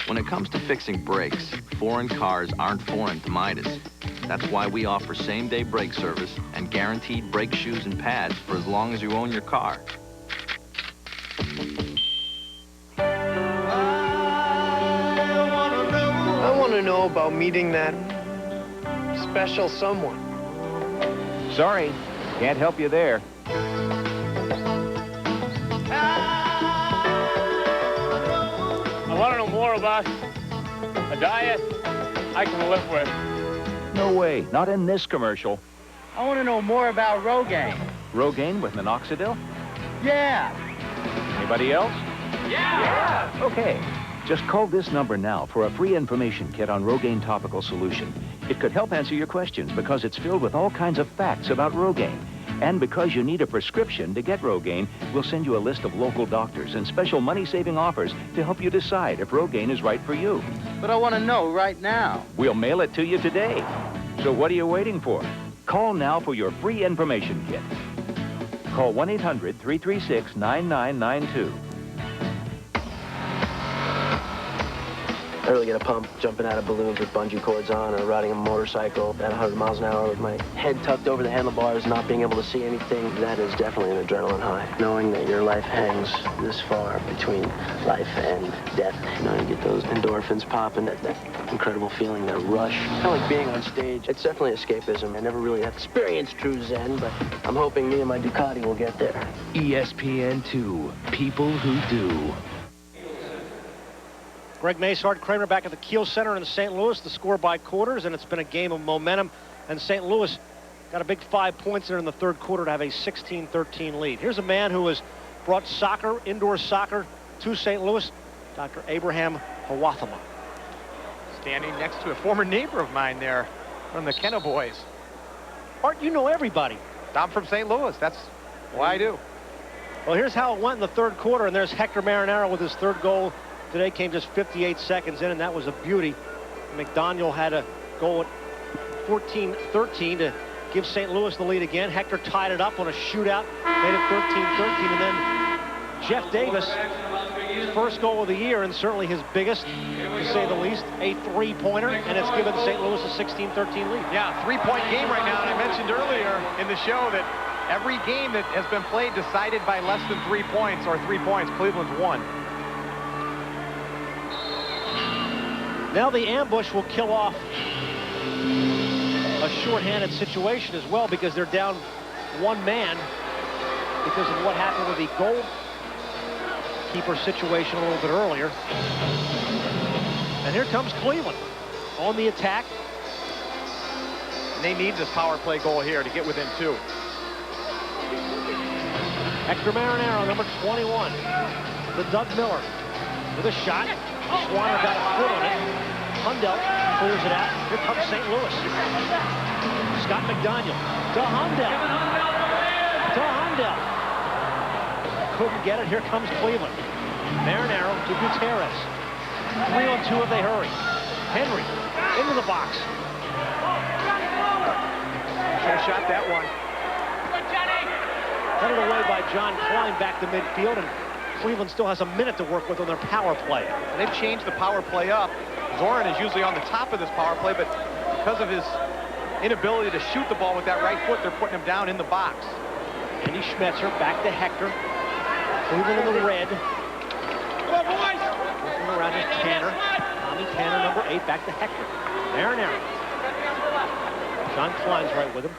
when it comes to fixing brakes, foreign cars aren't foreign to Midas. That's why we offer same-day brake service and guaranteed brake shoes and pads for as long as you own your car. I want to know about meeting that special someone. Sorry, can't help you there. I want to know more about a diet I can live with. No way, not in this commercial. I want to know more about Rogaine. Rogaine with minoxidil? Yeah. Anybody else? Yeah. Okay. Just call this number now for a free information kit on Rogaine topical solution. It could help answer your questions because it's filled with all kinds of facts about Rogaine. And because you need a prescription to get Rogaine, we'll send you a list of local doctors and special money-saving offers to help you decide if Rogaine is right for you. But I want to know right now. We'll mail it to you today. So what are you waiting for? Call now for your free information kit. Call 1-800-336-9992. really get a pump jumping out of balloons with bungee cords on or riding a motorcycle at 100 miles an hour with my head tucked over the handlebars, not being able to see anything. That is definitely an adrenaline high. Knowing that your life hangs this far between life and death. You know, you get those endorphins popping, that incredible feeling, that rush. Kind of like being on stage. It's definitely escapism. I never really have experienced true Zen, but I'm hoping me and my Ducati will get there. ESPN2, people who do. Greg Masehard Kramer back at the Kiel Center in St. Louis. The score by quarters, and it's been a game of momentum. And St. Louis got a big 5 points there in the third quarter to have a 16-13 lead. Here's a man who has brought soccer, indoor soccer, to St. Louis, Dr. Abraham Hawathama. Standing next to a former neighbor of mine there from the Kenna boys. Art, you know everybody. I'm from St. Louis. That's why I do. Well, here's how it went in the third quarter, and there's Hector Marinaro with his third goal. Today came just 58 seconds in, and that was a beauty. McDaniel had a goal at 14-13 to give St. Louis the lead again. Hector tied it up on a shootout, made it 13-13, and then Jeff Davis, his first goal of the year, and certainly his biggest, to say the least, a three-pointer, and it's given St. Louis a 16-13 lead. Yeah, three-point game right now, and I mentioned earlier in the show that every game that has been played decided by less than 3 points or 3 points, Cleveland's won. Now the ambush will kill off a shorthanded situation as well, because they're down one man because of what happened with the goalkeeper situation a little bit earlier. And here comes Cleveland on the attack. And they need this power play goal here to get within 2. Hector Marinaro, number 21, to Doug Miller with a shot. Swanner got a foot on it. Hundell clears it out. Here comes St. Louis. Scott McDaniel to Hundell. To Hundell. Couldn't get it. Here comes Cleveland. Marinaro to Gutierrez. 3-on-2 if they hurry. Henry into the box. Should have shot that one. Headed away by John Klein back to midfield, and Cleveland still has a minute to work with on their power play. And they've changed the power play up. Zorin is usually on the top of this power play, but because of his inability to shoot the ball with that right foot, they're putting him down in the box. Andy Schmetzer back to Hector. Cleveland in the red. Looking around is Tanner. Tommy Tanner, number 8, back to Hector. Marinaro. John Klein's right with him.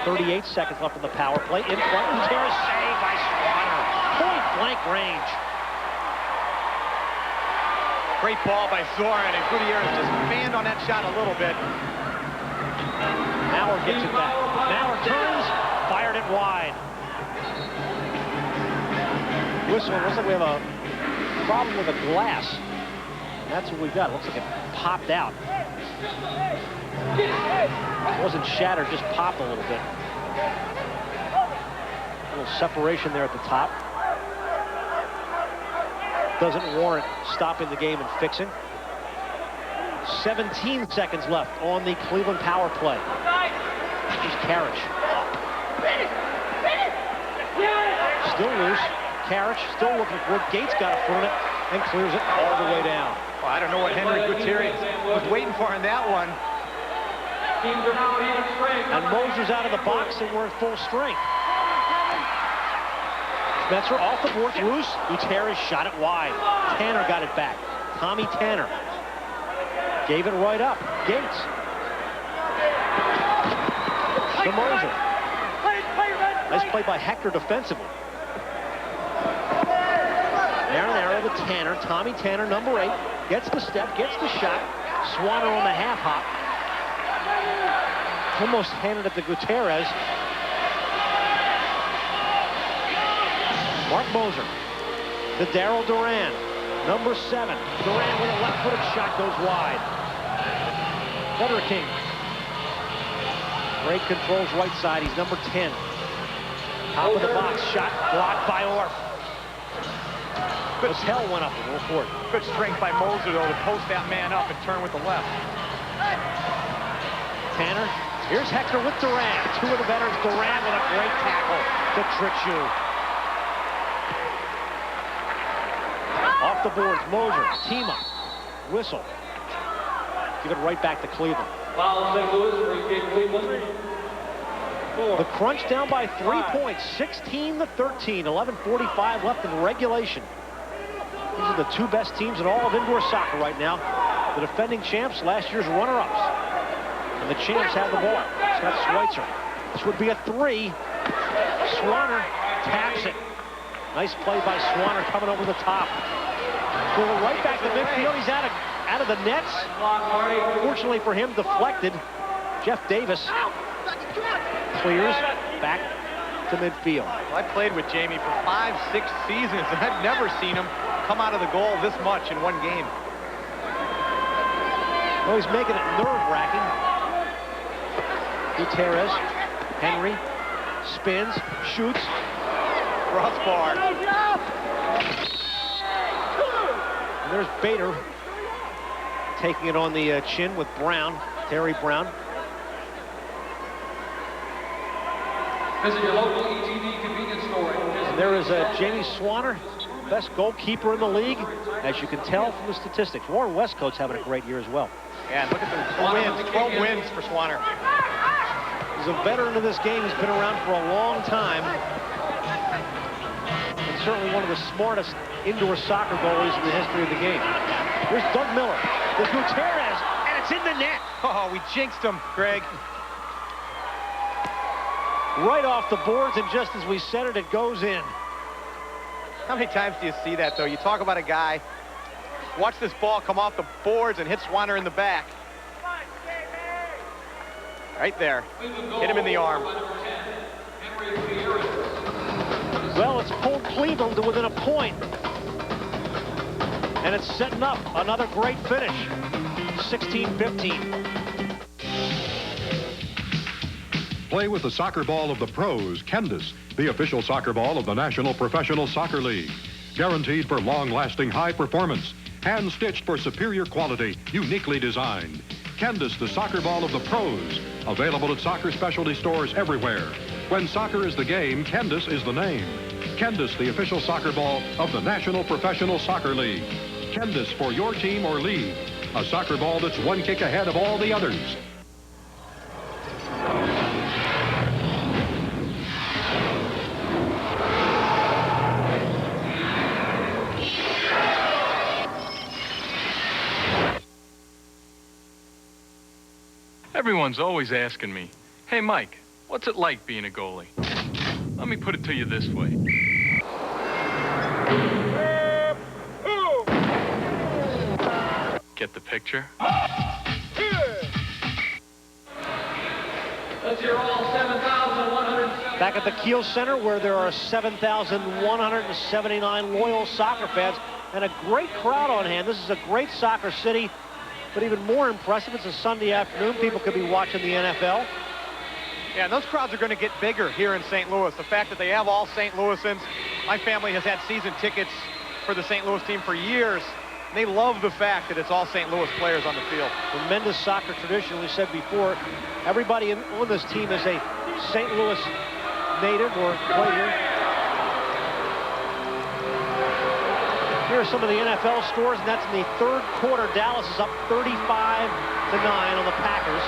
38 seconds left in the power play. In front, Gutierrez saved by Swanner. Point-blank range. Great ball by Zorin, and Gutierrez just fanned on that shot a little bit. Maurer gets it back. Maurer turns, fired it wide. Whistle, looks like we have a problem with a glass. And that's what we got. Looks like it popped out. It wasn't shattered, just popped a little bit. A little separation there at the top. Doesn't warrant stopping the game and fixing. 17 seconds left on the Cleveland power play. Here's Karich. Still loose. Karich still looking for it. Gates got a foot on it and clears it all the way down. Well, I don't know what Henry Gutierrez was waiting for on that one. And Moser's out of the box, and we're at full strength. Schmetzer off the boards, loose. Gutierrez shot it wide. Tanner got it back. Tommy Tanner gave it right up. Gates. To Moser. Nice play by Hector defensively. Marinaro to Tanner. Tommy Tanner, number 8. Gets the step, gets the shot. Swanner on the half hop. Almost handed it to Gutierrez. Mark Moser to Daryl Duran, number 7. Duran with a left-footed shot goes wide. King. Ray controls right side. He's number 10. Top of the box, shot blocked by Orff. Hell went up a little for it. Good strength by Moser, though, to post that man up and turn with the left. Tanner. Here's Hector with Duran. 2 of the veterans. Duran with a great tackle to Trichu. Off the boards, Moser, team up. Whistle. Give it right back to Cleveland. Foul St. Louis, free kick Cleveland. The Crunch down by 3 points, 16-13, 11:45 left in regulation. These are the two best teams in all of indoor soccer right now. The defending champs, last year's runner-ups. And the champs have the ball. Scott Schweitzer. This would be a 3. Swanner taps it. Nice play by Swanner coming over the top. Throw it right back to midfield. He's out of the nets. Fortunately for him, deflected. Jeff Davis clears back to midfield. Well, I played with Jamie for 5-6 seasons, and I've never seen him come out of the goal this much in one game. Oh, he's making it nerve-wracking. Gutierrez, Henry, spins, shoots. Crossbar. And there's Bader taking it on the chin with Brown, Terry Brown. Visit your local ETD convenience store. And there is Jamie Swanner, best goalkeeper in the league, as you can tell from the statistics. Warren Westcoat's having a great year as well. Yeah, look at the wins, 12 wins for Swanner. He's a veteran of this game. He's been around for a long time. And certainly one of the smartest indoor soccer goalies in the history of the game. Here's Doug Miller with Gutierrez, and it's in the net. Oh, we jinxed him, Greg. Right off the boards, and just as we said it, it goes in. How many times do you see that, though? You talk about a guy, watch this ball come off the boards and hit Swanner in the back. Right there. Hit him in the arm. Well, it's pulled Cleveland to within a point. And it's setting up another great finish. 16-15. Play with the soccer ball of the pros, Candace, the official soccer ball of the National Professional Soccer League. Guaranteed for long-lasting high performance. Hand-stitched for superior quality, uniquely designed. Candace, the soccer ball of the pros. Available at soccer specialty stores everywhere. When soccer is the game, Candace is the name. Candace, the official soccer ball of the National Professional Soccer League. Candace for your team or league. A soccer ball that's one kick ahead of all the others. Everyone's always asking me, hey, Mike, what's it like being a goalie? Let me put it to you this way. Get the picture? Let's hear all 7,107. Back at the Kiel Center, where there are 7,179 loyal soccer fans and a great crowd on hand. This is a great soccer city. But even more impressive, it's a Sunday afternoon. People could be watching the NFL. Yeah, and those crowds are going to get bigger here in St. Louis. The fact that they have all St. Louisans. My family has had season tickets for the St. Louis team for years. And they love the fact that it's all St. Louis players on the field. Tremendous soccer tradition. We said before, everybody on this team is a St. Louis native or played here. Here are some of the NFL scores, and that's in the third quarter. Dallas is up 35-9 on the Packers.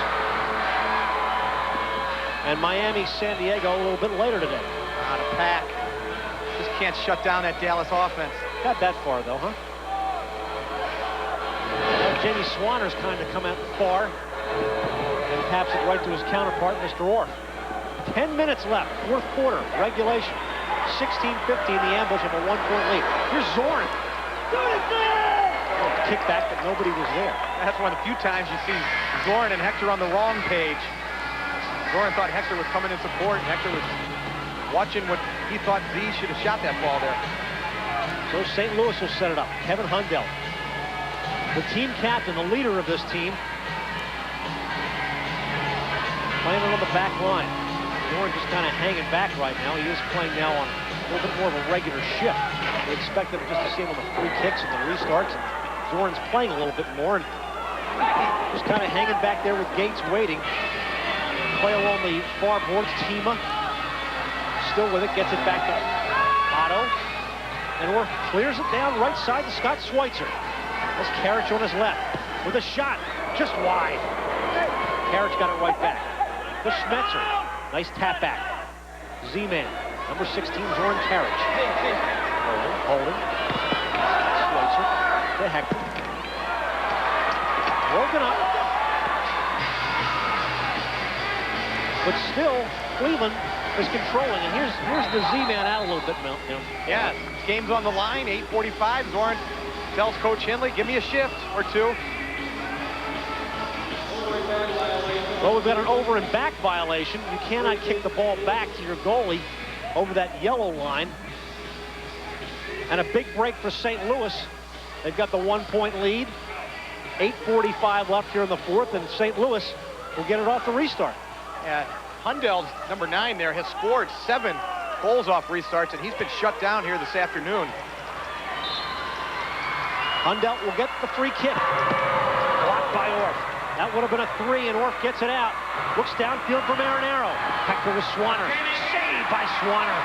And Miami, San Diego a little bit later today. Not a pack. Just can't shut down that Dallas offense. Got that far, though, huh? Jamie Swanner's kind of come out far and taps it right to his counterpart, Mr. Orff. 10 minutes left, fourth quarter, regulation. 16-15, the ambush of a 1-point lead. Here's Zorn. Kickback, but nobody was there. That's one of the few times you see Zorn and Hector on the wrong page. Zorn thought Hector was coming in support, and Hector was watching what he thought Z should have shot that ball there. So St. Louis will set it up. Kevin Hundell, the team captain, the leader of this team, playing it on the back line. Zorn just kind of hanging back right now. He is playing now on a little bit more of a regular shift. We expected him just to see him on the free kicks and the restarts. And Zorn's playing a little bit more and just kind of hanging back there with Gates waiting. Play along the far boards. Tima still with it, gets it back to Otto. And Orff clears it down right side to Scott Schweitzer. That's Karich on his left with a shot, just wide. Karich got it right back. To Schmetzer. Nice tap back. Z-Man. Number 16, Zoran Karich. Holding. Schweitzer. To Hector. Broken up. But still, Cleveland is controlling. And here's the Z-Man out a little bit, Mel. Yeah, game's on the line, 8:45. Zoran tells Coach Hindley, give me a shift or two. Well, we've got an over and back violation. You cannot kick the ball back to your goalie over that yellow line. And a big break for St. Louis. They've got the 1-point lead. 8:45 left here in the fourth, and St. Louis will get it off the restart. Yeah, Hundel's number 9 there has scored 7 goals off restarts, and he's been shut down here this afternoon. Hundel will get the free kick. Blocked by Orff. That would have been a 3, and Orff gets it out. Looks downfield for Marinaro. Hector with Swanner. Saved by Swanner.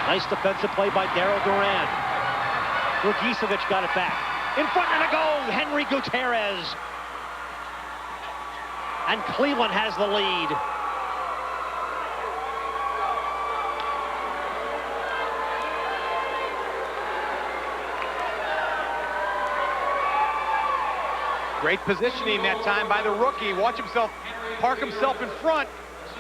Nice defensive play by Daryl Duran. Rogaine got it back. In front of the goal, Henry Gutierrez. And Cleveland has the lead. Great positioning that time by the rookie. Watch himself park himself in front,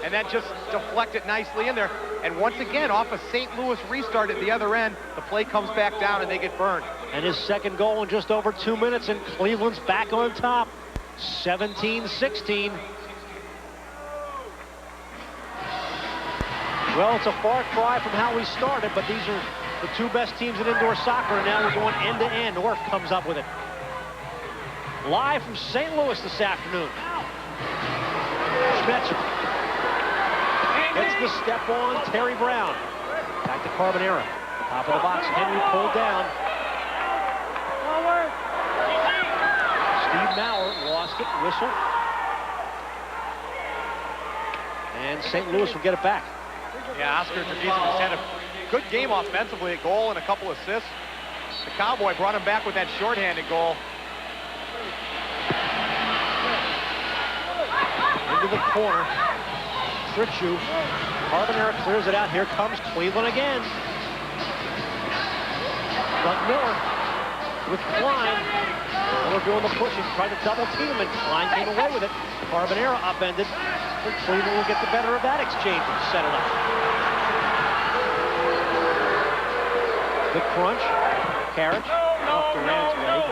and then just deflect it nicely in there. And once again, off a St. Louis restart at the other end, the play comes back down and they get burned. And his second goal in just over 2 minutes, and Cleveland's back on top. 17-16. Well, it's a far cry from how we started, but these are the 2 best teams in indoor soccer, and now we're going end to end. Orff comes up with it. Live from St. Louis this afternoon. Schmetzer gets the step on Terry Brown. Back to Carbonera. Top of the box, Henry pulled down. Steve Maurer lost it, whistle. And St. Louis will get it back. Yeah, Oscar Dragicevic had a good game offensively, a goal and a couple assists. The Cowboy brought him back with that shorthanded goal. Into the corner. Tritchu. Carbonera clears it out. Here comes Cleveland again. But Miller with Klein. Miller doing the pushing, trying to double team him, and Klein came away with it. Carbonera upended. And Cleveland will get the better of that exchange and set it up. The crunch. Karich off Durant's leg.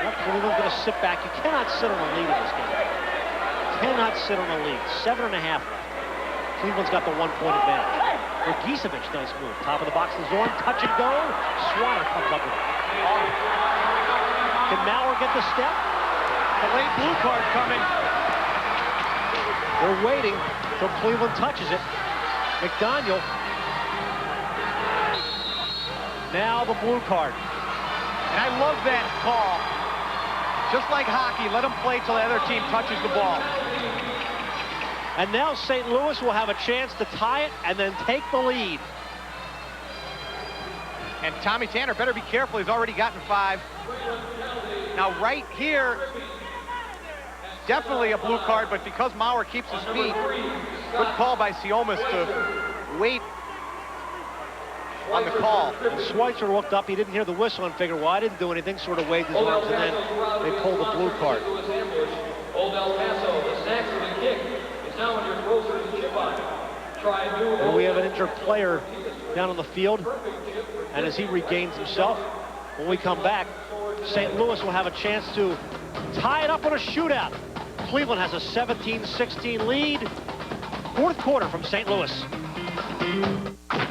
Now Cleveland's going to sit back. You cannot sit on the lead in this game. Cannot sit on the lead. 7.5 left. Cleveland's got the 1-point advantage. Rogaine, nice move. Top of the box to Zorn. Touch and go. Swanner comes up with it. Can Maurer get the step? The late blue card coming. They're waiting till Cleveland touches it. McDaniel. Now the blue card. And I love that call. Just like hockey, let them play till the other team touches the ball. And now St. Louis will have a chance to tie it and then take the lead. And Tommy Tanner better be careful. He's already gotten 5. Now right here, definitely a blue card, but because Maurer keeps his feet, good call by Siomas to wait on the call. And Schweitzer looked up. He didn't hear the whistle and figured, well, I didn't do anything, sort of waved his arms, and then they pulled the blue card. Old El Paso, the snacks of the kick is now in your grocer's chip on. Try and do And we have an injured player down on the field, and as he regains himself, when we come back, St. Louis will have a chance to tie it up on a shootout. Cleveland has a 17-16 lead. Fourth quarter from St. Louis.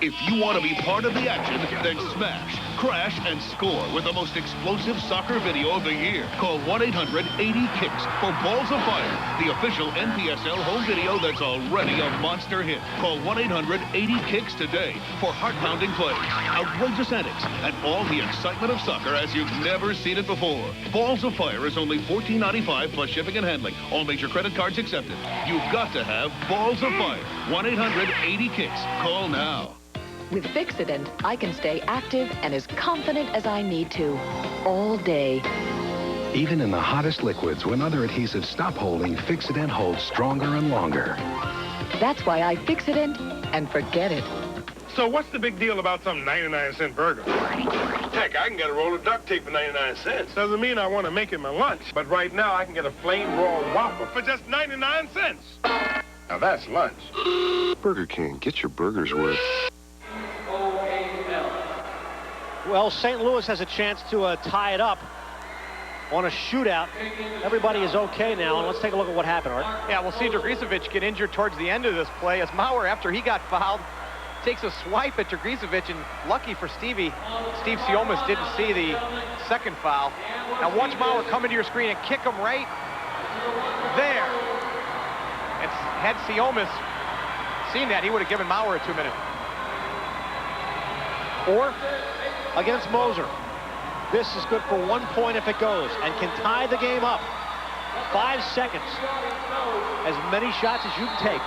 If you want to be part of the action, then smash, crash, and score with the most explosive soccer video of the year. Call 1-800-80-KICKS for Balls of Fire, the official NPSL home video that's already a monster hit. Call 1-800-80-KICKS today for heart-pounding plays, outrageous antics, and all the excitement of soccer as you've never seen it before. Balls of Fire is only $14.95 plus shipping and handling. All major credit cards accepted. You've got to have Balls of Fire. 1-800-80-KICKS. Call now. With Fixodent, I can stay active and as confident as I need to, all day. Even in the hottest liquids, when other adhesives stop holding, Fixodent holds stronger and longer. That's why I Fixodent and forget it. So what's the big deal about some 99-cent burger? Heck, I can get a roll of duct tape for 99 cents. Doesn't mean I want to make it my lunch. But right now, I can get a plain raw Whopper for just 99 cents. Now that's lunch. Burger King, get your burgers worth. Well, St. Louis has a chance to tie it up on a shootout. Everybody is okay now, and let's take a look at what happened, Art. Yeah, we'll see Dragicevic get injured towards the end of this play as Mauer, after he got fouled, takes a swipe at Dragicevic, and lucky for Steve Siomis didn't see the second foul. Now watch Mauer come into your screen and kick him right there. And had Siomis seen that, he would have given Mauer a 2-minute. Or against Moser. This is good for 1 point if it goes and can tie the game up. 5 seconds. As many shots as you can take.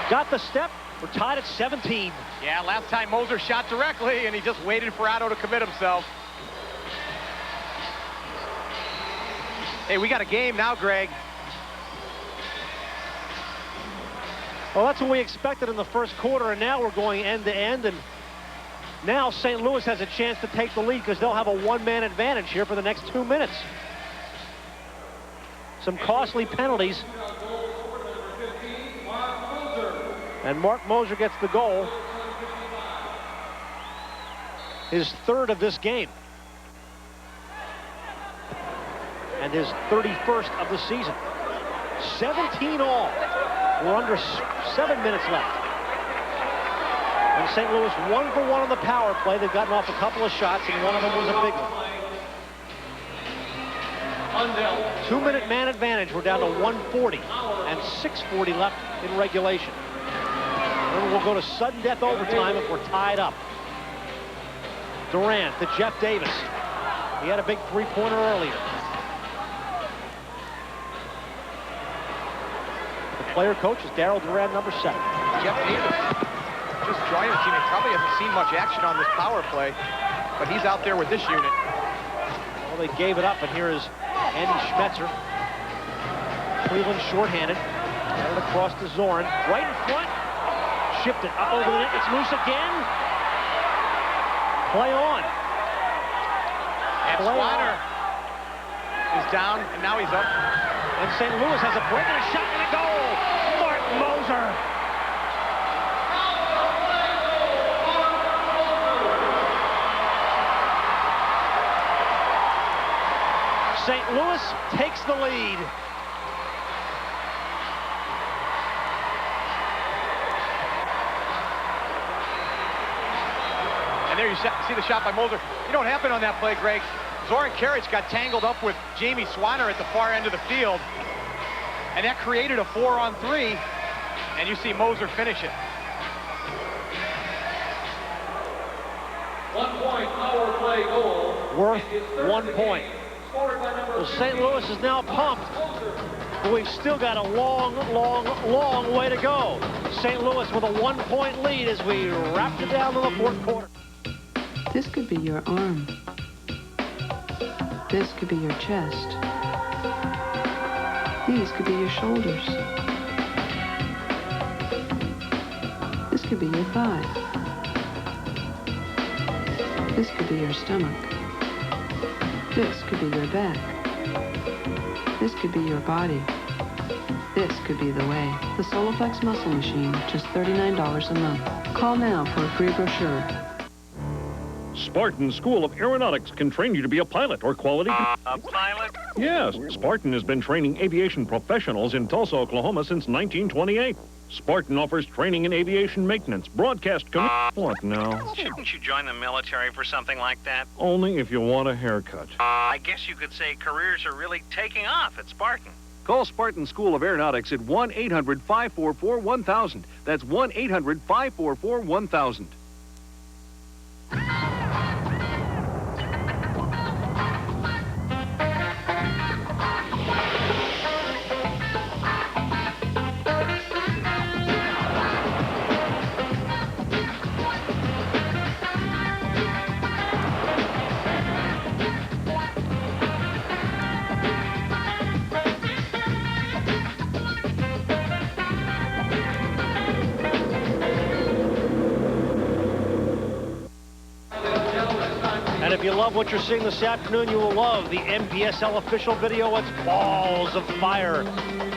Got the step. We're tied at 17. Yeah, last time Moser shot directly, and he just waited for Otto to commit himself. Hey, we got a game now, Greg. Well, that's what we expected in the first quarter, and now we're going end to end, and now St. Louis has a chance to take the lead because they'll have a one-man advantage here for the next 2 minutes. Some costly penalties. And Mark Moser gets the goal. His third of this game. And his 31st of the season. 17 all. We're under 7 minutes left. And St. Louis 1 for 1 on the power play. They've gotten off a couple of shots, and one of them was a big one. 2-minute man advantage. We're down to 140 and 6:40 left in regulation. And we'll go to sudden death overtime if we're tied up. Durant to Jeff Davis. He had a big three-pointer earlier. The player coach is Darryl Durant, number 7. Jeff Davis just joined the team. He probably hasn't seen much action on this power play, but he's out there with this unit. Well, they gave it up, and here is Andy Schmetzer. Cleveland shorthanded. Got it across to Zorin. Right in front. Shifted up over the net. It's loose again. Play on. And Swanner is down, and now he's up. And St. Louis has a break and a shot and a goal. Mark Moser. St. Louis takes the lead. And there you see the shot by Moser. You know what happened on that play, Greg? Zoran Karic got tangled up with Jamie Swanner at the far end of the field. And that created a 4-on-3. And you see Moser finish it. 1 point power play goal. Worth 1 point. Well, St. Louis is now pumped. But we've still got a long, long, long way to go. St. Louis with a 1 point lead as we wrap it down to the fourth quarter. This could be your arm. This could be your chest. These could be your shoulders. This could be your thigh. This could be your stomach. This could be your back. This could be your body. This could be the way. The Soloflex Muscle Machine, just $39 a month. Call now for a free brochure. Spartan School of Aeronautics can train you to be a pilot or quality... A pilot? Yes, Spartan has been training aviation professionals in Tulsa, Oklahoma since 1928. Spartan offers training in aviation maintenance, broadcast... What now? Shouldn't you join the military for something like that? Only if you want a haircut. I guess you could say careers are really taking off at Spartan. Call Spartan School of Aeronautics at 1-800-544-1000. That's 1-800-544-1000. you love what you're seeing this afternoon, you will love the NPSL official video. It's Balls of Fire.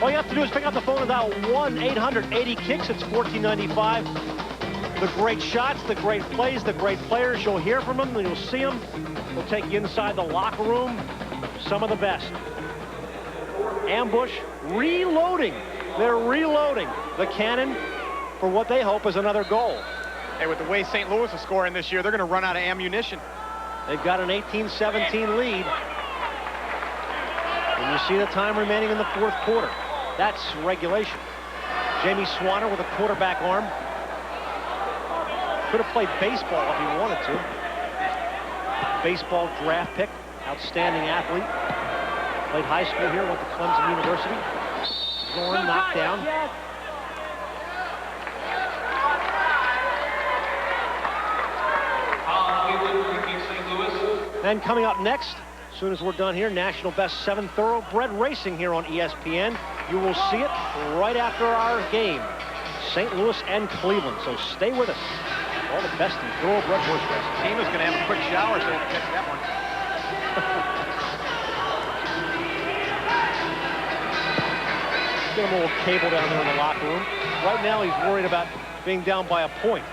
All you have to do is pick up the phone and dial 1-800-80-KICKS. It's $14.95. The great shots, the great plays, the great players. You'll hear from them, and you'll see them. We'll take you inside the locker room. Some of the best. Ambush, reloading. They're reloading the cannon for what they hope is another goal. Hey, with the way St. Louis is scoring this year, they're going to run out of ammunition. They've got an 18-17 lead. And you see the time remaining in the fourth quarter. That's regulation. Jamie Swanner with a quarterback arm. Could have played baseball if he wanted to. Baseball draft pick, outstanding athlete. Played high school here, went to Clemson University. Zorn knocked down. And coming up next, as soon as we're done here, national best 7 thoroughbred racing here on ESPN. You will see it right after our game. St. Louis and Cleveland, so stay with us. All the best in thoroughbred horse racing. Team is going to have a quick shower so they can catch that one. Get him a little cable down there in the locker room. Right now he's worried about being down by a point,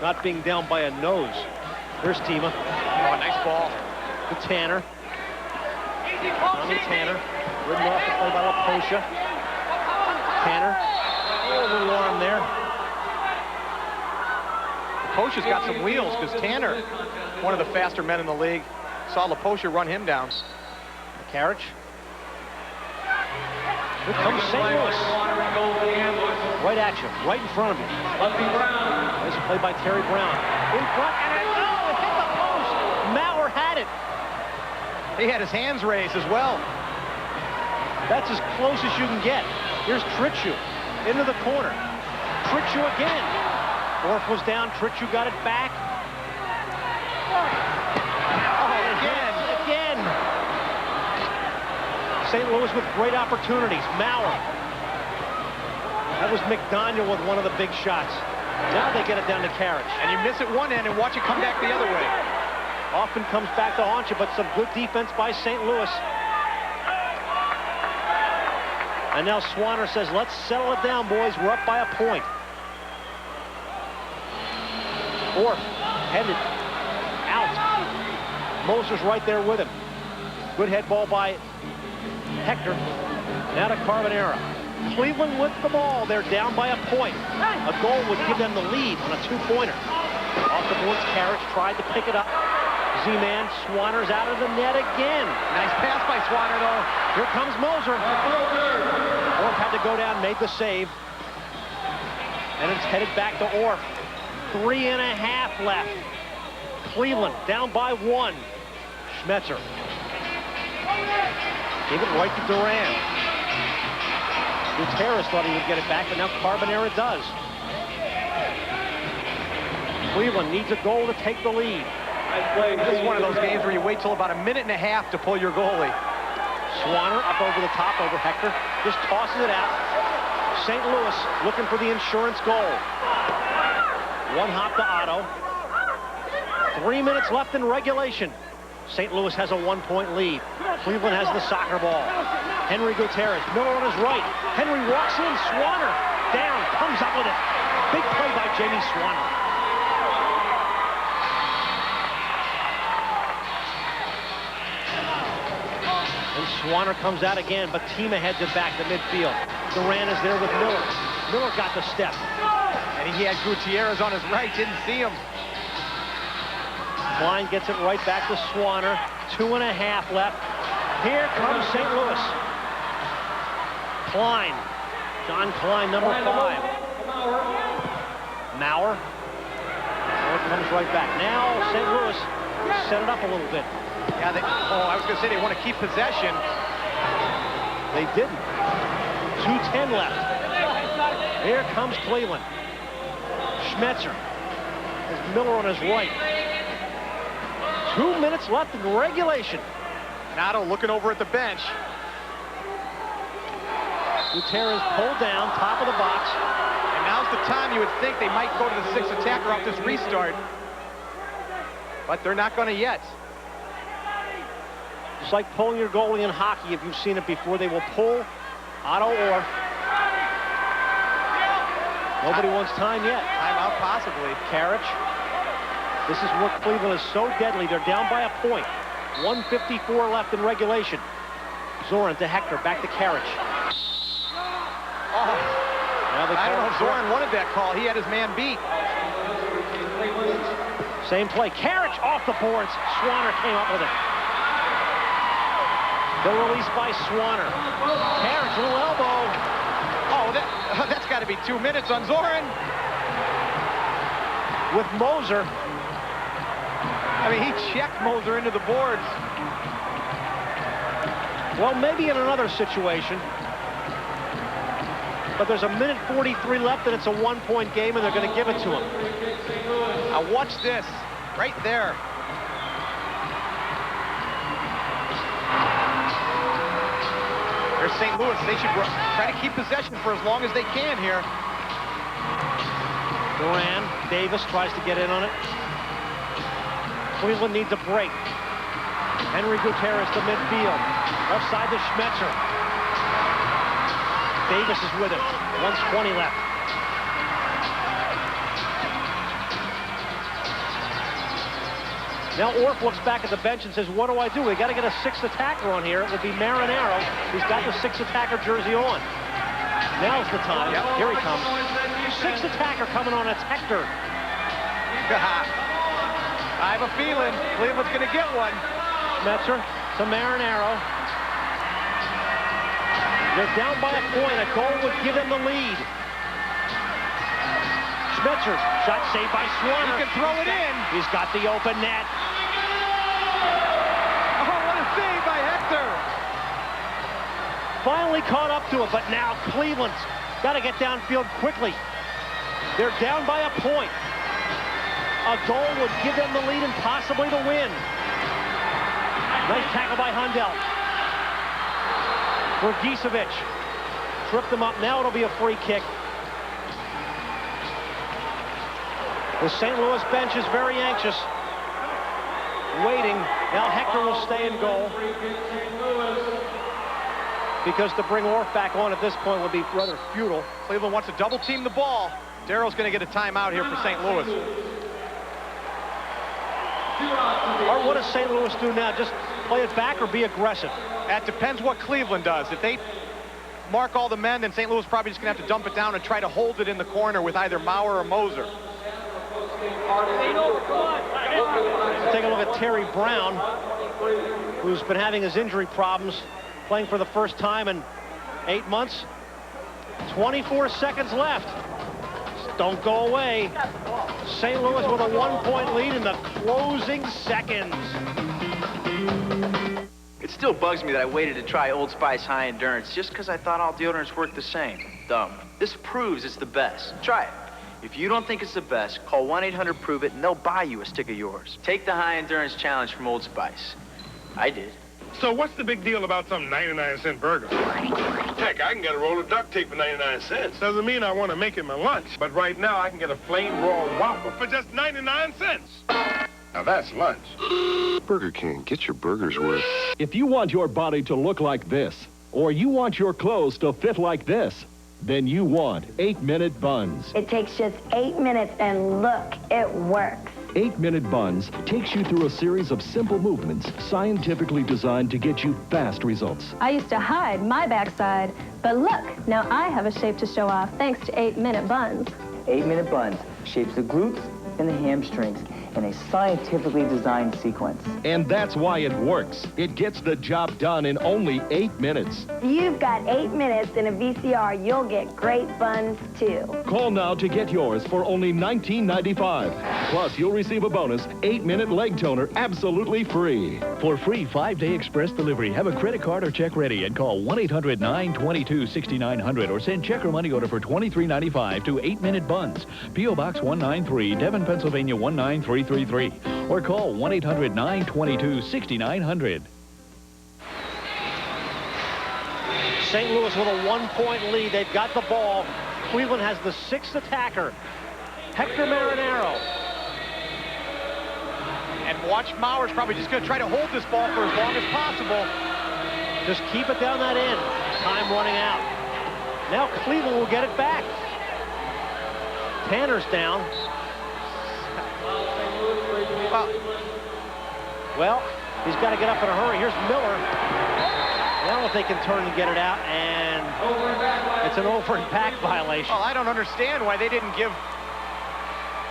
not being down by a nose. There's Tima. Oh, nice ball. To Tanner. Tommy Tanner. Ridden off the play by LaPosha. Tanner. Oh, a little arm there. LaPosha's got some wheels because Tanner, one of the faster men in the league, saw LaPosha run him down. Carriage. Here comes St. Louis. Right at you, right in front of you. Nice play by Terry Brown. In front, and it hit the post. Maurer had it. He had his hands raised as well. That's as close as you can get. Here's Tritchu into the corner. Tritchu again. Orff was down. Tritchu got it back. Oh, again. St. Louis with great opportunities. Maurer. That was McDaniel with one of the big shots. Now they get it down to Carriage. And you miss it one end and watch it come back the other way. Often comes back to haunt you, but some good defense by St. Louis. And now Swanner says, let's settle it down, boys. We're up by a point. Orff headed out. Moser's right there with him. Good head ball by Hector. Now to Carbonera. Cleveland with the ball. They're down by a point. A goal would give them the lead on a two-pointer. Off the boards, Carriage tried to pick it up. Z-Man, Swanner's out of the net again. Nice pass by Swanner, though. Here comes Moser. Orff had to go down, made the save. And it's headed back to Orff. 3.5 left. Cleveland down by 1. Schmetzer. Gave it right to Duran. Gutierrez thought he would get it back, but now Carbonera does. Cleveland needs a goal to take the lead. This is one of those games where you wait till about 1.5 minutes to pull your goalie. Swanner up over the top over Hector. Just tosses it out. St. Louis looking for the insurance goal. One hop to Otto. 3 minutes left in regulation. St. Louis has a 1-point lead. Cleveland has the soccer ball. Henry Gutierrez, Miller on his right. Henry walks in, Swanner down, comes up with it. Big play by Jamie Swanner. And Swanner comes out again, but Tima heads it back to midfield. Duran is there with Miller. Miller got the step. And he had Gutierrez on his right, didn't see him. Klein gets it right back to Swanner. 2.5 left. Here comes St. Louis. Klein. John Klein, number 5. Maurer. It comes right back. Now St. Louis set it up a little bit. Yeah, I was going to say they want to keep possession. They didn't. 2:10 left. Here comes Cleveland. Schmetzer has Miller on his right. 2 minutes left in regulation. Nato looking over at the bench. Gutierrez pulled down, top of the box. And now's the time you would think they might go to the 6th attacker off this restart. But they're not going to yet. It's like pulling your goalie in hockey. If you've seen it before, they will pull Otto Orff. Nobody wants time yet. Timeout possibly. Karich. This is what Cleveland is so deadly. They're down by a point. 1:54 left in regulation. Zoran to Hector, back to Karich. Oh. I don't know if Zoran wanted that call. He had his man beat. Same play. Karich off the boards. Swanner came up with it. The release by Swanner. Karich, little elbow. Oh, that's got to be 2 minutes on Zoran. With Moser. I mean, he checked Moser into the boards. Well, maybe in another situation. But there's 1:43 left, and it's a 1-point game, and they're going to give it to him. Now watch this. Right there. There's St. Louis. They should try to keep possession for as long as they can here. Duran, Davis tries to get in on it. Cleveland needs a break. Henry Gutierrez to midfield. Left side to Schmetzer. Davis is with him. 1:20 left. Now Orff looks back at the bench and says, what do I do? We got to get a sixth attacker on here. It will be Marinaro, who's got the sixth attacker jersey on. Now's the time. Yep. Here he comes. Sixth attacker coming on. It's Hector. I have a feeling Cleveland's going to get one. Schmetzer to Marinaro. They're down by a point. A goal would give them the lead. Schmetzer, shot saved by Swanner. He can throw it in. He's got the open net. Oh, what a save by Hector. Finally caught up to it, but now Cleveland's got to get downfield quickly. They're down by a point. A goal would give them the lead and possibly the win. Nice tackle by Hundel. Vergicevic tripped him up. Now it'll be a free kick. The St. Louis bench is very anxious. Waiting. Now Hector will stay in goal. Because to bring Orff back on at this point would be rather futile. Cleveland wants to double team the ball. Darrell's going to get a timeout here for St. Louis. Or what does St. Louis do now? Just play it back or be aggressive? That depends what Cleveland does. If they mark all the men, then St. Louis probably just going to have to dump it down and try to hold it in the corner with either Maurer or Moser. Take a look at Terry Brown, who's been having his injury problems, playing for the first time in 8 months. 24 seconds left. Don't go away. St. Louis with a 1-point lead in the closing seconds. It still bugs me that I waited to try Old Spice High Endurance just because I thought all deodorants work the same. Dumb. This proves it's the best. Try it. If you don't think it's the best, call 1-800-PROVE-IT and they'll buy you a stick of yours. Take the High Endurance Challenge from Old Spice. I did. So what's the big deal about some 99-cent burger? Heck, I can get a roll of duct tape for 99 cents. Doesn't mean I want to make it my lunch. But right now, I can get a plain raw Whopper for just 99 cents. Now that's lunch. Burger King, get your burger's worth. If you want your body to look like this, or you want your clothes to fit like this, then you want 8-Minute Buns. It takes just 8 minutes, and look, it works. 8-Minute Buns takes you through a series of simple movements scientifically designed to get you fast results. I used to hide my backside, but look, now I have a shape to show off thanks to 8-Minute Buns. 8-Minute Buns shapes the glutes and the hamstrings in a scientifically designed sequence. And that's why it works. It gets the job done in only 8 minutes. If you've got 8 minutes in a VCR, you'll get great buns, too. Call now to get yours for only $19.95. Plus, you'll receive a bonus 8-minute leg toner absolutely free. For free 5-day express delivery, have a credit card or check ready and call 1-800-922-6900 or send check or money order for $23.95 to 8-Minute Buns. P.O. Box 193, Devon, Pennsylvania 19333, or call 1-800-922-6900. St. Louis with a 1-point lead. They've got the ball. Cleveland has the 6th attacker, Hector Marinaro. And watch Mauer's probably just going to try to hold this ball for as long as possible. Just keep it down that end. Time running out. Now Cleveland will get it back. Tanner's down. Well, he's got to get up in a hurry. Here's Miller. I don't know if they can turn and get it out, and it's an over and back violation. Well, I don't understand why they didn't give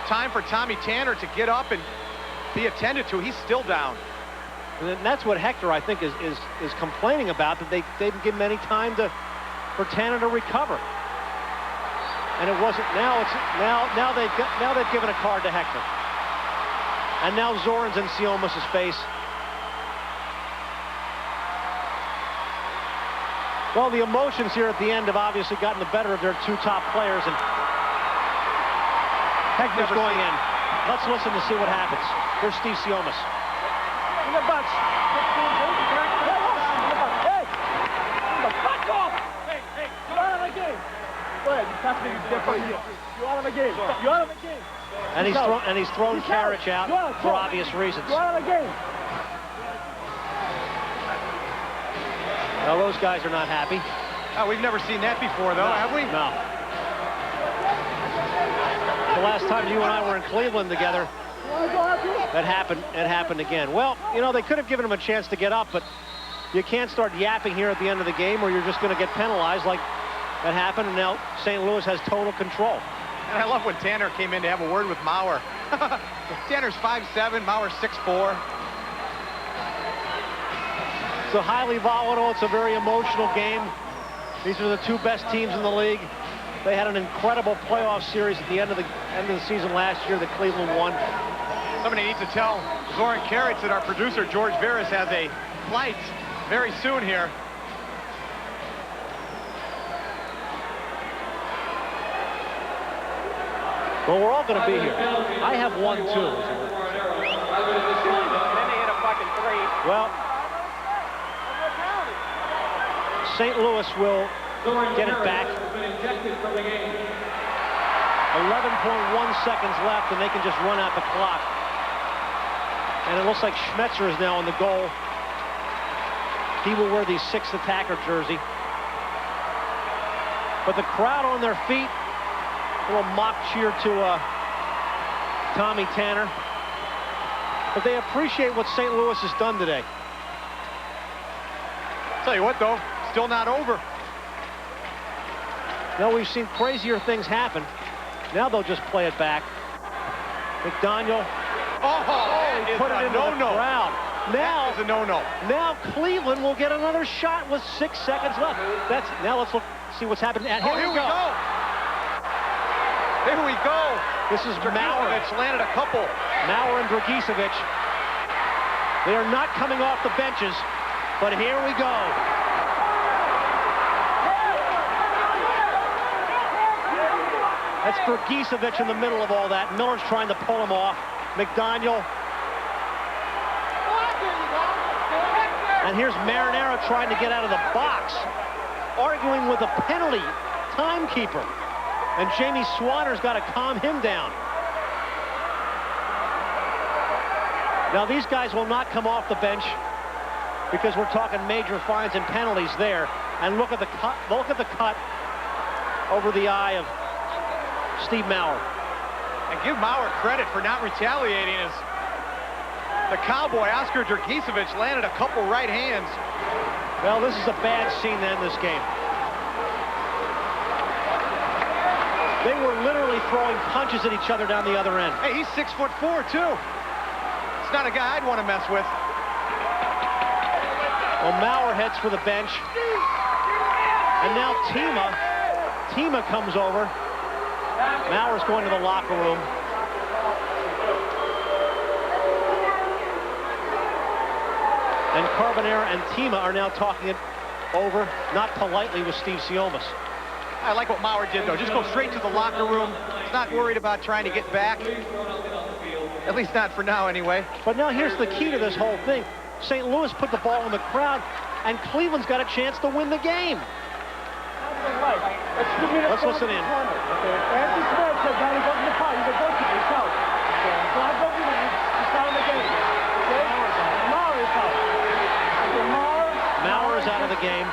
time for Tommy Tanner to get up and be attended to. He's still down. And that's what Hector, I think, is complaining about, that they didn't give him any time for Tanner to recover. And it wasn't. Now they've given a card to Hector. And now Zoran's in Siomas' face. Well, the emotions here at the end have obviously gotten the better of their two top players, and Hector's going in. Let's listen to see what happens. Here's Steve Siomas. In the butts. Hey! Back off! Hey, you're out of the game. Go ahead, you have to be You're out of the game. You're out of the game. And he's thrown Karich out for obvious reasons. You're out of the game. Well, those guys are not happy. Oh, we've never seen that before, though, have we? No. The last time you and I were in Cleveland together, that happened. It happened again. Well, you know, they could have given him a chance to get up, but you can't start yapping here at the end of the game, or you're just going to get penalized like that happened, and now St. Louis has total control. And I love when Tanner came in to have a word with Mauer. Tanner's 5'7", Mauer's 6'4". It's highly volatile. It's a very emotional game. These are the two best teams in the league. They had an incredible playoff series at the end of the season last year that Cleveland won. Somebody needs to tell Zoran Karich that our producer George Veras has a flight very soon here. Well, we're all going to be here. I have 1, 2. And then they hit a fucking 3. Well, St. Louis will get it back. 11.1 seconds left, and they can just run out the clock. And it looks like Schmetzer is now in the goal. He will wear the 6th attacker jersey. But the crowd on their feet, a little mock cheer to Tommy Tanner. But they appreciate what St. Louis has done today. Tell you what, though, still not over. No, we've seen crazier things happen. Now they'll just play it back. McDaniel. Oh, put it into the crowd. Now is a no-no. Now Cleveland will get another shot with 6 seconds left. Now let's see what's happening. Here we go. Here we go. This is Mauer. Landed a couple. Mauer and Dragicevic. They are not coming off the benches, but here we go. That's Dragicevic in the middle of all that. Miller's trying to pull him off. McDaniel. And here's Marinara trying to get out of the box, arguing with a penalty timekeeper. And Jamie Swanner's got to calm him down. Now these guys will not come off the bench because we're talking major fines and penalties there. And look at the cut. Look at the cut over the eye of Steve Mauer. And give Mauer credit for not retaliating as the Cowboy, Oscar Dragicevic, landed a couple right hands. Well, this is a bad scene to end this game. They were literally throwing punches at each other down the other end. Hey, he's 6'4", too. It's not a guy I'd want to mess with. Well, Mauer heads for the bench. And now Tima comes over. Mauer's going to the locker room. And Carbonera and Tima are now talking it over, not politely, with Steve Siomas. I like what Mauer did, though. Just go straight to the locker room. He's not worried about trying to get back. At least not for now, anyway. But now here's the key to this whole thing. St. Louis put the ball in the crowd, and Cleveland's got a chance to win the game. Let's listen in. Anthony Smith said, "Now you go to the car. You can go to yourself." So I go to the start of the game. game.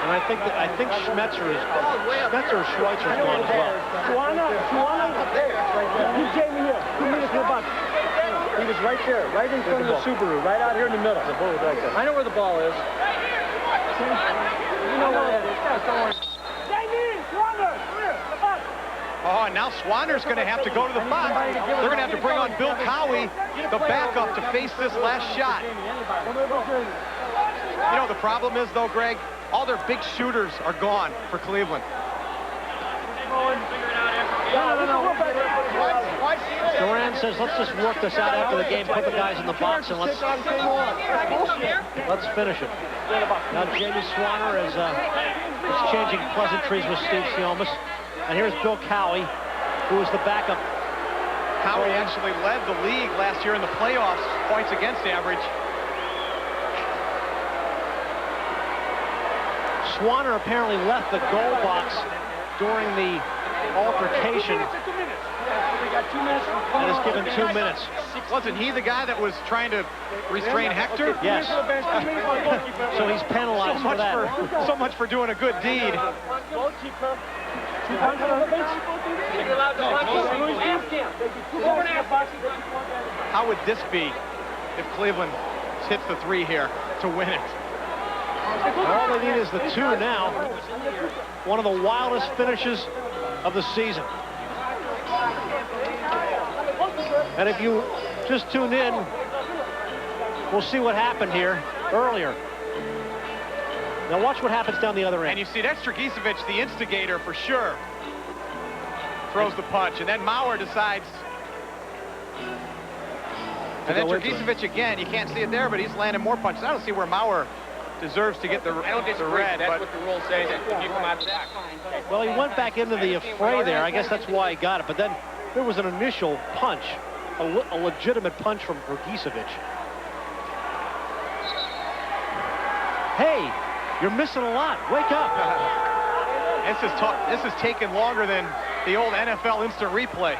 And I think Schmetzer's Schweitzer's gone as well. He's Jamie here. 2 minutes in the box. He was right there, right in front of the Subaru, right out here in the middle. The ball is right there. I know where the ball is. You know where that is. Jamie, Swanner, come here, the box. Oh, and now Swanner's going to have to go to the box. They're going to have to bring on Bill Cowie, the backup, to face this last shot. You know, the problem is, though, Greg, all their big shooters are gone for Cleveland. Duran says, let's just work this out after the game, put the guys in the box, and let's finish it. Now Jamie Swanner is exchanging pleasantries with Steve Siomis. And here's Bill Cowie, who is the backup. Cowie actually led the league last year in the playoffs, points against average. Swanner apparently left the goal box during the altercation. And is given 2 minutes. Wasn't he the guy that was trying to restrain Hector? Yes. So he's penalized for that. So much for doing a good deed. How would this be if Cleveland hits the 3 here to win it? All they need is the 2 now. One of the wildest finishes of the season. And if you just tuned in, we'll see what happened here earlier. Now watch what happens down the other end. And you see that's Dragicevic, the instigator for sure. Throws the punch, and then Maurer decides. And then Dragicevic again, you can't see it there, but he's landing more punches. I don't see where Maurer deserves to get the red. That's what the rule says if you come out of that. Well, he went back into the affray there. I guess that's why he got it. But then there was an initial punch, a legitimate punch from Dragicevic. Hey, you're missing a lot. Wake up. This is taking longer than the old NFL instant replay.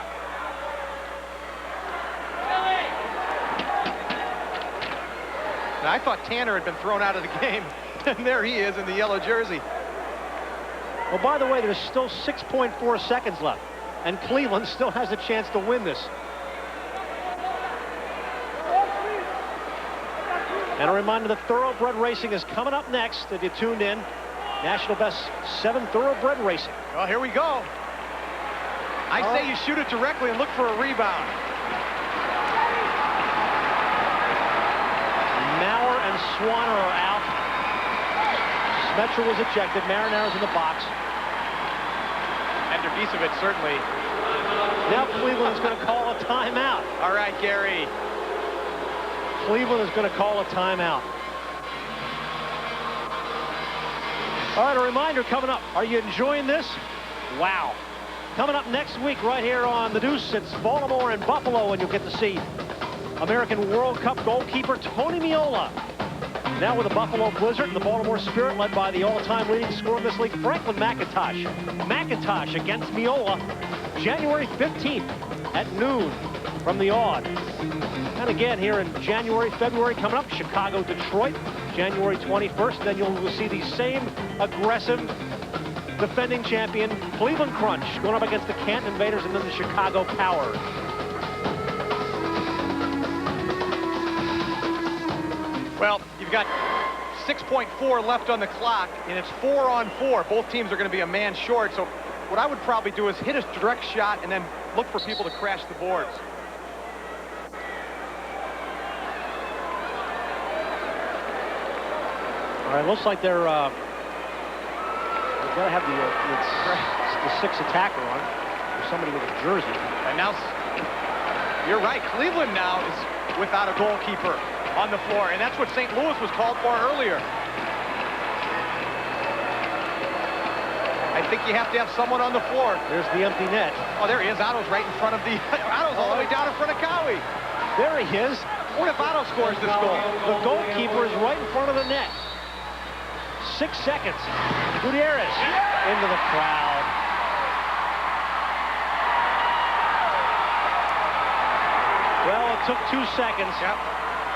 Now, I thought Tanner had been thrown out of the game, and there he is in the yellow jersey. Well, by the way, there's still 6.4 seconds left, and Cleveland still has a chance to win this. And a reminder that Thoroughbred Racing is coming up next. If you tuned in, National Best 7 Thoroughbred Racing. Well, here we go. I say you shoot it directly and look for a rebound. Maurer and Swanner are out. Schmetzer was ejected. Marinara's in the box. And Dragicevic certainly. Now Cleveland is going to call a timeout. All right, Gary. Cleveland is going to call a timeout. All right, a reminder coming up. Are you enjoying this? Wow. Coming up next week right here on The Deuce, it's Baltimore and Buffalo, and you'll get to see American World Cup goalkeeper Tony Meola. Now with the Buffalo Blizzard and the Baltimore Spirit, led by the all-time leading scorer in this league, Franklin McIntosh. McIntosh against Meola, January 15th at noon from the Odd. And again here in January, February coming up, Chicago, Detroit, January 21st. Then you'll see the same aggressive defending champion Cleveland Crunch going up against the Canton Invaders and then the Chicago Power. Well, you've got 6.4 left on the clock, and it's 4-on-4. Both teams are going to be a man short, so what I would probably do is hit a direct shot and then look for people to crash the boards. All right, looks like they're got to have the 6 attacker on, or somebody with a jersey. And now, you're right, Cleveland now is without a goalkeeper on the floor, and that's what St. Louis was called for earlier. I think you have to have someone on the floor. There's the empty net. Oh, there he is. Otto's right in front of the... Otto's all the way down in front of Cowie. There he is. What if Otto scores this goal? The goalkeeper is right in front of the net. 6 seconds. Gutierrez into the crowd. Well, it took 2 seconds. Yep.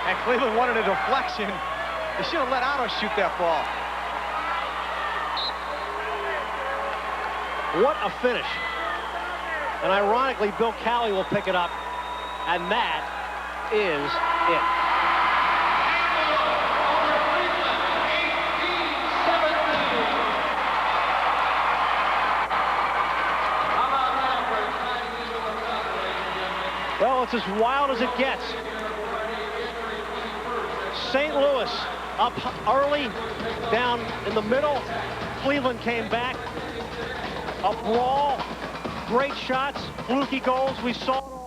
And Cleveland wanted a deflection. They should have let Otto shoot that ball. What a finish. And ironically, Bill Cowley will pick it up. And that is it. Well, it's as wild as it gets. St. Louis up early, down in the middle. Cleveland came back. A brawl, great shots, fluky goals. We saw it all.